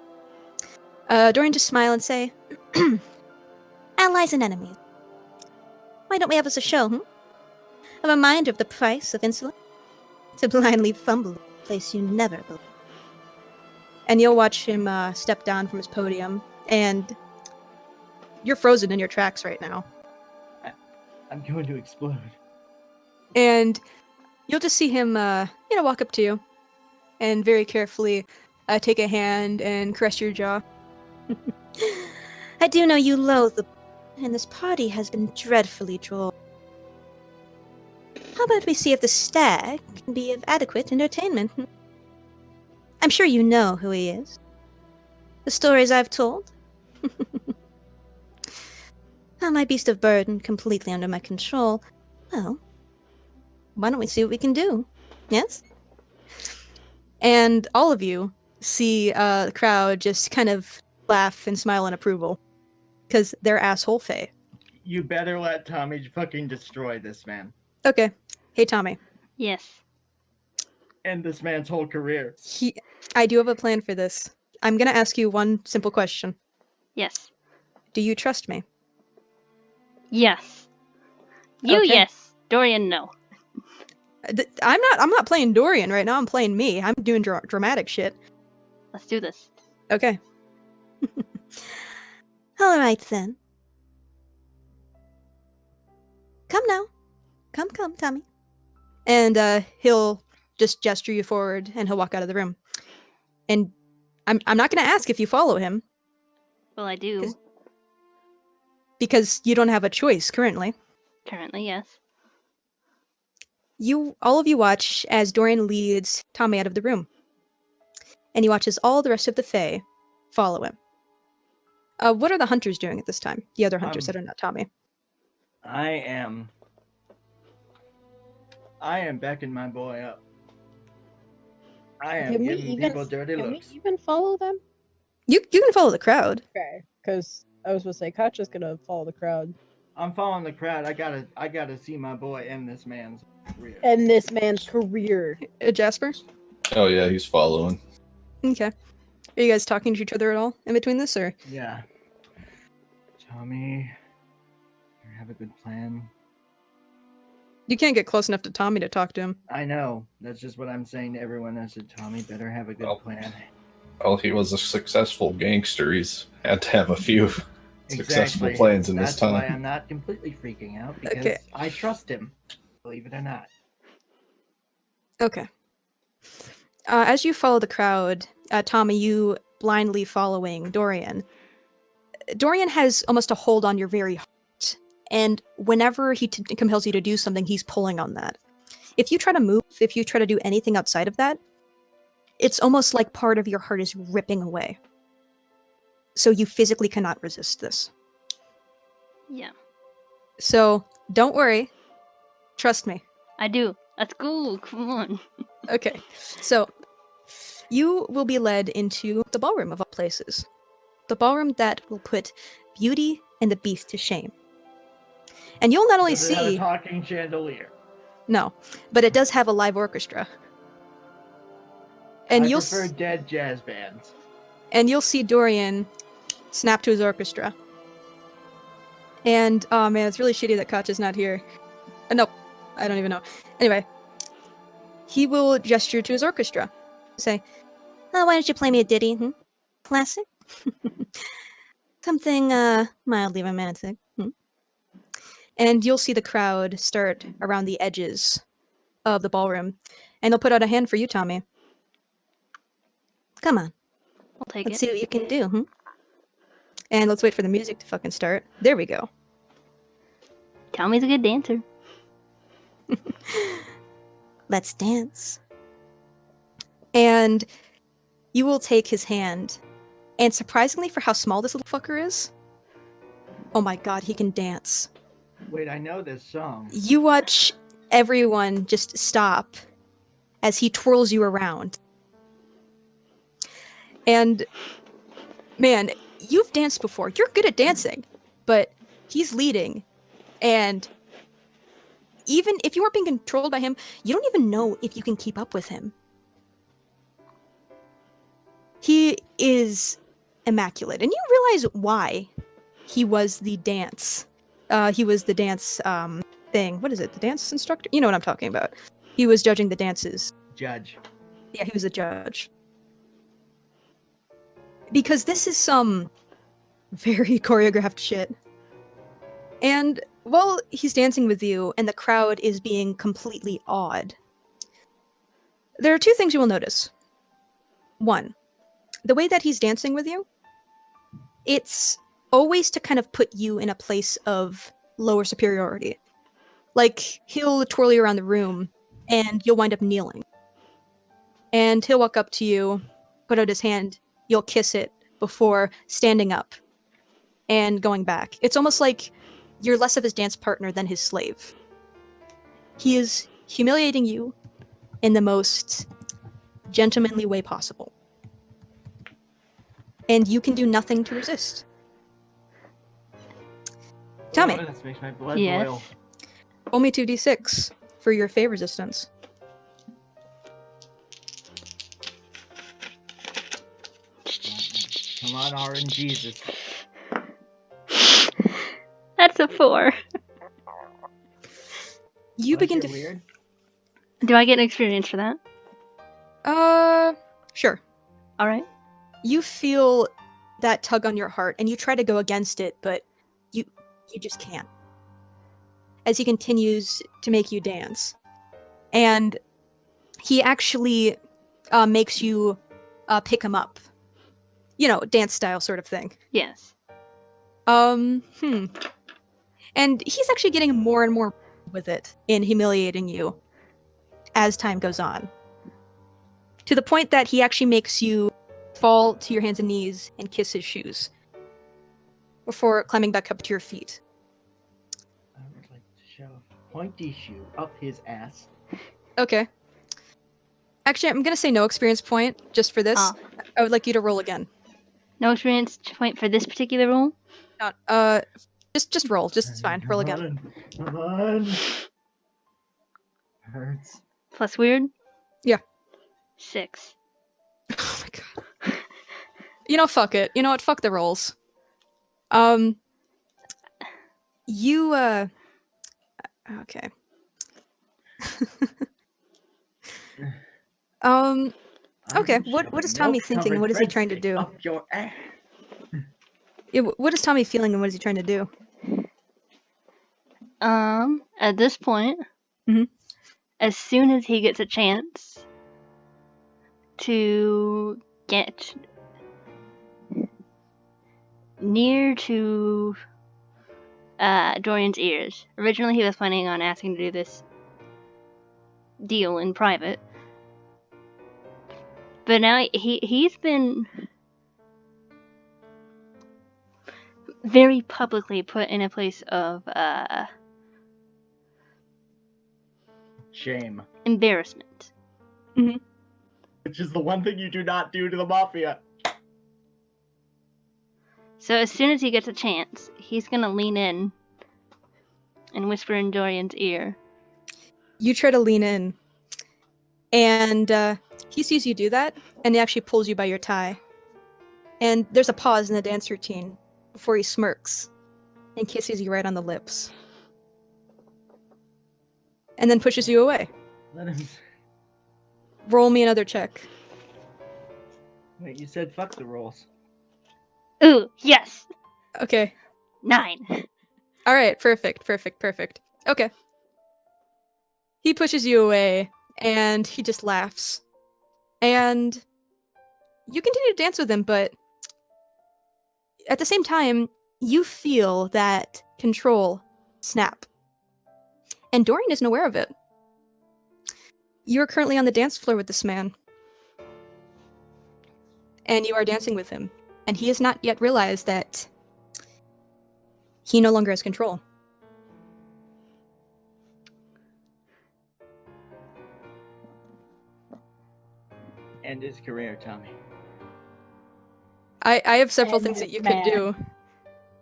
Dorian just smile and say, Allies and enemies. Why don't we have us a show, A reminder of the price of insolence? To blindly fumble a place you never believed. and you'll watch him step down from his podium, and you're frozen in your tracks right now. I'm going to explode. And you'll just see him, walk up to you, and very carefully take a hand and caress your jaw. I do know you loathe the and this party has been dreadfully droll. How about we see if the stag can be of adequate entertainment? I'm sure you know who he is. The stories I've told. My beast of burden completely under my control. Well, why don't we see what we can do? Yes? And all of you see the crowd just kind of laugh and smile in approval, because they're asshole Faye. You better let Tommy fucking destroy this man. Okay. Hey, Tommy. Yes. End this man's whole career. I do have a plan for this. I'm going to ask you one simple question. Yes. Do you trust me? Yes. You Okay. yes. Dorian no. I'm not playing Dorian right now. I'm playing me. I'm doing dramatic shit. Let's do this. Okay. All right, then. Come now. Come, Tommy. And he'll just gesture you forward, and he'll walk out of the room. And I'm not going to ask if you follow him, Well, I do. because you don't have a choice currently. Currently, yes. All of you watch as Dorian leads Tommy out of the room. And he watches all the rest of the Fae follow him. What are the hunters doing at this time? The other hunters that are not Tommy. I am backing my boy up. I am Can we giving people dirty looks. even follow them? You can follow the crowd. Okay, because I was gonna say Katja's gonna follow the crowd. I'm following the crowd. I gotta see my boy end this man's career. And this man's career. Jasper? Oh yeah, he's following. Okay. Are you guys talking to each other at all in between this, or? Yeah. Tommy, you have a good plan. You can't get close enough to Tommy to talk to him. I know. That's just what I'm saying to everyone. I said, Tommy better have a good plan. Well, he was a successful gangster. He's had to have a few successful plans in That's this time. why I'm not completely freaking out, because Okay. I trust him. Believe it or not. Okay. As you follow the crowd, Tommy, you blindly following Dorian. Dorian has almost a hold on your very heart, and whenever he compels you to do something, he's pulling on that. If you try to move, if you try to do anything outside of that, it's almost like part of your heart is ripping away. So you physically cannot resist this. Yeah. So don't worry. Trust me. I do. Let's go. Come on. Okay. So you will be led into the ballroom of all places. The ballroom that will put Beauty and the Beast to shame. And you'll not only Does it have a see... talking chandelier? No, but it does have a live orchestra. And I you'll prefer dead jazz bands. and you'll see Dorian snap to his orchestra. And oh man, it's really shitty that Katja's not here. Nope, I don't even know. Anyway, he will gesture to his orchestra, say, Oh, why don't you play me a ditty? Classic? Something mildly romantic. and you'll see the crowd start around the edges of the ballroom, and they'll put out a hand for you, Tommy. Come on, I'll take let's it. see what you can do. And let's wait for the music to fucking start. There we go. Tommy's a good dancer. Let's dance. And you will take his hand, and surprisingly for how small this little fucker is, oh my god, he can dance. Wait, I know this song. You watch everyone just stop as he twirls you around. And man, you've danced before. You're good at dancing, but he's leading. And even if you weren't being controlled by him, you don't even know if you can keep up with him. He is immaculate. And you realize why he was the dance. He was the dance thing. What is it? The dance instructor? You know what I'm talking about. He was judging the dances. Judge. Yeah, he was a judge. Because this is some very choreographed shit. And while he's dancing with you and the crowd is being completely awed, there are two things you will notice. One, the way that he's dancing with you, it's always to kind of put you in a place of lower superiority. Like, he'll twirl you around the room and you'll wind up kneeling. And he'll walk up to you, put out his hand, you'll kiss it before standing up and going back. It's almost like you're less of his dance partner than his slave. He is humiliating you in the most gentlemanly way possible. And you can do nothing to resist. Tommy. Oh, this makes my blood Yes. boil. Roll me 2d6 for your fey resistance. Come on, RNGesus. That's a 4. You Like begin it to weird. Do I get an experience for that? sure. All right. You feel that tug on your heart and you try to go against it, but you just can't. As he continues to make you dance. And he actually makes you pick him up. You know, dance style sort of thing. Yes. And he's actually getting more and more with it in humiliating you as time goes on. To the point that he actually makes you fall to your hands and knees and kiss his shoes before climbing back up to your feet. I would like to shove a pointy shoe up his ass. Okay. Actually, I'm gonna say no experience point just for this. Ah. I would like you to roll again. No experience point for this particular role? Not, just roll. Just it's fine. Roll again. Come on. Hurts. Plus weird? Yeah. 6. Oh my god. You know, fuck it. You know what? Fuck the rolls. You, okay. Okay, what is Tommy thinking and what is he trying to do? Up your ass. Yeah, what is Tommy feeling and what is he trying to do? At this point, Mhm. as soon as he gets a chance to get near to Dorian's ears. Originally, he was planning on asking to do this deal in private, but now he's been very publicly put in a place of Shame. embarrassment. Which is the one thing you do not do to the mafia. So as soon as he gets a chance, he's gonna lean in and whisper in Dorian's ear. You try to lean in, and he sees you do that, and he actually pulls you by your tie. And there's a pause in the dance routine before he smirks and kisses you right on the lips. And then pushes you away. Let him. Roll me another check. Wait, you said fuck the rolls. Ooh, yes! Okay. 9. Alright, perfect. Okay. He pushes you away, and he just laughs. And you continue to dance with him, but at the same time, you feel that control snap. And Dorian isn't aware of it. You are currently on the dance floor with this man. And you are dancing with him. And he has not yet realized that he no longer has control. End his career, Tommy. I have several And things that this you man. could do.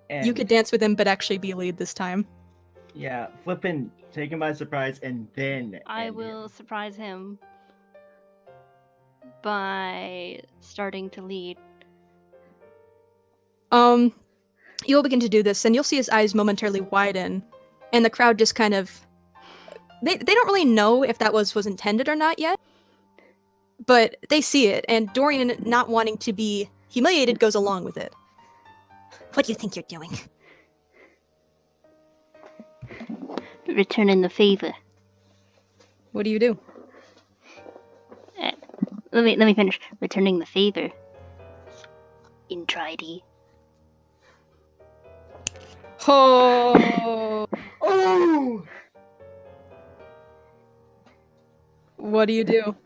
And You could dance with him, but actually be lead this time. yeah, flip him, take him by surprise, and then I end will him. surprise him by starting to lead. You'll begin to do this, and you'll see his eyes momentarily widen, and the crowd just kind of they don't really know if that was intended or not yet, but they see it, and Dorian, not wanting to be humiliated, goes along with it. What do you think you're doing? Returning the favor. What do you do? Let me finish. Returning the favor. Intridi. Oh, Oh! what do you do?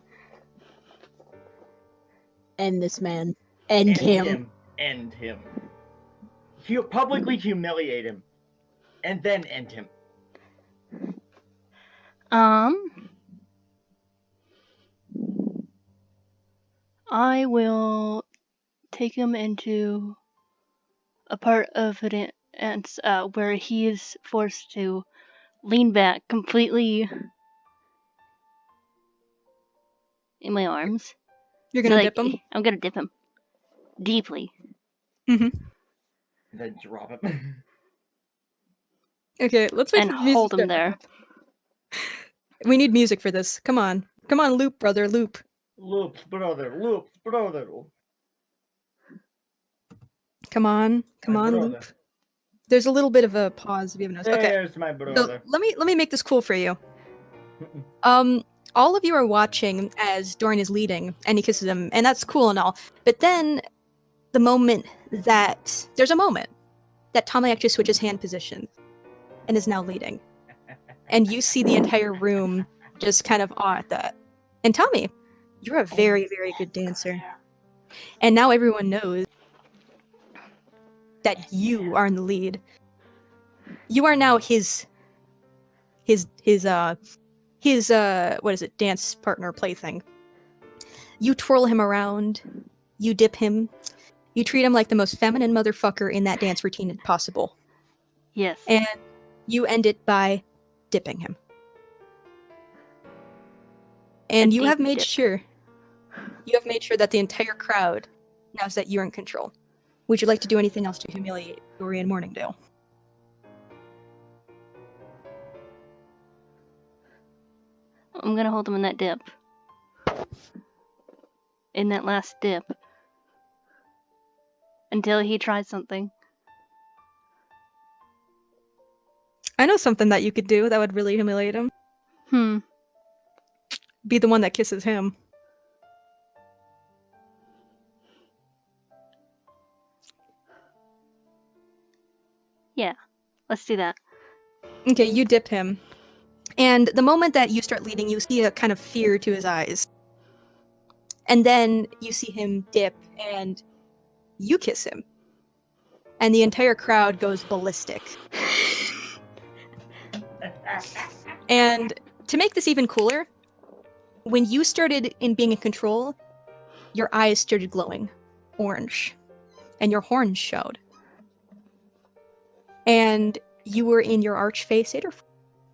End this man. End him. End him. Publicly humiliate him. And then end him. I will take him into a part of the dance where he is forced to lean back completely in my arms. You're gonna So, dip him? I'm gonna dip him deeply. And then drop him. Okay, let's wait And for the music hold to him start there. back up. We need music for this. Come on, loop, brother, loop. Loop, brother, loop, brother. Come on, My brother. loop. There's a little bit of a pause if you haven't noticed. Okay, There's my so brother. let me make this cool for you. All of you are watching as Dorian is leading, and he kisses him, and that's cool and all. But then, there's a moment that Tommy actually switches hand positions, and is now leading, and you see the entire room just kind of awe at that. And Tommy, you're a very, very good dancer, and now everyone knows that you are in the lead. You are now his what is it, dance partner plaything. You twirl him around, you dip him, you treat him like the most feminine motherfucker in that dance routine possible, Yes. and you end it by dipping him. And A you have deep made dip. sure that the entire crowd knows that you're in control. Would you like to do anything else to humiliate Dorian Morningdale? I'm gonna hold him in that dip. In that last dip. Until he tries something. I know something that you could do that would really humiliate him. Be the one that kisses him. Yeah. Let's do that. Okay, you dip him. And the moment that you start leading, you see a kind of fear to his eyes. And then you see him dip, and you kiss him. And the entire crowd goes ballistic. And to make this even cooler, when you started in being in control, your eyes started glowing orange. And your horns showed. And you were in your archfey satyr.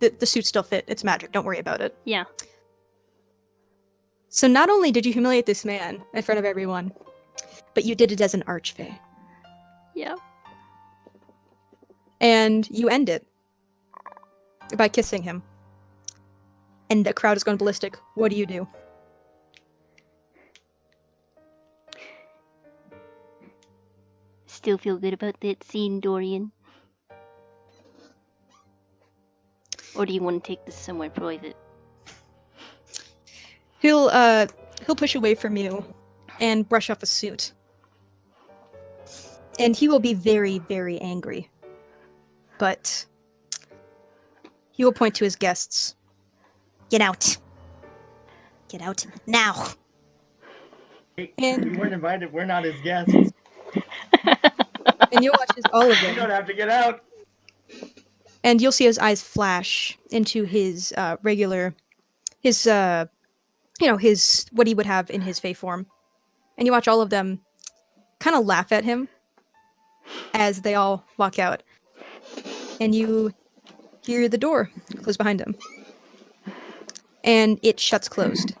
The suit still fit. It's magic. Don't worry about it. Yeah. So not only did you humiliate this man in front of everyone, but you did it as an archfey. Yeah. And you end it by kissing him. And the crowd is going ballistic. What do you do? Still feel good about that scene, Dorian? Or do you want to take this somewhere private? He'll push away from you and brush off a suit. And he will be very, very angry. But he will point to his guests. Get out. Get out now. Hey, And- we weren't invited. We're not his guests. And you'll watch as all of You don't them. have to get out. And you'll see his eyes flash into his his what he would have in his Fey form. And you watch all of them kind of laugh at him as they all walk out. And you hear the door close behind him. And it shuts closed.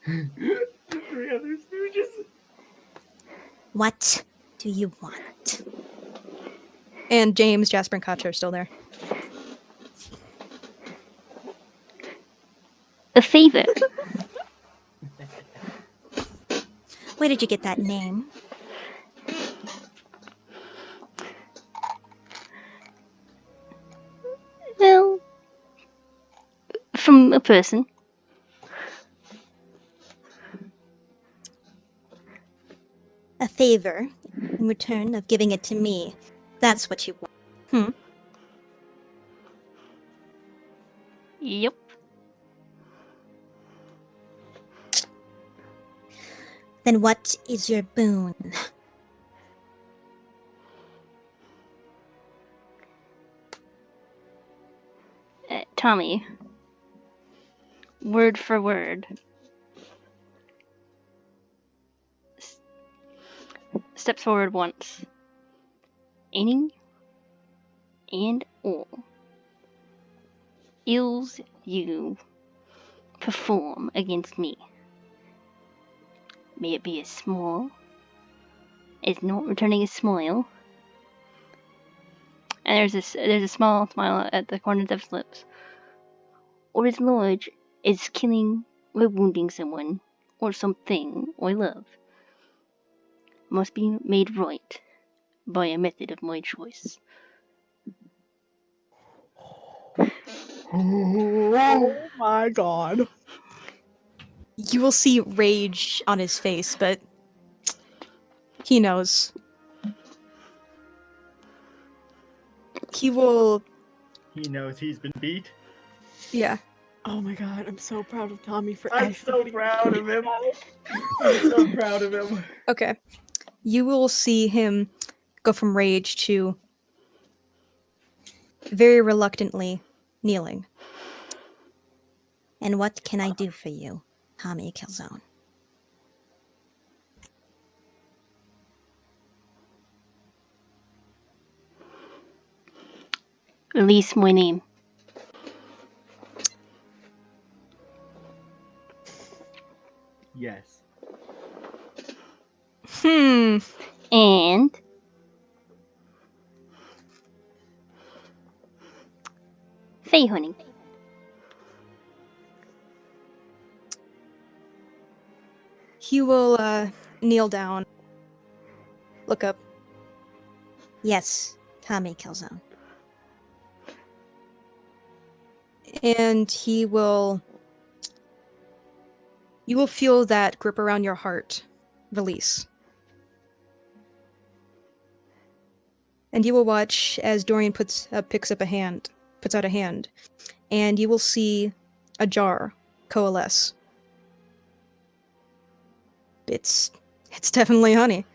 The three other stooges. What do you want? And James, Jasper, and Katja are still there. A favor. Where did you get that name? Well, from a person. A favor in return of giving it to me. That's what you want. Yep. Then what is your boon? Tommy. Word for word. Steps forward once. Any and all ills you perform against me, may it be as small as not returning a smile, and there's a small smile at the corners of his lips, or as large as killing or wounding someone or something I love, must be made right by a method of my choice. Oh my god. You will see rage on his face, but he knows. He will. He knows he's been beat. Yeah. Oh my god, I'm so proud of Tommy for I'm so actually- proud of him. I'm so proud of him. Okay. You will see him go from rage to very reluctantly kneeling. And what can I do for you, Tommy Calzone? Release my name. Yes. And say, honey. He will kneel down, look up. Yes, Tommy Calzone. And he will. You will feel that grip around your heart release. And you will watch as Dorian picks out a hand, and you will see a jar coalesce. It's definitely honey.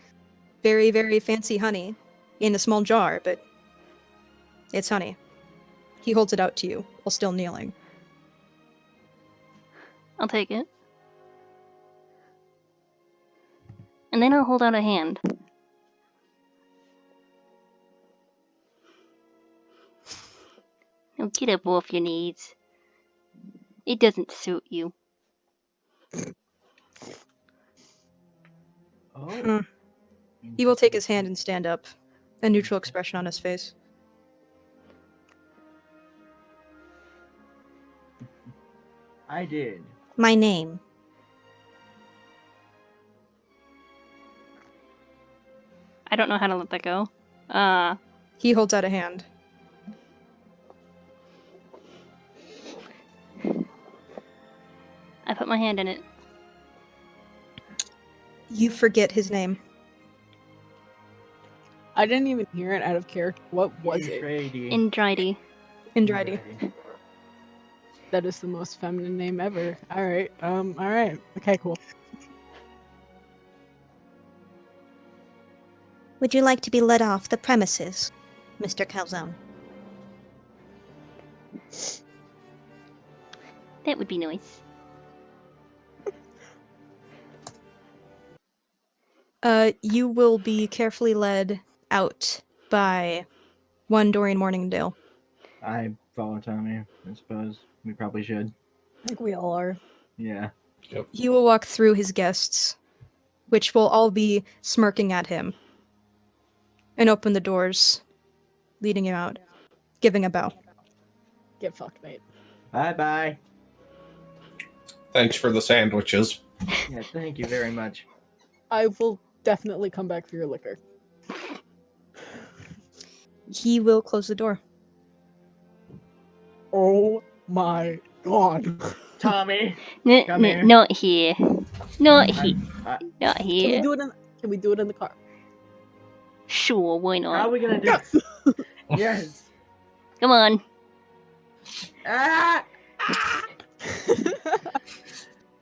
Very, very fancy honey in a small jar, but it's honey. He holds it out to you while still kneeling. I'll take it. And then I'll hold out a hand. Now get up off your knees. It doesn't suit you. Oh. He will take his hand and stand up, a neutral expression on his face. I did. My name. I don't know how to let that go. He holds out a hand. I put my hand in it. You forget his name. I didn't even hear it out of character. What was it? Indridy. Indridy. That is the most feminine name ever. Alright, alright. Okay, cool. Would you like to be let off the premises, Mr. Calzone? That would be nice. You will be carefully led out by one Dorian Morningdale. I follow Tommy, I suppose. We probably should. I think we all are. Yeah. He will walk through his guests, which will all be smirking at him, and open the doors, leading him out, giving a bow. Get fucked, mate. Bye-bye. Thanks for the sandwiches. Yeah, thank you very much. I will definitely come back for your liquor. He will close the door. Oh my god. Tommy! Come here. Not here. Not here. I- Not Can we here. do it in Can we do it in the car? Sure, why How are not? we gonna do Yes. Yes! Come on. Ah! Ah!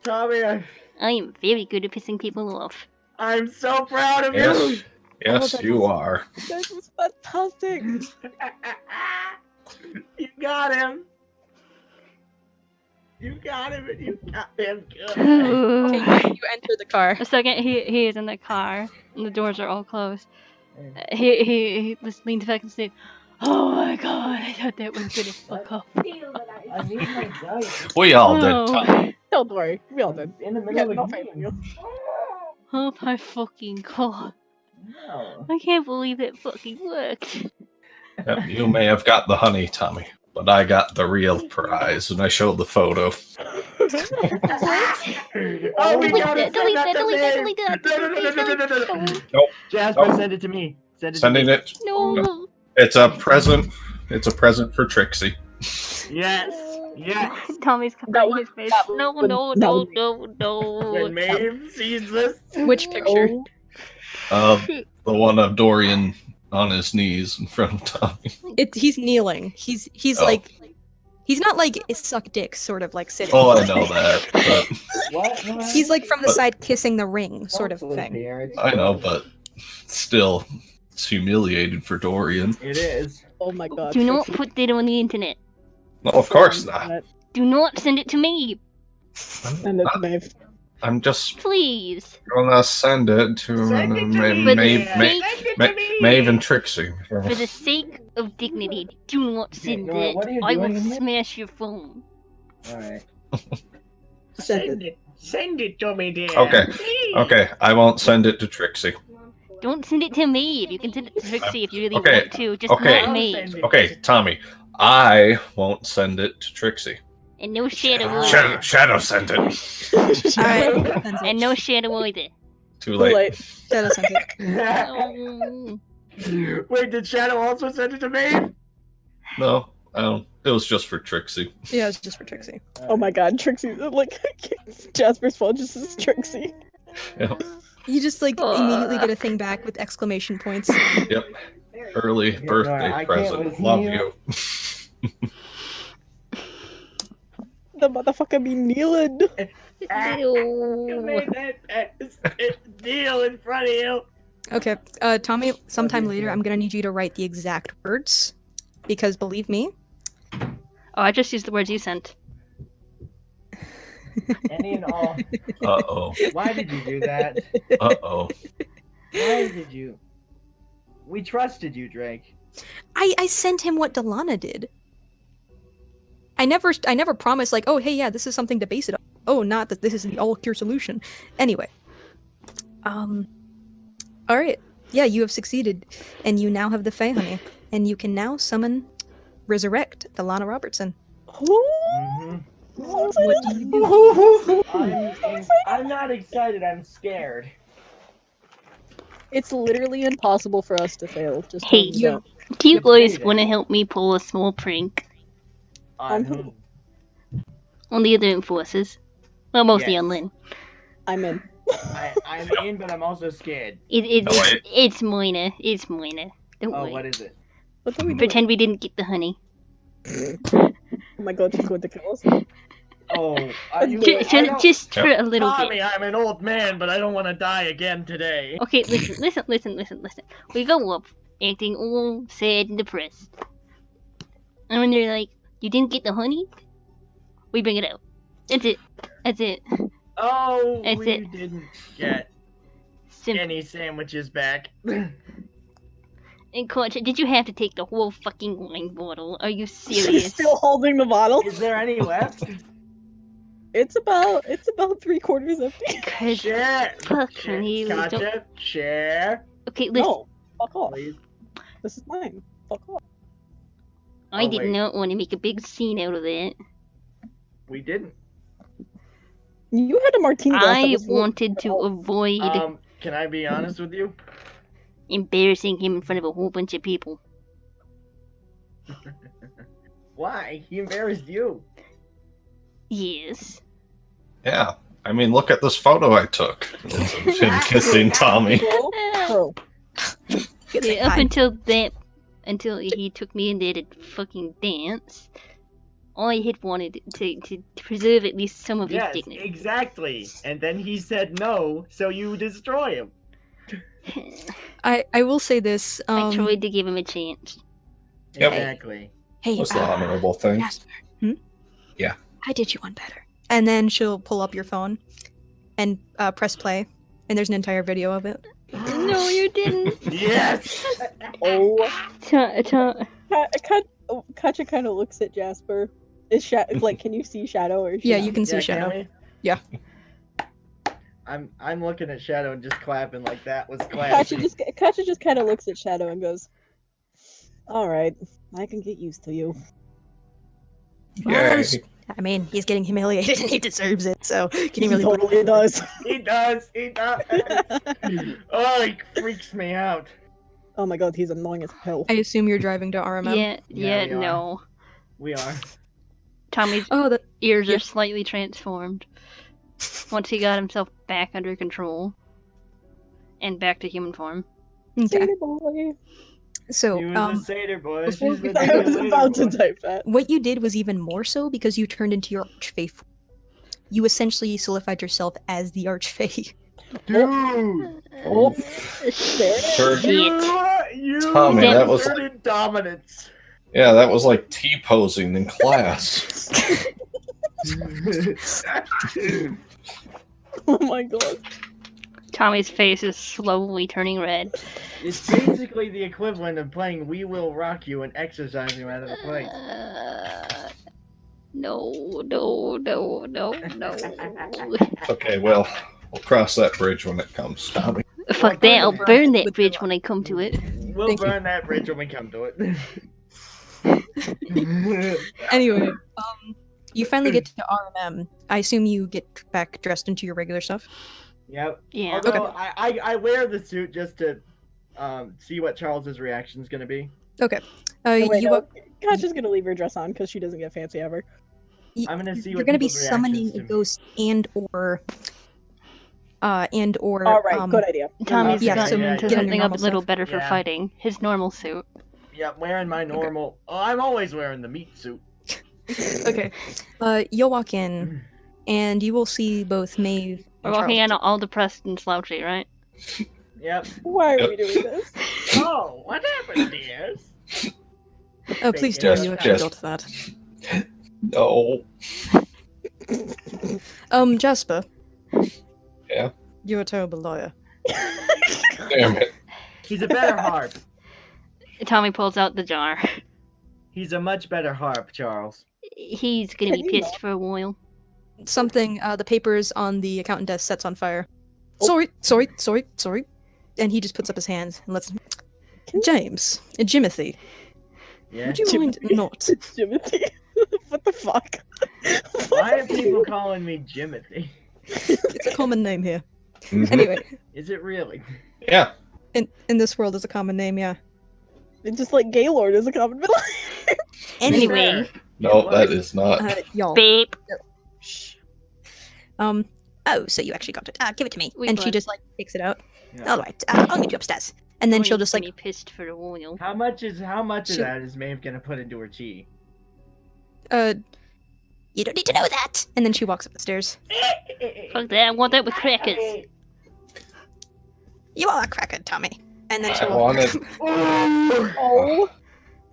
Tommy, I am very good at pissing people off. I'm so proud of Yes, yes, that you is- are. That was fantastic. you! You got him! You got him and you got him good. Okay, you enter the car. A second, he is in the car, and the doors are all closed. He just leans back and says, "Oh my god, I thought that was gonna fuck up." I need my dice. We all did, Oh. Tom. Don't worry, we all did. In the We middle had of no a faith in game. you. Oh my fucking god. No. I can't believe it fucking worked. Yep, you may have got the honey, Tommy, but I got the real prize, and I showed the photo. Oh, we Delete gotta that, send delete that that, to delete that, Maeve. delete that. No. Nope. Jasper, Nope. send it to me. Send it Sending to me. it. No. It's a present. It's a present for Trixie. Yes. Yes. Tommy's That covering one- his face. that No, one- no, that no, one- no, no. When Maeve sees this. Which picture? Oh, The one of Dorian on his knees in front of Tommy. He's kneeling. He's Oh. like, he's not like suck dick, sort of like sitting. Oh, I know that, but What? He's like from the But- side kissing the ring, sort of thing. I know, but still, it's humiliated for Dorian. It is. oh my god. Do not Trixie. put that on the internet. No, of course not. Do not send it to me, Send it to Maeve. I'm just please. gonna send it to Send it to me. Maeve Send it to me. Maeve and Trixie. For the sake of dignity, do not send Nora, it. what are you I will doing here? smash your phone. Alright. Send it. Send it to me, dear. Okay. Please. Okay, I won't send it to Trixie. Don't send it to me. You can send it to Trixie if you really Okay, want to. Just okay. not I'll me. send it. Okay, Tommy, I won't send it to Trixie. And no Shadow Shadow- either. Shadow sent it. Alright, sends it. And no Shadow either. Too Too late. late. Shadow sent it. Oh. Wait, did Shadow also send it to me? No, it was just for Trixie. Yeah, it's just for Trixie. Oh my god, Trixie. Like, Jasper's phone just says Trixie. Yep. You just like immediately get a thing back with exclamation points. Yep. Early Yeah, birthday I can't present. with Love you. you. The motherfucker be kneeling. You made that deal in front of you. Okay, Tommy, sometime later I'm gonna need you to write the exact words. Because believe me, Oh, I just used the words you sent. Any and all. Uh-oh. Why did you do that? Uh-oh. Why did you? We trusted you, Drake. I sent him what Delana did. I never promised like, oh hey yeah, this is something to base it on. Oh, not that this is the all cure solution. Anyway. Alright. Yeah, you have succeeded. And you now have the Fae Honey. And you can now summon Resurrect Delana Robertson. Mm-hmm. What do you do? I'm not excited. I'm scared. It's literally impossible for us to fail. Just Hey, telling you that. Do you Yep, guys say that. want to help me pull a small prank On who? on the other enforcers? Well, mostly Yes. on Lynn. I'm in. I'm in, but I'm also scared. It's minor. It's minor. Don't Oh, worry. what is it? What are we doing? Pretend we didn't get the honey. Oh my god, she's going to kill us. Oh, Just for a little bit. Tommy, I'm an old man, but I don't want to die again today. Okay, listen. We go up, acting all sad and depressed. And when they're like, you didn't get the honey? We bring it out. That's it. That's it. Oh, That's we it. didn't get Simple. any sandwiches back. And Coach, did you have to take the whole fucking wine bottle? Are you She's serious? still holding the bottle. Is there any left? It's about 3/4 empty. Cause Share. fuck Share. me. Gotcha. Share. Okay, listen. No, fuck off. Please. This is mine. Fuck off. I Oh, did wait. not want to make a big scene out of it. We didn't. You had a martini glass that I was full of- wanted to avoid Can I be honest with you? embarrassing him in front of a whole bunch of people. Why? He embarrassed you. Yes. Yeah. I mean, look at this photo I took of him kissing Tommy. Bro, Yeah, up until he took me in there to fucking dance, I had wanted to preserve at least some of Yes, his dignity. exactly. And then he said no, so you destroy him. I will say this. I tried to give him a chance. Yep. Exactly. Hey, What's the honorable thing? Jasper. Yeah. I did you one better. And then she'll pull up your phone and press play, and there's an entire video of it. No, you didn't. Yes. oh, Ta- Katja kind of looks at Jasper. Is like, can you see Shadow or? is she Yeah, not? you can see Yeah, Shadow. can we? Yeah. I'm looking at Shadow and just clapping like that was classy. Katja just kind of looks at Shadow and goes, "All right, I can get used to you." Yay. I mean, he's getting humiliated and he deserves it, so can He you really put totally does. He does. He does. Oh, he freaks me out. Oh my god, he's annoying as hell. I assume you're driving to RMM? Yeah, we are. no. We are. Tommy's Oh, that ears yeah. are slightly transformed once he got himself back under control and back to human form. okay. Satyr boy. So, He was a satyr boy. before She's we- been I a was later about to boy. type that. what you did was even more so because you turned into your archfey. You essentially solidified yourself as the archfey. Dude, Oh, Sure. you Tommy, that was asserted dominance. Yeah, that was like T-posing in class. oh my god. Tommy's face is slowly turning red. It's basically the equivalent of playing We Will Rock You and exercising around the place. No. Okay, well, we'll cross that bridge when it comes, Tommy. Fuck that, I'll burn that bridge when I come to it. We'll Thank you. burn that bridge when we come to it. Anyway, you finally get to RMM. I assume you get back dressed into your regular stuff. Yep. Yeah. Although I wear the suit just to see what Charles's reaction is gonna be. Okay. Oh, wait, you no. up, Katja's gonna leave her dress on because she doesn't get fancy ever. I'm gonna see you're what gonna be people's summoning reactions a to- ghost and or All right, good idea. Tommy's Yeah, got so into get on something your a normal little stuff. better for Yeah. fighting. His normal suit. Yep, wearing my normal. Oh, I'm always wearing the meat suit. Okay. You'll walk in, and you will see both Maeve We're and walking in Charles. all depressed and slouchy, right? Yep. Why are Yep. we doing this? Oh, what happened, dears? Oh, please do. Yes, You actually yes. built that. No. Jasper. Yeah? You're a terrible lawyer. Damn it. He's a better harp. Tommy pulls out the jar. He's a much better harp, Charles. He's gonna Can be you pissed for a while. Something, the papers on the accountant desk sets on fire. Oh. Sorry. And he just puts up his hands and lets Can- James, Jimothy, Yeah. would you mind not? Jimothy. What the fuck? Why are people calling me Jimothy? It's a common name here. Mhm. Anyway, Is it really? Yeah. in this world, it's a common name, yeah. It's just like Gaylord is a common middle. Anyway. Fair. No, It that was. is not. Y'all. Beep. Shh. Oh, so you actually got it. Give it to me. Wait, and she what? just like takes it out. Yeah. All right, I'll meet you upstairs. And then she'll Tommy's just gonna like, be pissed for a while. How much of Shoot. that is Maeve gonna put into her tea? you don't need to know that. And then she walks up the stairs. Fuck that, I want that with crackers. You are a cracker, Tommy. And then I she'll wanted. Oh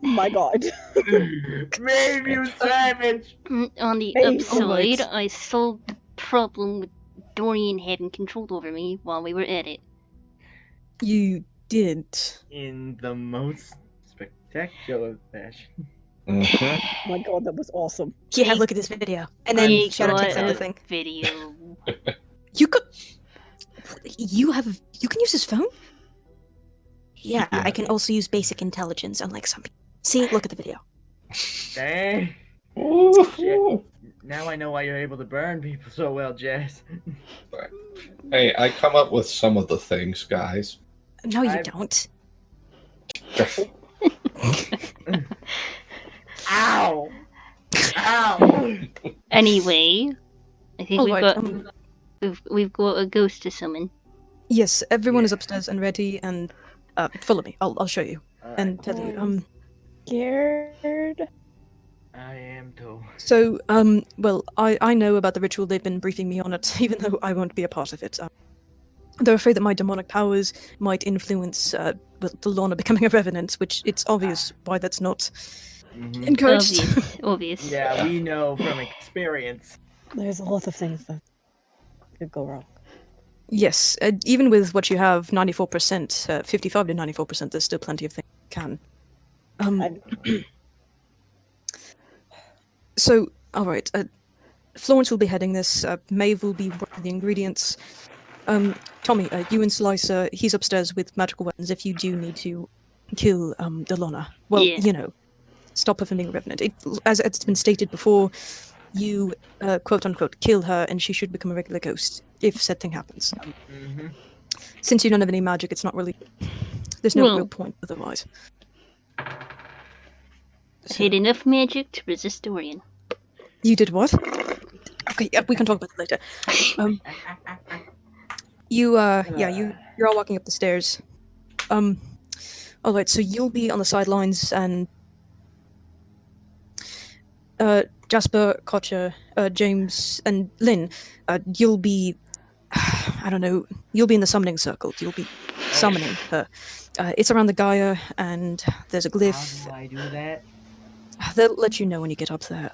My God. Babe, you savage! On the Hey, upside, alright. I solved the problem with Dorian having control over me while we were at it. You did. In the most spectacular fashion. Mhm. Oh my God, that was awesome. Here, have I- a look at this video. And then I Shadow takes got out the a thing. video. You could. You can use his phone? Yeah, I can also use basic intelligence, unlike some people. See, look at the video. Dang. Woo-hoo. Now I know why you're able to burn people so well, Jess. Hey, I come up with some of the things, guys. No, you I've- don't. Ow! Ow! Anyway, I think Alright, we've got a ghost to summon. yes, everyone is Yeah. upstairs and ready, and follow me. I'll show you and tell you. Scared. I am too. So, well, I know about the ritual. They've been briefing me on it, even though I won't be a part of it. They're afraid that my demonic powers might influence the Lorna becoming a revenant, which it's obvious why that's not Mhm. encouraged. Obvious. Yeah, we know from experience. There's a lot of things that could go wrong. Yes, even with what you have, 94%, 55 to 94%, there's still plenty of things you can. So, alright, Florence will be heading this, Maeve will be working the ingredients. Tommy, you and Slicer, he's upstairs with magical weapons if you do need to kill Delona. Well, Yeah. you know, stop her from being a revenant. As it's been stated before, you, quote unquote, kill her and she should become a regular ghost if said thing happens. Mm-hmm. Since you don't have any magic, it's not really. There's no Well- real point otherwise. I had enough magic to resist Dorian. You did what? Okay, yeah, we can talk about it later. You're all walking up the stairs. Alright, so you'll be on the sidelines and Jasper, Kocha, James, and Lynn, you'll be I don't know, you'll be in the summoning circle. You'll be summoning her. It's around the Gaia and there's a glyph. How do I do that? They'll let you know when you get up there.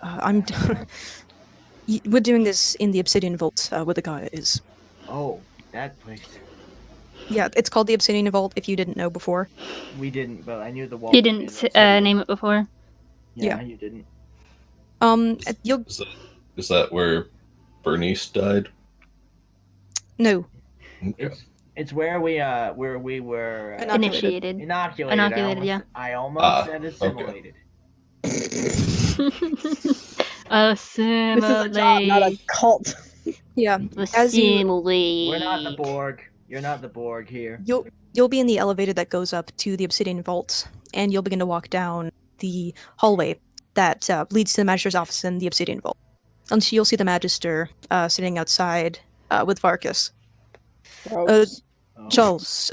We're doing this in the Obsidian Vault, where the Gaia is. Oh, that place. Yeah, it's called the Obsidian Vault. If you didn't know before. We didn't, but I knew the wall. You didn't name it before. Yeah, you didn't. You'll Is that where Bernice died? no. Okay. It's where we were Initiated. inoculated. Inoculated, yeah. I almost said okay. assimilated. This is a job, not a cult. Yeah, as you Assimilate. We're not the Borg. You're not the Borg here. you'll be in the elevator that goes up to the Obsidian Vault, and you'll begin to walk down the hallway that leads to the Magister's office in the Obsidian Vault. And you'll see the Magister sitting outside with Varkas. Gross. Oh. Charles,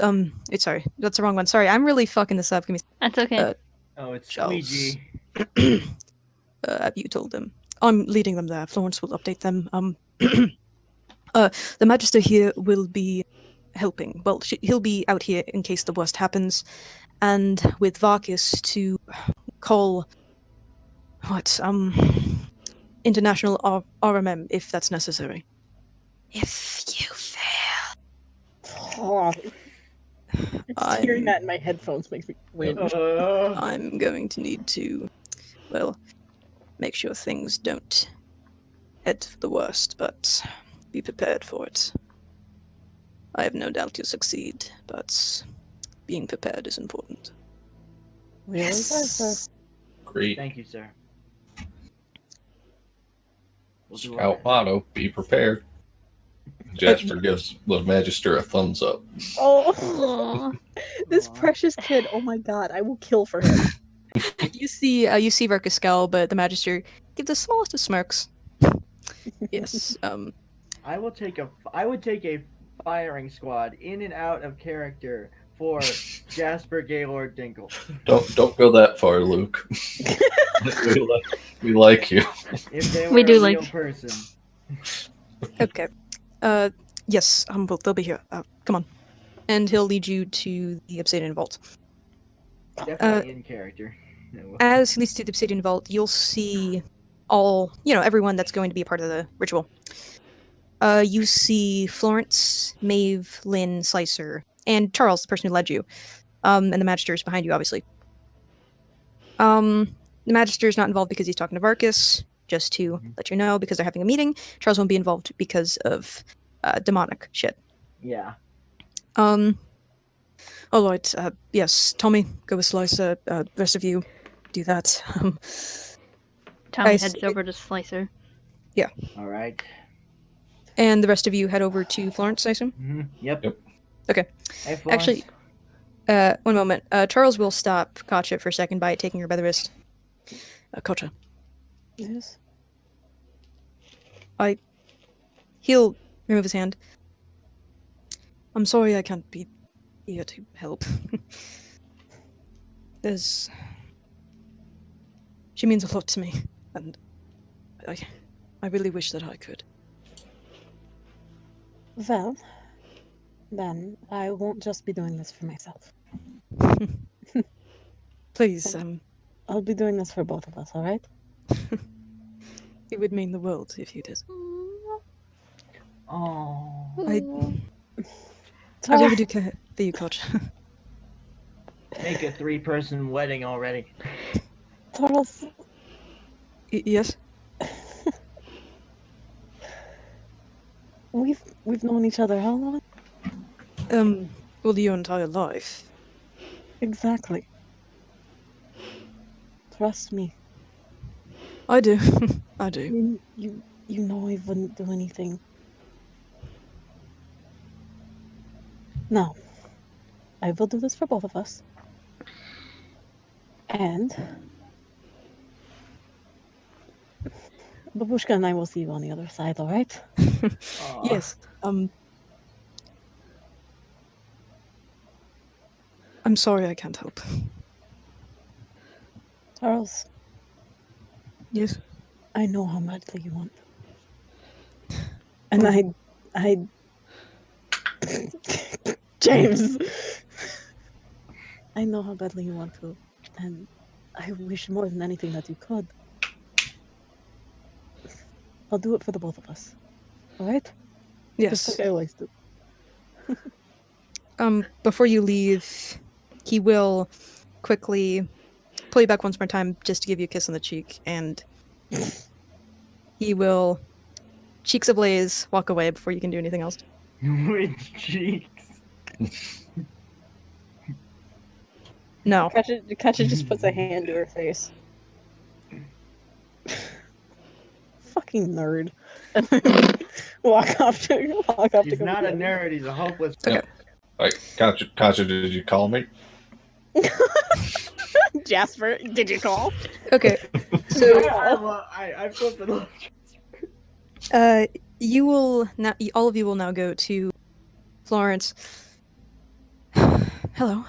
sorry, that's the wrong one. Sorry, I'm really fucking this up. Give me. That's okay. Oh, it's Charles. squeegee. Have you told them? I'm leading them there. Florence will update them. The Magister here will be helping. Well, he'll be out here in case the worst happens, and with Varkas to call international RMM if that's necessary. If you fail, Oh, hearing that in my headphones makes me cringe. I'm going to need to, well, make sure things don't head for the worst, but be prepared for it. I have no doubt you'll succeed, but being prepared is important. Really, sir? Great. Thank you, sir. We'll do our Scout motto, be prepared. Jasper gives the Magister a thumbs up. Oh, Aw. this Aw. precious kid. Oh my God, I will kill for him. You see Varkas scowl, but the Magister gives the smallest of smirks. Yes. I would take a firing squad in and out of character for Jasper Gaylord Dinkle. Don't go that far, Luke. we like you. If they were We do a real like- person. Okay. Yes. Well, they'll be here. Come on. And he'll lead you to the Obsidian Vault. Definitely in character. As he leads to the obsidian vault, you'll see everyone that's going to be a part of the ritual. You see Florence, Maeve, Lynn, Slicer, and Charles, the person who led you. And the Magister is behind you, obviously. The Magister is not involved because he's talking to Varkas, just to let you know, because they're having a meeting. Charles won't be involved because of demonic shit. Yeah. All right, yes, Tommy, go with Slicer. Rest of you, do that. Tommy Guys, heads over to Slicer. All right. and the rest of you head over to Florence, I assume? Mm-hmm. Yep. Yep. Okay. Hey, Florence. Actually, one moment. Charles will stop Katja for a second by taking her by the wrist. Katja, Yes. he'll remove his hand. I'm sorry I can't be here to help. She means a lot to me, and I really wish that I could. Well, then I won't just be doing this for myself. Please, I'll be doing this for both of us, all right? it would mean the world if you did. Oh. I Tara, really do care for you, Katja. Make a 3-person wedding already. Charles, Yes? we've known each other how long? Well, your entire life. Exactly. Trust me. I do. I do. You know I wouldn't do anything. Now, I will do this for both of us. And Babushka and I will see you on the other side, all right? Aw. Yes. I'm sorry I can't help. Charles, Yes. I know how badly you want. And I James, I know how badly you want to, and I wish more than anything that you could. I'll do it for the both of us. All right? Just Yes. like I always do. Before you leave, he will quickly pull you back once more time just to give you a kiss on the cheek, and he will, cheeks ablaze, walk away before you can do anything else. Which cheeks? No. Katja just puts a hand to her face. Fucking nerd. And then walk off to He's go not a get him. nerd, he's a hopeless. Okay. Like, Katja, did you call me? Jasper, did you call? Okay. So, I flipped it off. you will now, all of you will now go to Florence. Hello.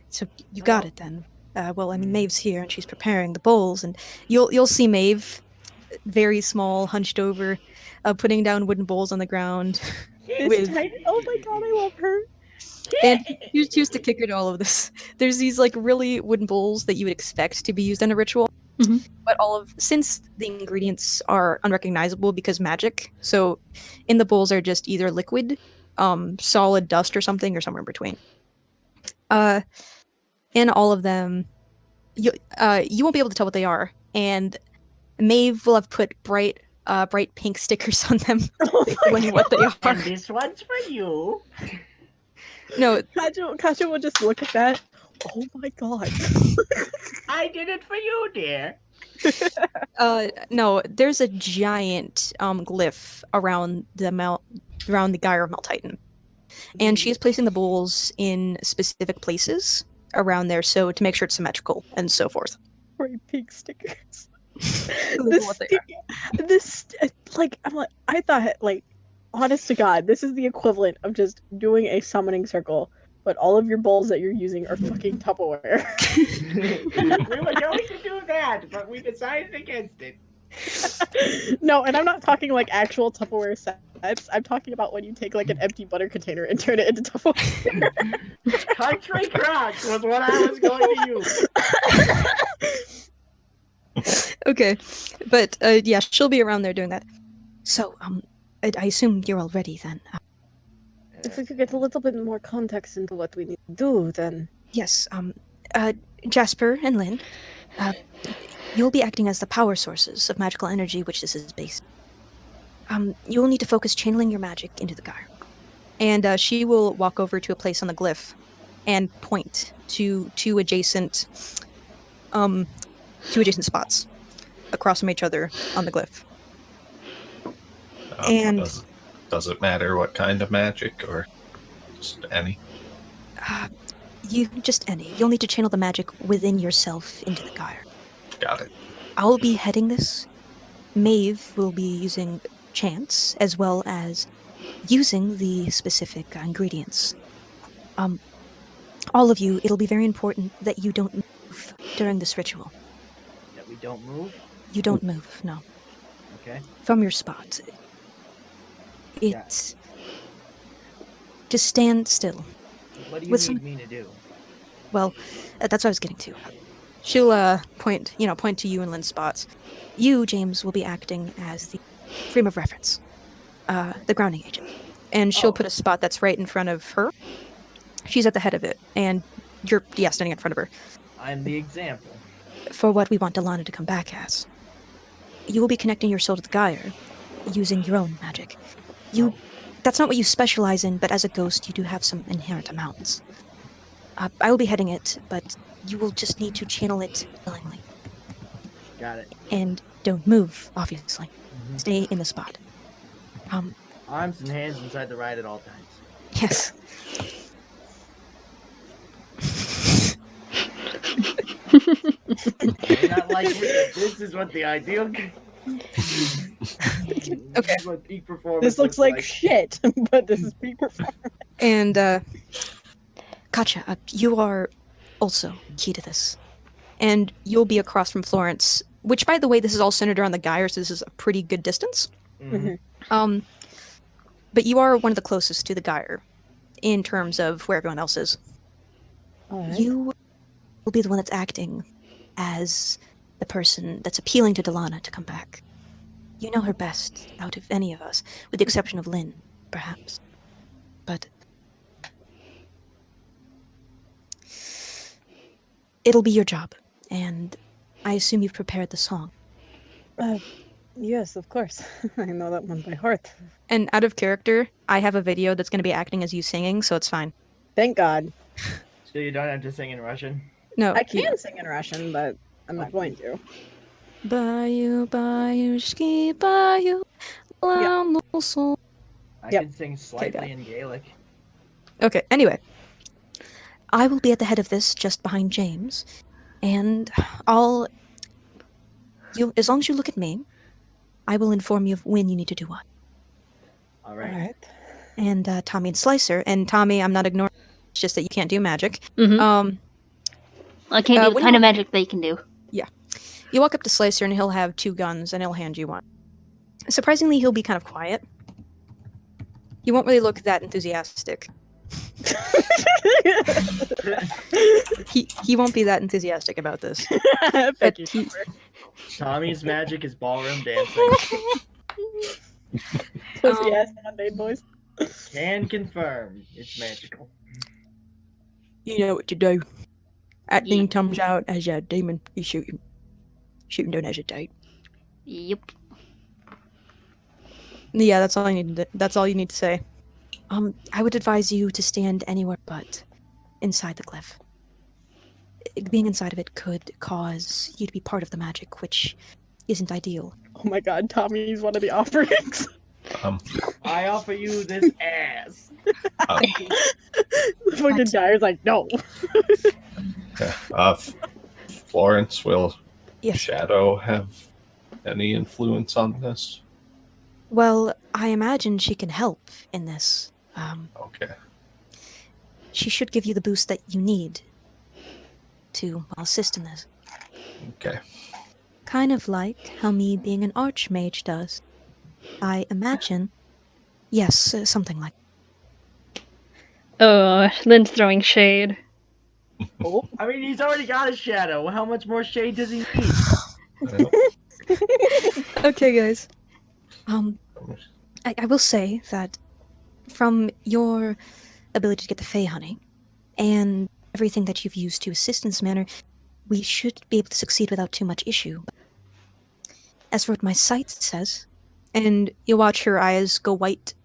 So you got it then. Well, I mean, Maeve's here and she's preparing the bowls, and you'll see Maeve, very small, hunched over, putting down wooden bowls on the ground. This tiny. Oh my god, I love her. And here's the kicker to all of this. There's these like really wooden bowls that you would expect to be used in a ritual, but since the ingredients are unrecognizable because magic, so in the bowls are just either liquid, solid dust or something, or somewhere in between. In all of them, you won't be able to tell what they are, and Maeve will have put bright pink stickers on them explaining what they are. And this one's for you. No, Katja will just look at that. Oh my god. I did it for you, dear. no, there's a giant glyph around the Gyre of Maltitan, and she is placing the bowls in specific places around there, so to make sure it's symmetrical and so forth. Bright pink stickers. What they I thought, like, honest to God, this is the equivalent of just doing a summoning circle, but all of your bowls that you're using are fucking Tupperware. We were going to do that, but we decided against it. No, and I'm not talking like actual Tupperware set I'm talking about when you take like an empty butter container and turn it into Tupperware. Country crock was what I was going to use. Okay, but yeah, she'll be around there doing that. So, I assume you're all ready then. If we could get a little bit more context into what we need to do, then Yes, Jasper and Lynn, you'll be acting as the power sources of magical energy which this is based. You'll need to focus channeling your magic into the gyre. And she will walk over to a place on the glyph and point to two adjacent spots across from each other on the glyph. And does it matter what kind of magic or just any? you just any. You'll need to channel the magic within yourself into the gyre. Got it. I'll be heading this. Maeve will be using chants as well as using the specific ingredients. All of you, it'll be very important that you don't move during this ritual. That we don't move? You don't move, no. Okay. From your spot. It's just stand still. What do you With need some- me to do? Well, that's what I was getting to. She'll point to you and Lynn's spots. You, James, will be acting as the frame of reference, the grounding agent, and she'll put a spot that's right in front of her. She's at the head of it, and you're standing in front of her. I'm the example. For what we want Delana to come back as. You will be connecting your soul to the gyre, using your own magic. That's not what you specialize in, but as a ghost, you do have some inherent amounts. I will be heading it, but you will just need to channel it willingly. Got it. And don't move, obviously. Mm-hmm. Stay in the spot. Arms and hands inside the ride at all times. Yes. May not like it, but this is what the ideal. Okay. This is what peak performance. this looks like shit, but this is peak performance. And, Katja, you are also key to this. And you'll be across from Florence, which, by the way, this is all centered around the gyre, so this is a pretty good distance. Mm-hmm. But you are one of the closest to the gyre in terms of where everyone else is. All right. You will be the one that's acting as the person that's appealing to Delana to come back. You know her best out of any of us, with the exception of Lynn, perhaps. But it'll be your job, and I assume you've prepared the song. Yes, of course. I know that one by heart. And out of character, I have a video that's going to be acting as you singing, so it's fine. Thank God. So you don't have to sing in Russian? No, I can sing in Russian, but I'm not going to. Bayou, bayoushki, bayou, lam no sol. I Yep. can sing slightly in Gaelic. Okay, anyway. I will be at the head of this, just behind James, and as long as you look at me, I will inform you of when you need to do what. All right. All right. And Tommy and Slicer, and Tommy, I'm not ignoring, it's just that you can't do magic. Mm-hmm. I can't do the when kind you- of magic they can do. You walk up to Slicer, and he'll have 2 guns, and he'll hand you one. Surprisingly, he'll be kind of quiet. He won't really look that enthusiastic. He won't be that enthusiastic about this. Thank But you. he, Tommy's magic is ballroom dancing. Pussy ass Monday boys. Can confirm it's magical. you know what to do. Acting Yeah. comes out as a demon. You shoot him. Shoot him, don't hesitate. Yep. Yeah, that's all you need to say. I would advise you to stand anywhere but inside the glyph. Being inside of it could cause you to be part of the magic, which isn't ideal. Oh my God, Tommy's one of the offerings. I offer you this ass. The fucking guy is like, no. Florence, will Yes. Shadow have any influence on this? Well, I imagine she can help in this. Okay. She should give you the boost that you need to assist in this. Okay. Kind of like how me being an archmage does. I imagine Yes, something like. Oh, Lynn's throwing shade. Oh, I mean, he's already got a shadow. How much more shade does he need? Okay, guys. I will say that from your ability to get the Fey honey and everything that you've used to assist in this manner, we should be able to succeed without too much issue. As for what my sight says, and you watch her eyes go white,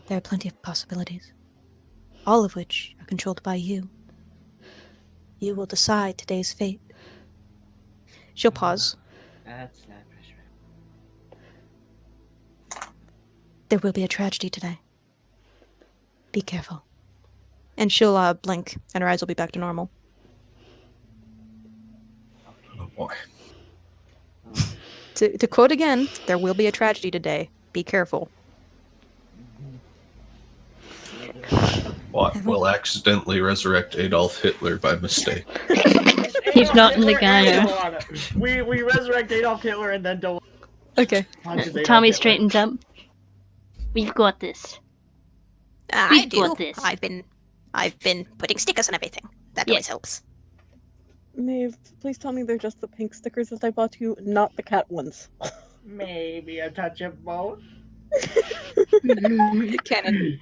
there are plenty of possibilities, all of which are controlled by you. You will decide today's fate. She'll pause. That's not pressure. There will be a tragedy today. Be careful. And she'll blink, and her eyes will be back to normal. Oh boy. To quote again, there will be a tragedy today. Be careful. What? We'll accidentally resurrect Adolf Hitler by mistake. He's Adolf not in the Hitler and Gaia. Delana. We resurrect Adolf Hitler and then Delana Okay. punches Adolf Tommy Hitler. straightens up. We've got this. I We've do. got this. I've been putting stickers and everything. That Yeah. always helps. Maeve, please tell me they're just the pink stickers that I bought you, not the cat ones. Maybe a touch of both. Canon.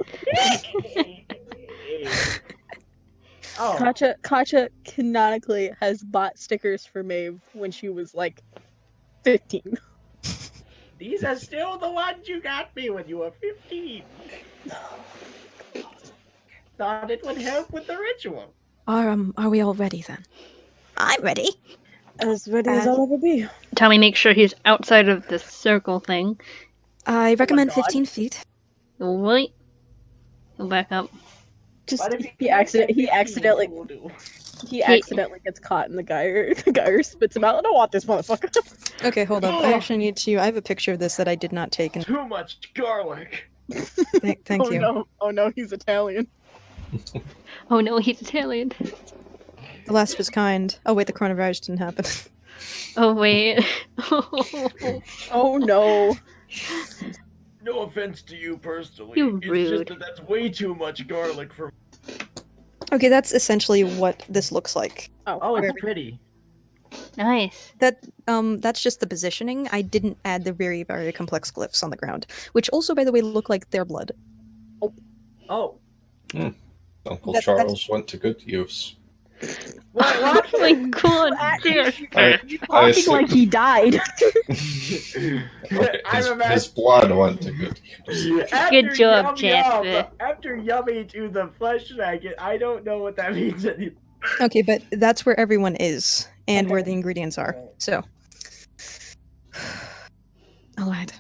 Oh, Katja canonically has bought stickers for Maeve when she was like 15. these are still the ones you got me when you were 15. Thought it would help with the ritual. Are we all ready then? I'm ready. As ready as I'll ever be. Tommy makes sure he's outside of the circle thing. I recommend God. 15 feet. Wait. Go back up. Just But if he can't get 15, accidentally what will do? he accidentally gets caught in the gyre. The gyre spits him out. I don't want this motherfucker. Okay, hold up. I actually need to. I have a picture of this that I did not take. And Too much garlic. thank Oh you. no! Oh no! He's Italian. Oh no, he's Italian. The last of his kind. Oh wait, the coronavirus didn't happen. Oh wait. Oh no! No offense to you personally. You It's rude. just that's way too much garlic for. Okay, that's essentially what this looks like. Oh, it's Very- pretty. Nice. That's just the positioning. I didn't add the very, very complex glyphs on the ground, which also, by the way, look like their blood. Oh, Uncle That's- Charles went to good use. what? Oh my god, dear. I Talking assume- like he died. Okay, I'm his blood went to good use. Good job, Jasper. After Yummy to the flesh dragon, I don't know what that means anymore. Okay, but that's where everyone is and where Okay. the ingredients are. Alright. So, all right.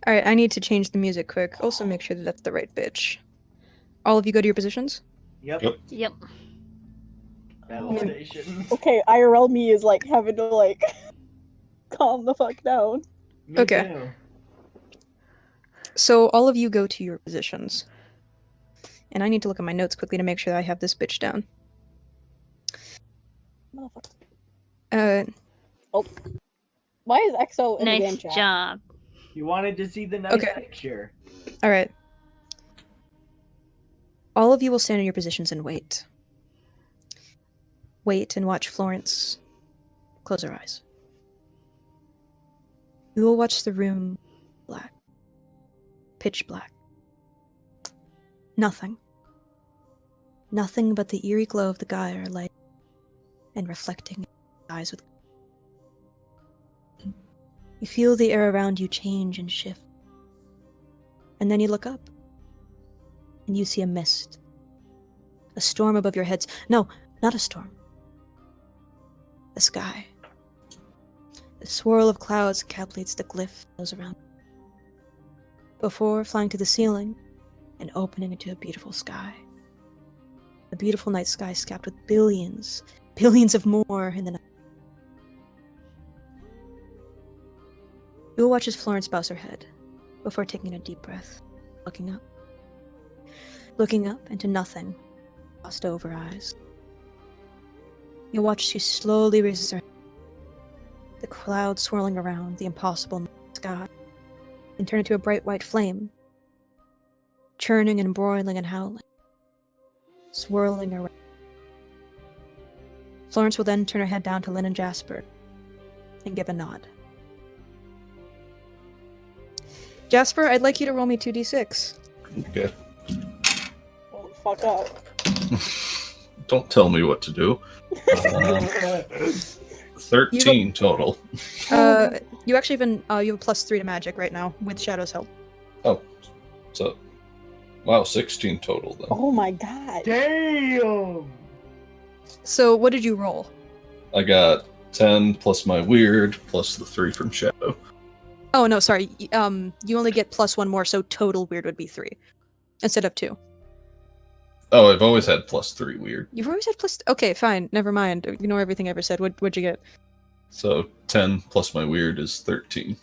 All right, I need to change the music quick. Also, make sure that that's the right bitch. All of you go to your positions. Yep. Yep. Battle station. Okay, IRL me is like having to like calm the fuck down. Me Okay. too. So all of you go to your positions. And I need to look at my notes quickly to make sure that I have this bitch down. Motherfucker. Why is EXO in the game Nice chat? job. You wanted to see the nice Okay. picture. All right. All of you will stand in your positions and wait. Wait and watch Florence close her eyes. You will watch the room black. Pitch black. Nothing. Nothing but the eerie glow of the gyre light and reflecting in your eyes with. You feel the air around you change and shift. And then you look up. And you see a mist. A storm above your heads. No, not a storm. The sky. The swirl of clouds encapsulates the glyph that goes around. Before flying to the ceiling and opening into a beautiful sky. A beautiful night sky scapped with billions of more in the night. You'll watch as Florence bows her head before taking a deep breath, looking up. Looking up into nothing, lost over eyes. You'll watch she slowly raises her head, the clouds swirling around the impossible night sky, and turn into a bright white flame, churning and broiling and howling, swirling around. Florence will then turn her head down to Lynn and Jasper and give a nod. Jasper, I'd like you to roll me 2d6. Okay. Well, fuck up. Don't tell me what to do. 13 total. You actually you have +3 to magic right now with Shadow's help. Oh, so wow, 16 total then. Oh my god. Damn! So what did you roll? I got 10 plus my weird plus the 3 from Shadow. Oh no, sorry. You only get +1 more, so total weird would be 3 instead of 2. Oh, I've always had plus 3 weird. You've always had plus. Okay, fine. Never mind. Ignore everything I ever said. What'd you get? So 10 plus my weird is 13.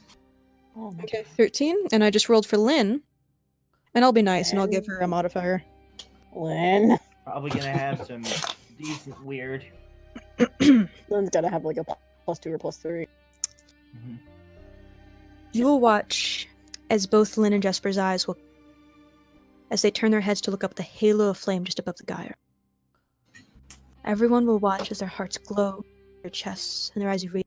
Oh my Okay, 13. And I just rolled for Lynn. And I'll be nice and I'll give her a 10. modifier. Lynn. Probably gonna have some decent weird. Lynn's gotta have like a +2 or +3. You will watch as both Lynn and Jasper's eyes will, as they turn their heads to look up at the halo of flame just above the gyre. Everyone will watch as their hearts glow, their chests, and their eyes radiate.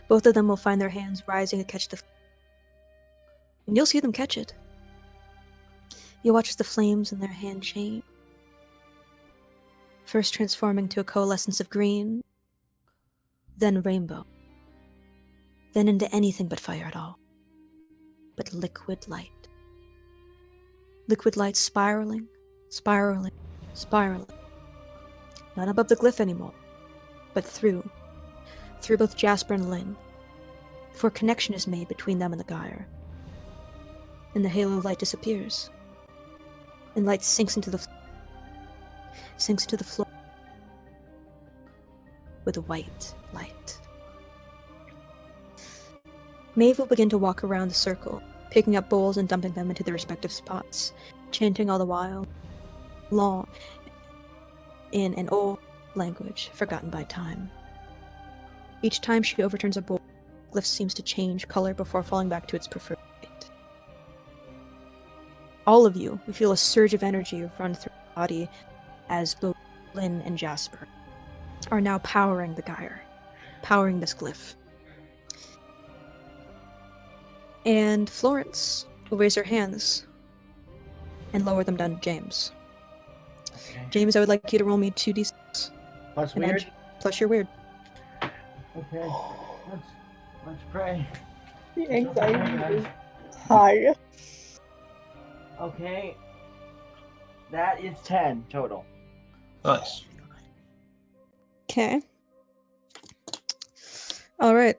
Both of them will find their hands rising to catch the flame. And you'll see them catch it. You'll watch as the flames in their hand change. First transforming to a coalescence of green, then rainbow, then into anything but fire at all, but liquid light. Liquid light spiraling, spiraling, spiraling. Not above the glyph anymore, but through both Jasper and Lynn, before connection is made between them and the gyre. And the halo of light disappears, and light sinks into the floor with a white light. Maeve will begin to walk around the circle, picking up bowls and dumping them into their respective spots, chanting all the while, long, in an old language forgotten by time. Each time she overturns a bowl, the glyph seems to change color before falling back to its preferred light. All of you feel a surge of energy run through your body as both Lynn and Jasper are now powering the gyre, powering this glyph. And Florence will raise her hands and lower them down to James. Okay. James, I would like you to roll me 2d6. Plus And weird. Plus your weird. Okay. Let's pray. The anxiety is high. Okay. That is 10 total. Nice. Okay. Alright.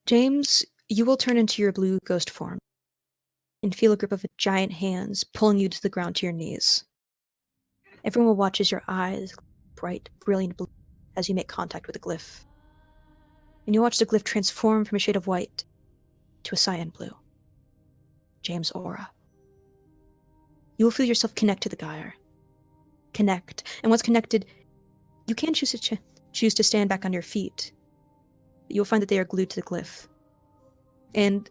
James, you will turn into your blue ghost form and feel a grip of giant hands pulling you to the ground to your knees. Everyone will watch as your eyes bright, brilliant blue as you make contact with the glyph. And you'll watch the glyph transform from a shade of white to a cyan blue. James' aura. You will feel yourself connect to the gyre. Connect. And once connected, you can choose to stand back on your feet. But you'll find that they are glued to the glyph. And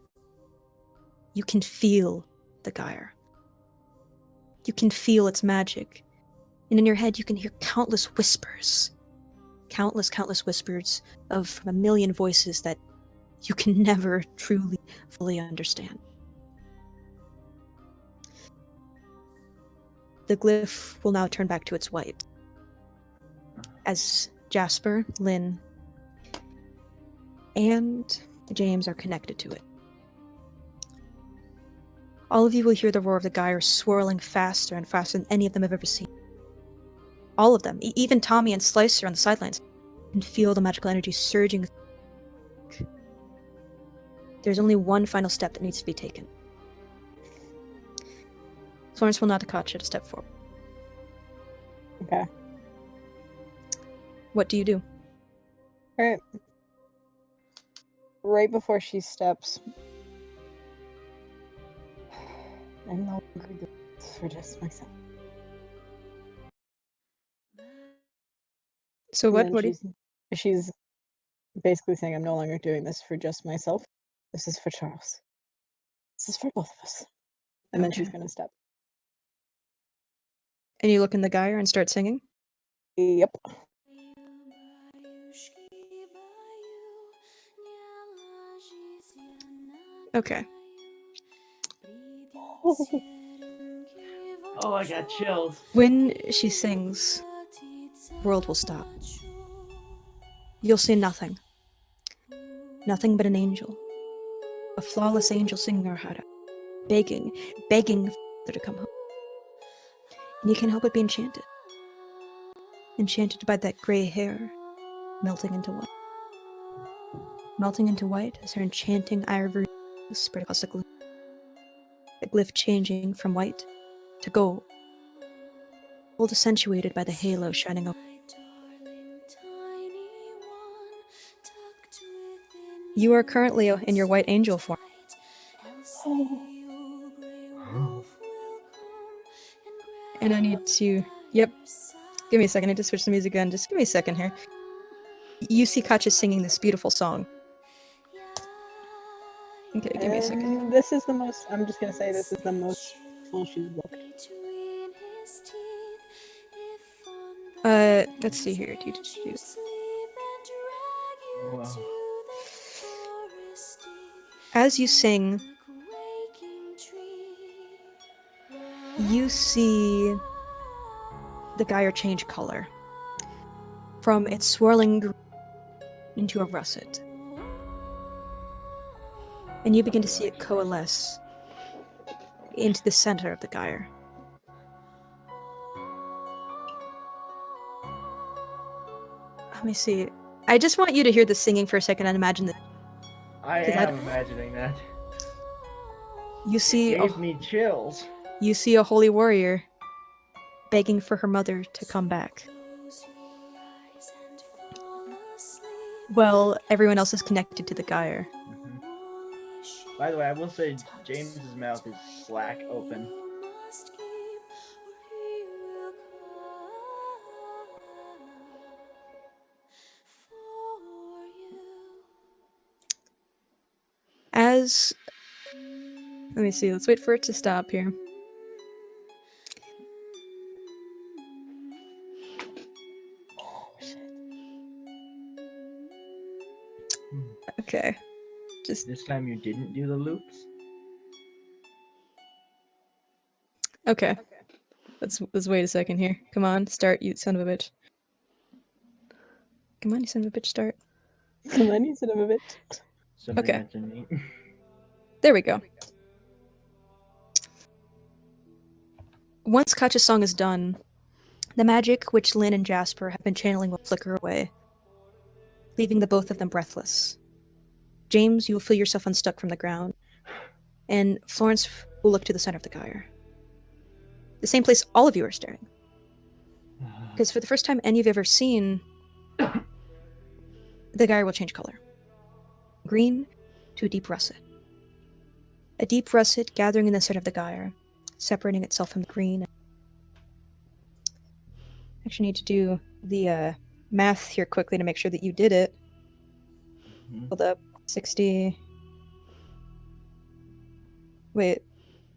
you can feel the gyre. You can feel its magic. And in your head, you can hear countless whispers. Countless whispers from a million voices that you can never truly, fully understand. The glyph will now turn back to its white, as Jasper, Lynn, and James are connected to it. All of you will hear the roar of the gyre swirling faster and faster than any of them have ever seen. All of them, even Tommy and Slicer on the sidelines, can feel the magical energy surging. There's only one final step that needs to be taken. Florence will nod to Katja to step forward. Okay. What do you do? Alright. Right before she steps. I'm no longer doing this for just myself. So And what? then What do you... she's basically saying I'm no longer doing this for just myself. This is for Charles. This is for both of us. And then she's Okay. gonna step. And you look in the gyre and start singing? Yep. Okay. Oh, I got chills. When she sings, the world will stop. You'll see nothing. Nothing but an angel. A flawless angel singing her heart out, begging for her to come home. And you can't help but be enchanted. Enchanted by that gray hair melting into white. Melting into white as her enchanting ivory spread across the glyph. The glyph changing from white to gold. Gold accentuated by the halo shining over. You are currently in your white angel form. And I need to... Yep. Give me a second. I need to switch the music again. Just give me a second here. You see Kacha singing this beautiful song. Okay, give me a second. And this is the most, I'm just gonna say this is the most full she's looked. Let's see here. Wow. As you sing, you see the gyre change color from its swirling green into a russet. And you begin to see it coalesce into the center of the gyre. Let me see. I just want you to hear the singing for a second and imagine that I 'Cause I am imagining that. you see Gave me chills. you see a holy warrior begging for her mother to come back. Well, everyone else is connected to the gyre. By the way, I will say James's mouth is slack open. As let me see, let's wait for it to stop here. Oh shit. Okay. Just This time you didn't do the loops? okay. Let's wait a second here. Come on, start, you son of a bitch. Come on, you son of a bitch, start. Come on, you son of a bitch. Somebody Okay. mentioned me. There we go. Once Kacha's song is done, the magic which Lynn and Jasper have been channeling will flicker away, leaving the both of them breathless. James, you will feel yourself unstuck from the ground, and Florence will look to the center of the gyre. The same place all of you are staring. Because for the first time any of you have ever seen, the gyre will change color. Green to a deep russet. A deep russet gathering in the center of the gyre, separating itself from the green. I actually need to do the math here quickly to make sure that you did it. Hold up. 60. Wait.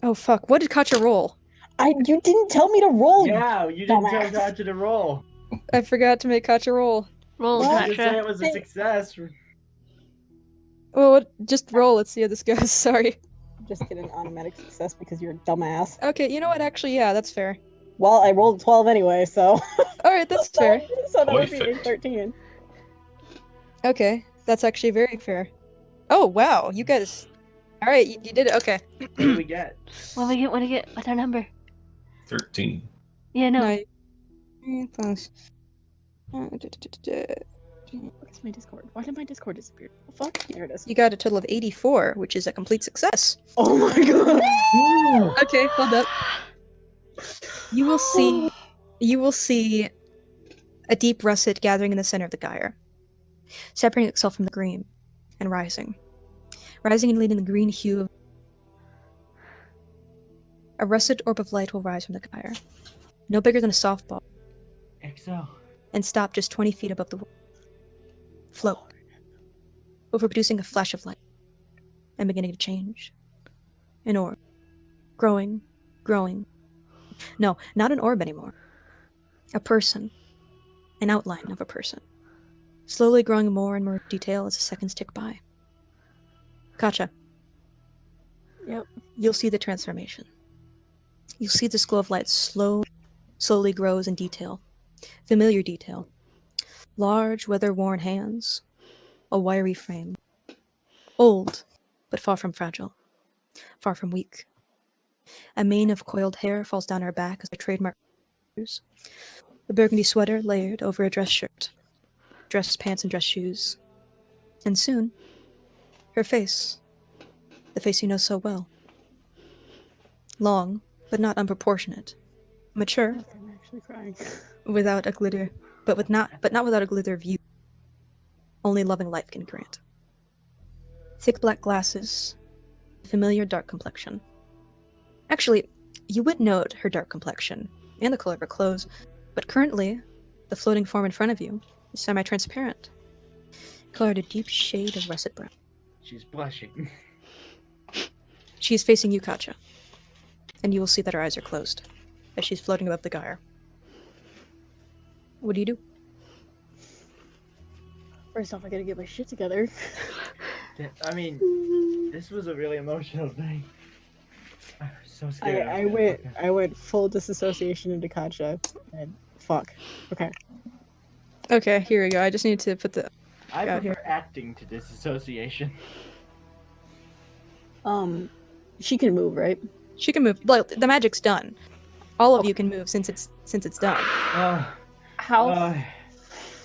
Oh, fuck. What did Katja roll? You didn't tell me to roll. Yeah, you didn't tell dumbass. Gotcha to roll. I forgot to make Katja roll. Roll, What? You didn't say Gotcha. it was a success. Well, just roll. Let's see how this goes. Sorry. Just get an automatic success because you're a dumbass. Okay, you know what? Actually, yeah, that's fair. Well, I rolled 12 anyway, so. Alright, that's fair. So that would be Perfect. 13. Okay, that's actually very fair. Oh, wow. You guys... Alright, you did it. Okay. What do we get? What do we get? What do we get? What's our number? 13. Yeah, no. No. Thanks. Where's my Discord? Why did my Discord disappear? Oh, fuck. There it is. You got a total of 84, which is a complete success. Oh my god. Okay, hold up. You will see a deep russet gathering in the center of the gyre, separating itself from the green, and rising. Rising and leading the green hue of... A russet orb of light will rise from the gyre, no bigger than a softball, XO. and stop just 20 feet above the water. Float. overproducing a flash of light and beginning to change. An orb. Growing. No, not an orb anymore. A person. An outline of a person. Slowly growing more and more detail as the seconds tick by. Katja, Yep. you'll see the transformation. You'll see this glow of light slowly grows in detail. Familiar detail. Large, weather-worn hands. A wiry frame. Old, but far from fragile. Far from weak. A mane of coiled hair falls down her back as her trademark shoes. A burgundy sweater layered over a dress shirt. Dress pants and dress shoes. And soon, her face. The face you know so well. Long, but not unproportionate. Mature, I'm actually crying. without a glitter, but not without a glitter of youth. Only loving life can grant. Thick black glasses, familiar dark complexion. Actually, you would note her dark complexion and the color of her clothes, but currently, the floating form in front of you is semi-transparent, colored a deep shade of russet brown. She's blushing. She is facing you, Katja, and you will see that her eyes are closed as she's floating above the gyre. What do you do? First off, I gotta get my shit together. I mean, this was a really emotional thing. I'm so scared. I went full disassociation into Katja, and fuck. Okay. Okay, here we go. I just need to put the... I Got prefer acting to disassociation. She can move, right? She can move. Well, the magic's done. All of you can move since it's done. How Uh,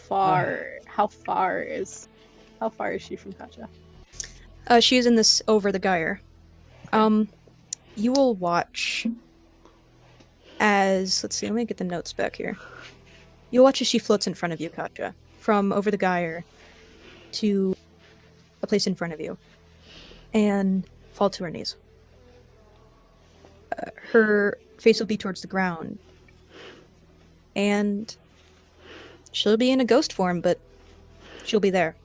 far? How far is she from Katja? She is in this over the gyre. You will watch as... Let's see, let me get the notes back here. You'll watch as she floats in front of you, Katja. From over the gyre to a place in front of you. And fall to her knees. Her face will be towards the ground. And she'll be in a ghost form, but she'll be there.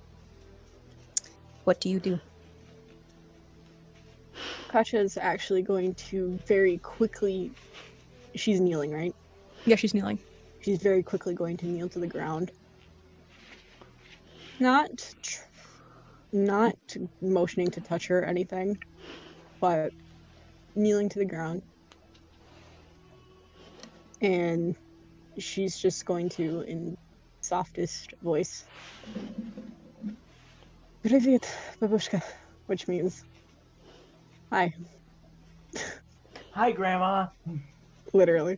What do you do? Katja is actually going to very quickly. She's kneeling, right? Yeah, she's kneeling. She's very quickly going to kneel to the ground. Not motioning to touch her or anything, but kneeling to the ground. And she's just going to, in softest voice, Привет, babushka, which means, hi, Hi, Grandma. literally.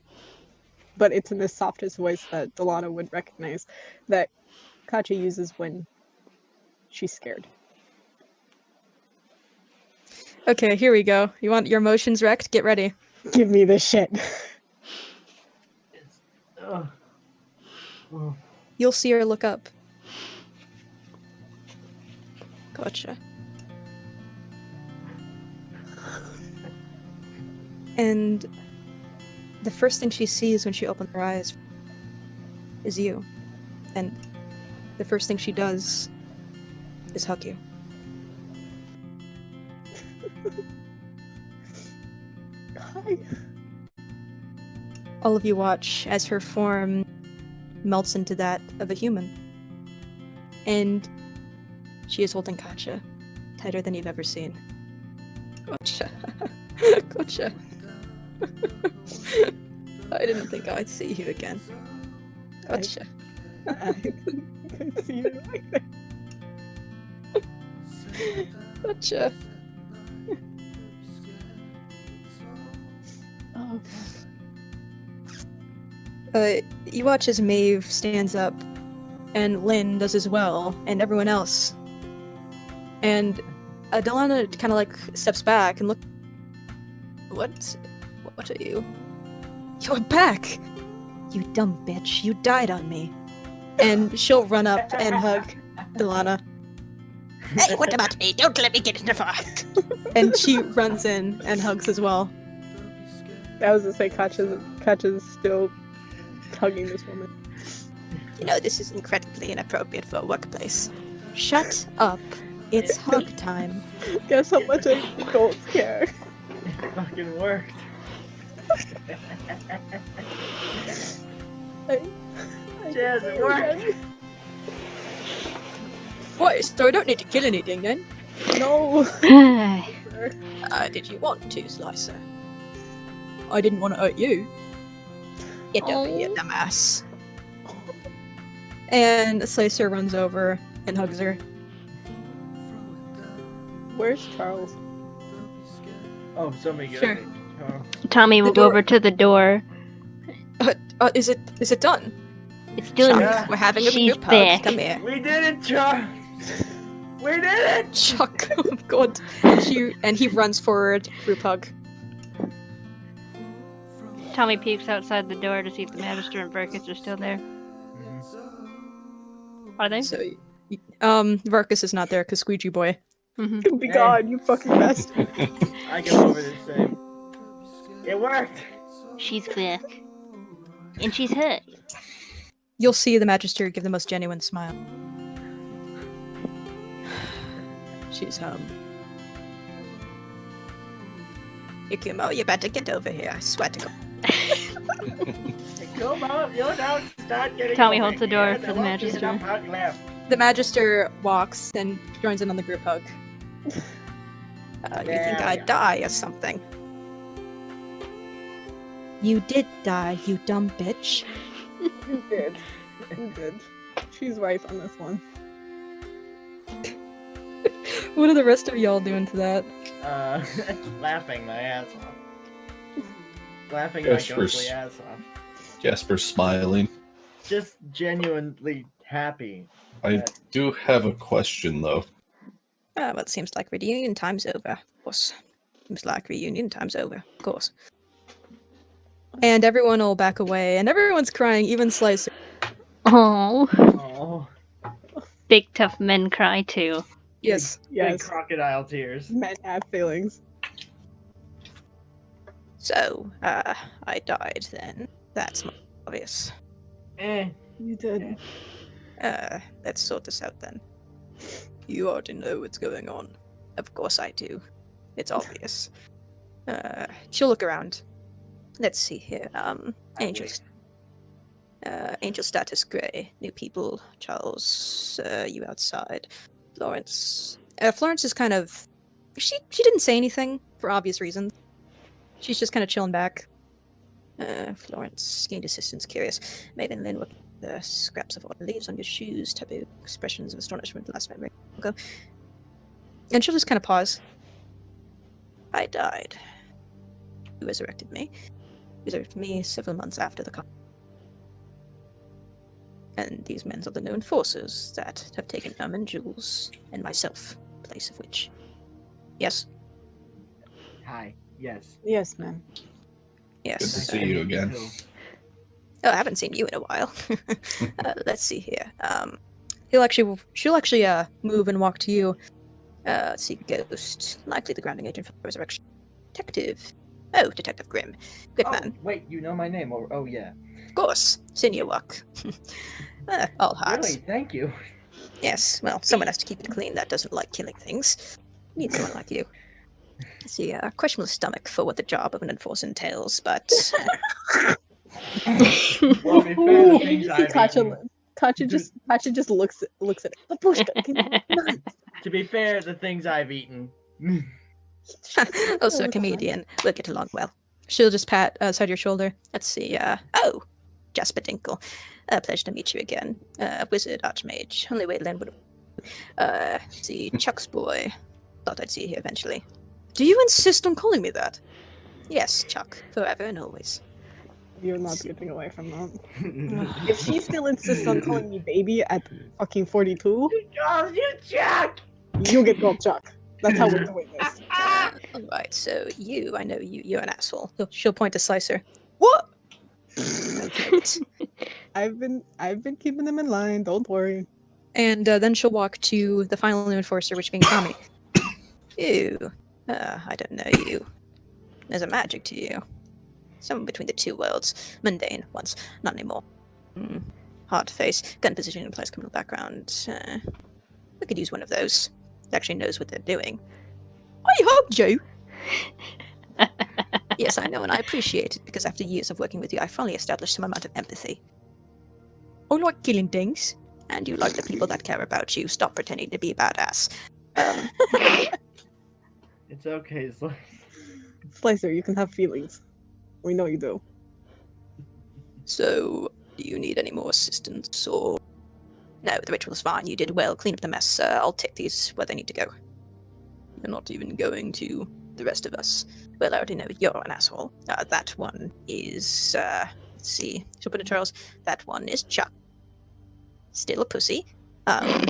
But it's in the softest voice that Delana would recognize, that Katja uses when she's scared. Okay, here we go. You want your emotions wrecked? Get ready. Give me this shit. It's, oh. You'll see her look up. Gotcha. And the first thing she sees when she opens her eyes is you. And the first thing she does is hug you. Hi. All of you watch as her form melts into that of a human. And she is holding Katja tighter than you've ever seen. Gotcha. Gotcha. I didn't think I'd see you again. Gotcha. I couldn't see you either. Gotcha. Oh, You watch as Maeve stands up, and Lynn does as well, and everyone else. And Delana kind of like steps back and look. What are you? You're back! You dumb bitch! You died on me. And she'll run up and hug Delana. Hey, what about me? Don't let me get in the fight! And she runs in and hugs as well. I was gonna say Katja's still hugging this woman. You know, this is incredibly inappropriate for a workplace. Shut up. It's hug time. Guess how much I don't care. It fucking worked. I Jazz, it worked. What? So I don't need to kill anything then? No. Did you want to, Slicer? I didn't want to hurt you. Get over here, Oh. dumbass. And Slicer runs over and hugs her. Where's Charles? Oh, somebody get Sure. it. Oh. Tommy will The go door- over to the door. Is it done? It's done. Yeah. We're having a She's group back. hug. Come here. We did it, Chuck! We did it! Chuck, oh god. And he runs forward, group hug. Tommy peeks outside the door to see if the Magister and Verkus are still there. Are they? So, Varkus is not there because Squeegee Boy. Mm-hmm. Be Hey. gone, you fucking bastard. I can over this thing. It worked! She's back. And she's hurt. You'll see the Magister give the most genuine smile. She's Ikumo, you better get over here. I swear to God. Come on, you don't start getting Tommy over holds the here. door for There the won't be Magister. enough hug left. The Magister walks and joins in on the group hug. You think There we I'd go. die or something? You did die, you dumb bitch. You did. You did. She's right on this one. What are the rest of y'all doing to that? Laughing my ass off. Laughing Yes, my for ghostly s- ass off. Jasper's smiling. Just genuinely happy. I do have a question, though. Well, it seems like reunion time's over, of course. Seems like reunion time's over, of course. And everyone will back away, and everyone's crying, even Slicer. Oh, Oh, big tough men cry too. Yes. big Yes. crocodile tears. Men have feelings. So, I died then. That's obvious. Eh. You did. Let's sort this out then. You already know what's going on. Of course I do. It's obvious. She'll look around. Let's see here. Angels. Angel status gray. New people. Charles, you outside. Florence. Florence is kind of. She didn't say anything for obvious reasons. She's just kind of chilling back. Florence gained assistance. Curious. Maven Lynn with the scraps of odd leaves on your shoes. Taboo expressions of astonishment. Last memory. Go. And she'll just kind of pause. I died. You resurrected me. Resurrected me several months after the conflict. And these men are the known forces that have taken Ermin, Jules, and myself, place of which. Yes? Hi. Yes. Yes, man. Yes. Good to see you again. Oh, I haven't seen you in a while. Let's see here. She'll actually move and walk to you. Let's see, Ghost. Likely the grounding agent for the resurrection. Detective. Oh, Detective Grimm. Good Oh, man. wait, you know my name. Oh, yeah. Of course. Senior walk. All hearts. Really? Thank you. Yes, well, someone has to keep it clean that doesn't like killing things. Need someone like you. Let's see, questionable stomach for what the job of an enforcer entails, but Well, to be fair, the things I've Katya, eaten, Katya just looks at it. Babushka, come on. to be fair, the things I've eaten. also a comedian. We'll get along well. She'll just pat aside your shoulder. Let's see, oh, Jasper Dinkle. Pleasure to meet you again. Wizard, Archmage. Only way Len would see, Chuck's boy. Thought I'd see you here eventually. Do you insist on calling me that? Yes, Chuck. Forever and always. You're not getting away from that. If she still insists on calling me baby at fucking 42, Oh, you Jack! you'll get called Chuck. That's how we're doing this. Alright, so I know you're an asshole. She'll point to Slicer. What? Perfect. I've been keeping them in line. Don't worry. And then she'll walk to the final new enforcer, which being Tommy. Ew. I don't know you. There's a magic to you. Somewhere between the two worlds. Mundane once, not anymore. Hard face, gun position implies criminal background. We could use one of those. actually knows what they're doing. I hugged you! Yes, I know, and I appreciate it, because after years of working with you, I finally established some amount of empathy. I like killing things, and you like the people that care about you. Stop pretending to be a badass. It's okay, Slicer, you can have feelings. We know you do. So, do you need any more assistance, or... No, the ritual is fine. You did well. Clean up the mess. I'll take these where they need to go. You're not even going to the rest of us. Well, I already know you're an asshole. That one is, let's see. She'll put it to Charles. That one is Chuck. Still a pussy. Oh!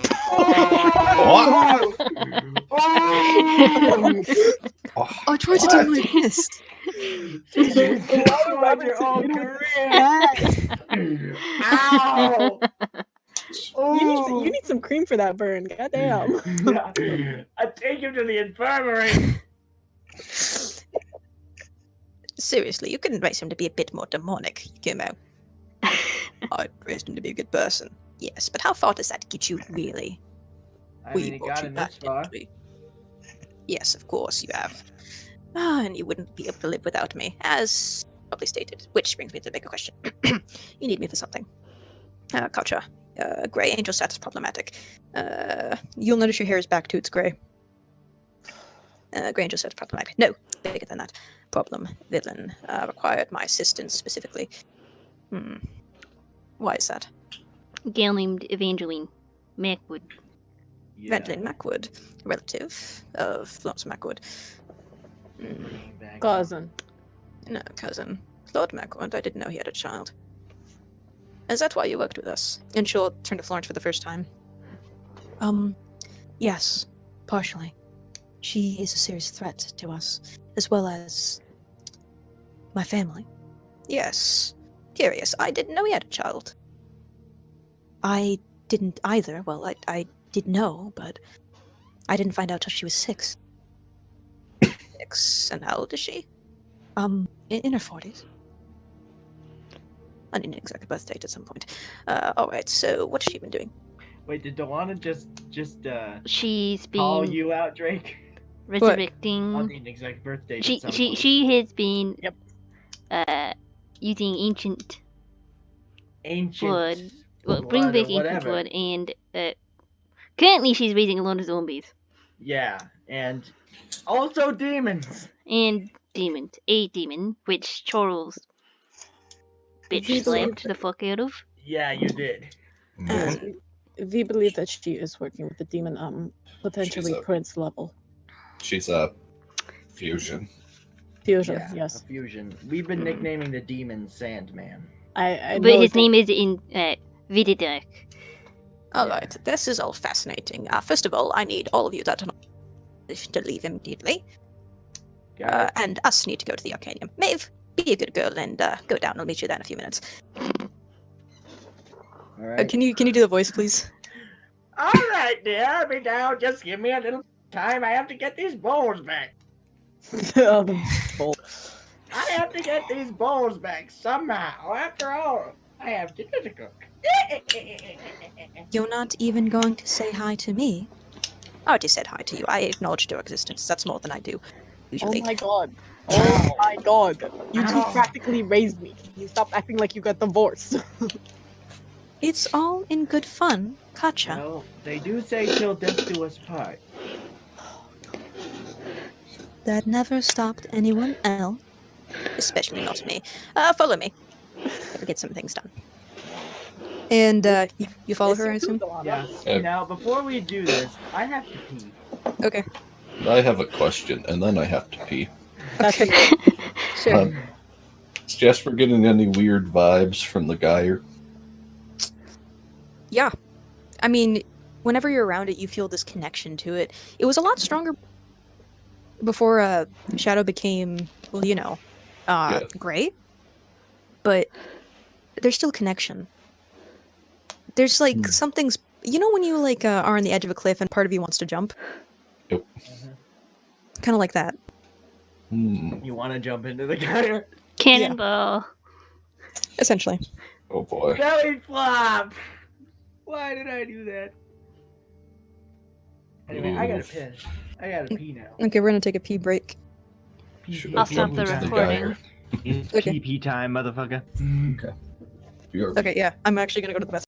Oh! I tried to do my best. She just destroyed your whole career. Ow! You need some cream for that burn. Goddamn. I take him to the infirmary. Seriously, you couldn't raise him to be a bit more demonic, Yukumo. I raised him to be a good person. Yes, but how far does that get you, really? I mean, it brought got you him back, this far. didn't we? Yes, of course you have. And you wouldn't be able to live without me, as probably stated. Which brings me to the bigger question. You need me for something. Culture. Grey angel status problematic. You'll notice your hair is back to its grey. Grey angel status problematic. No, bigger than that. Problem. Villain. Required my assistance specifically. Why is that? Gale named Evangeline Macwood. Evangeline Macwood, relative of Florence Macwood. Cousin. No, cousin. Lord Macwood, I didn't know he had a child. Is that why you worked with us? And she'll turn to Florence for the first time. Yes, partially. She is a serious threat to us, as well as my family. Yes. Curious, I didn't know he had a child. I didn't either. Well, I did know, but I didn't find out till she was 6. 6? And how old is she? In her 40s. I need an exact birth date at some point. Alright, so what's she been doing? Wait, did Delana just She's call been you out, Drake? I'll resurrecting. need an exact birth date She at some she point. she has been Yep. using ancient Ancient blood. Well, blood bring or back ancient whatever. blood, and currently she's raising a lot of zombies Yeah, and also demons. and demons. A demon, which Charles bitch We believe slapped the fuck out of. Yeah, you did. Yes, And we believe that she is working with the demon, potentially She's a- prince level. She's a fusion. Fusion, Yeah, yes. a fusion. We've been nicknaming the demon Sandman. I But know his that- name is in Vididac. alright, this is all fascinating. First of all, I need all of you that are not to leave immediately. Got it. And us need to go to the Arcanium. Maeve, be a good girl and go down. I'll meet you there in a few minutes. All right. Can you do the voice, please? All right, dear. I'll be down. Just give me a little time. I have to get these bowls back. Oh, the bowl. I have to get these bowls back somehow. After all, I have dinner to cook. You're not even going to say hi to me? I already said hi to you. I acknowledged your existence. That's more than I do, Oh usually. my god. Oh my god. You two Ow. practically raised me. You stop acting like you got divorced. It's all in good fun. Gotcha. Well, they do say till death do us part. That never stopped anyone else, especially not me. Follow me. Gotta get some things done. And you follow Yes, her, I you do, assume? Delana. Yeah. Yeah. Now, before we do this, I have to pee. Okay. I have a question, and then I have to pee. That's Okay. amazing. Sure. Is Jasper getting any weird vibes from the Geyer? Yeah. I mean, whenever you're around it, you feel this connection to it. It was a lot stronger before Shadow became, well, Yeah. gray. But there's still connection. There's like something's, when you like are on the edge of a cliff and part of you wants to jump? Yep. Kind of like that. You want to jump into the guy? Cannonball. Essentially. Oh boy. Belly flop! Why did I do that? Anyway, I gotta piss. I gotta pee now. Okay, we're gonna take a pee break. Should I'll I stop the jump to guy recording. here? It's Okay. TP time, motherfucker. Okay. BRB. Okay, yeah, I'm actually gonna go to the bathroom.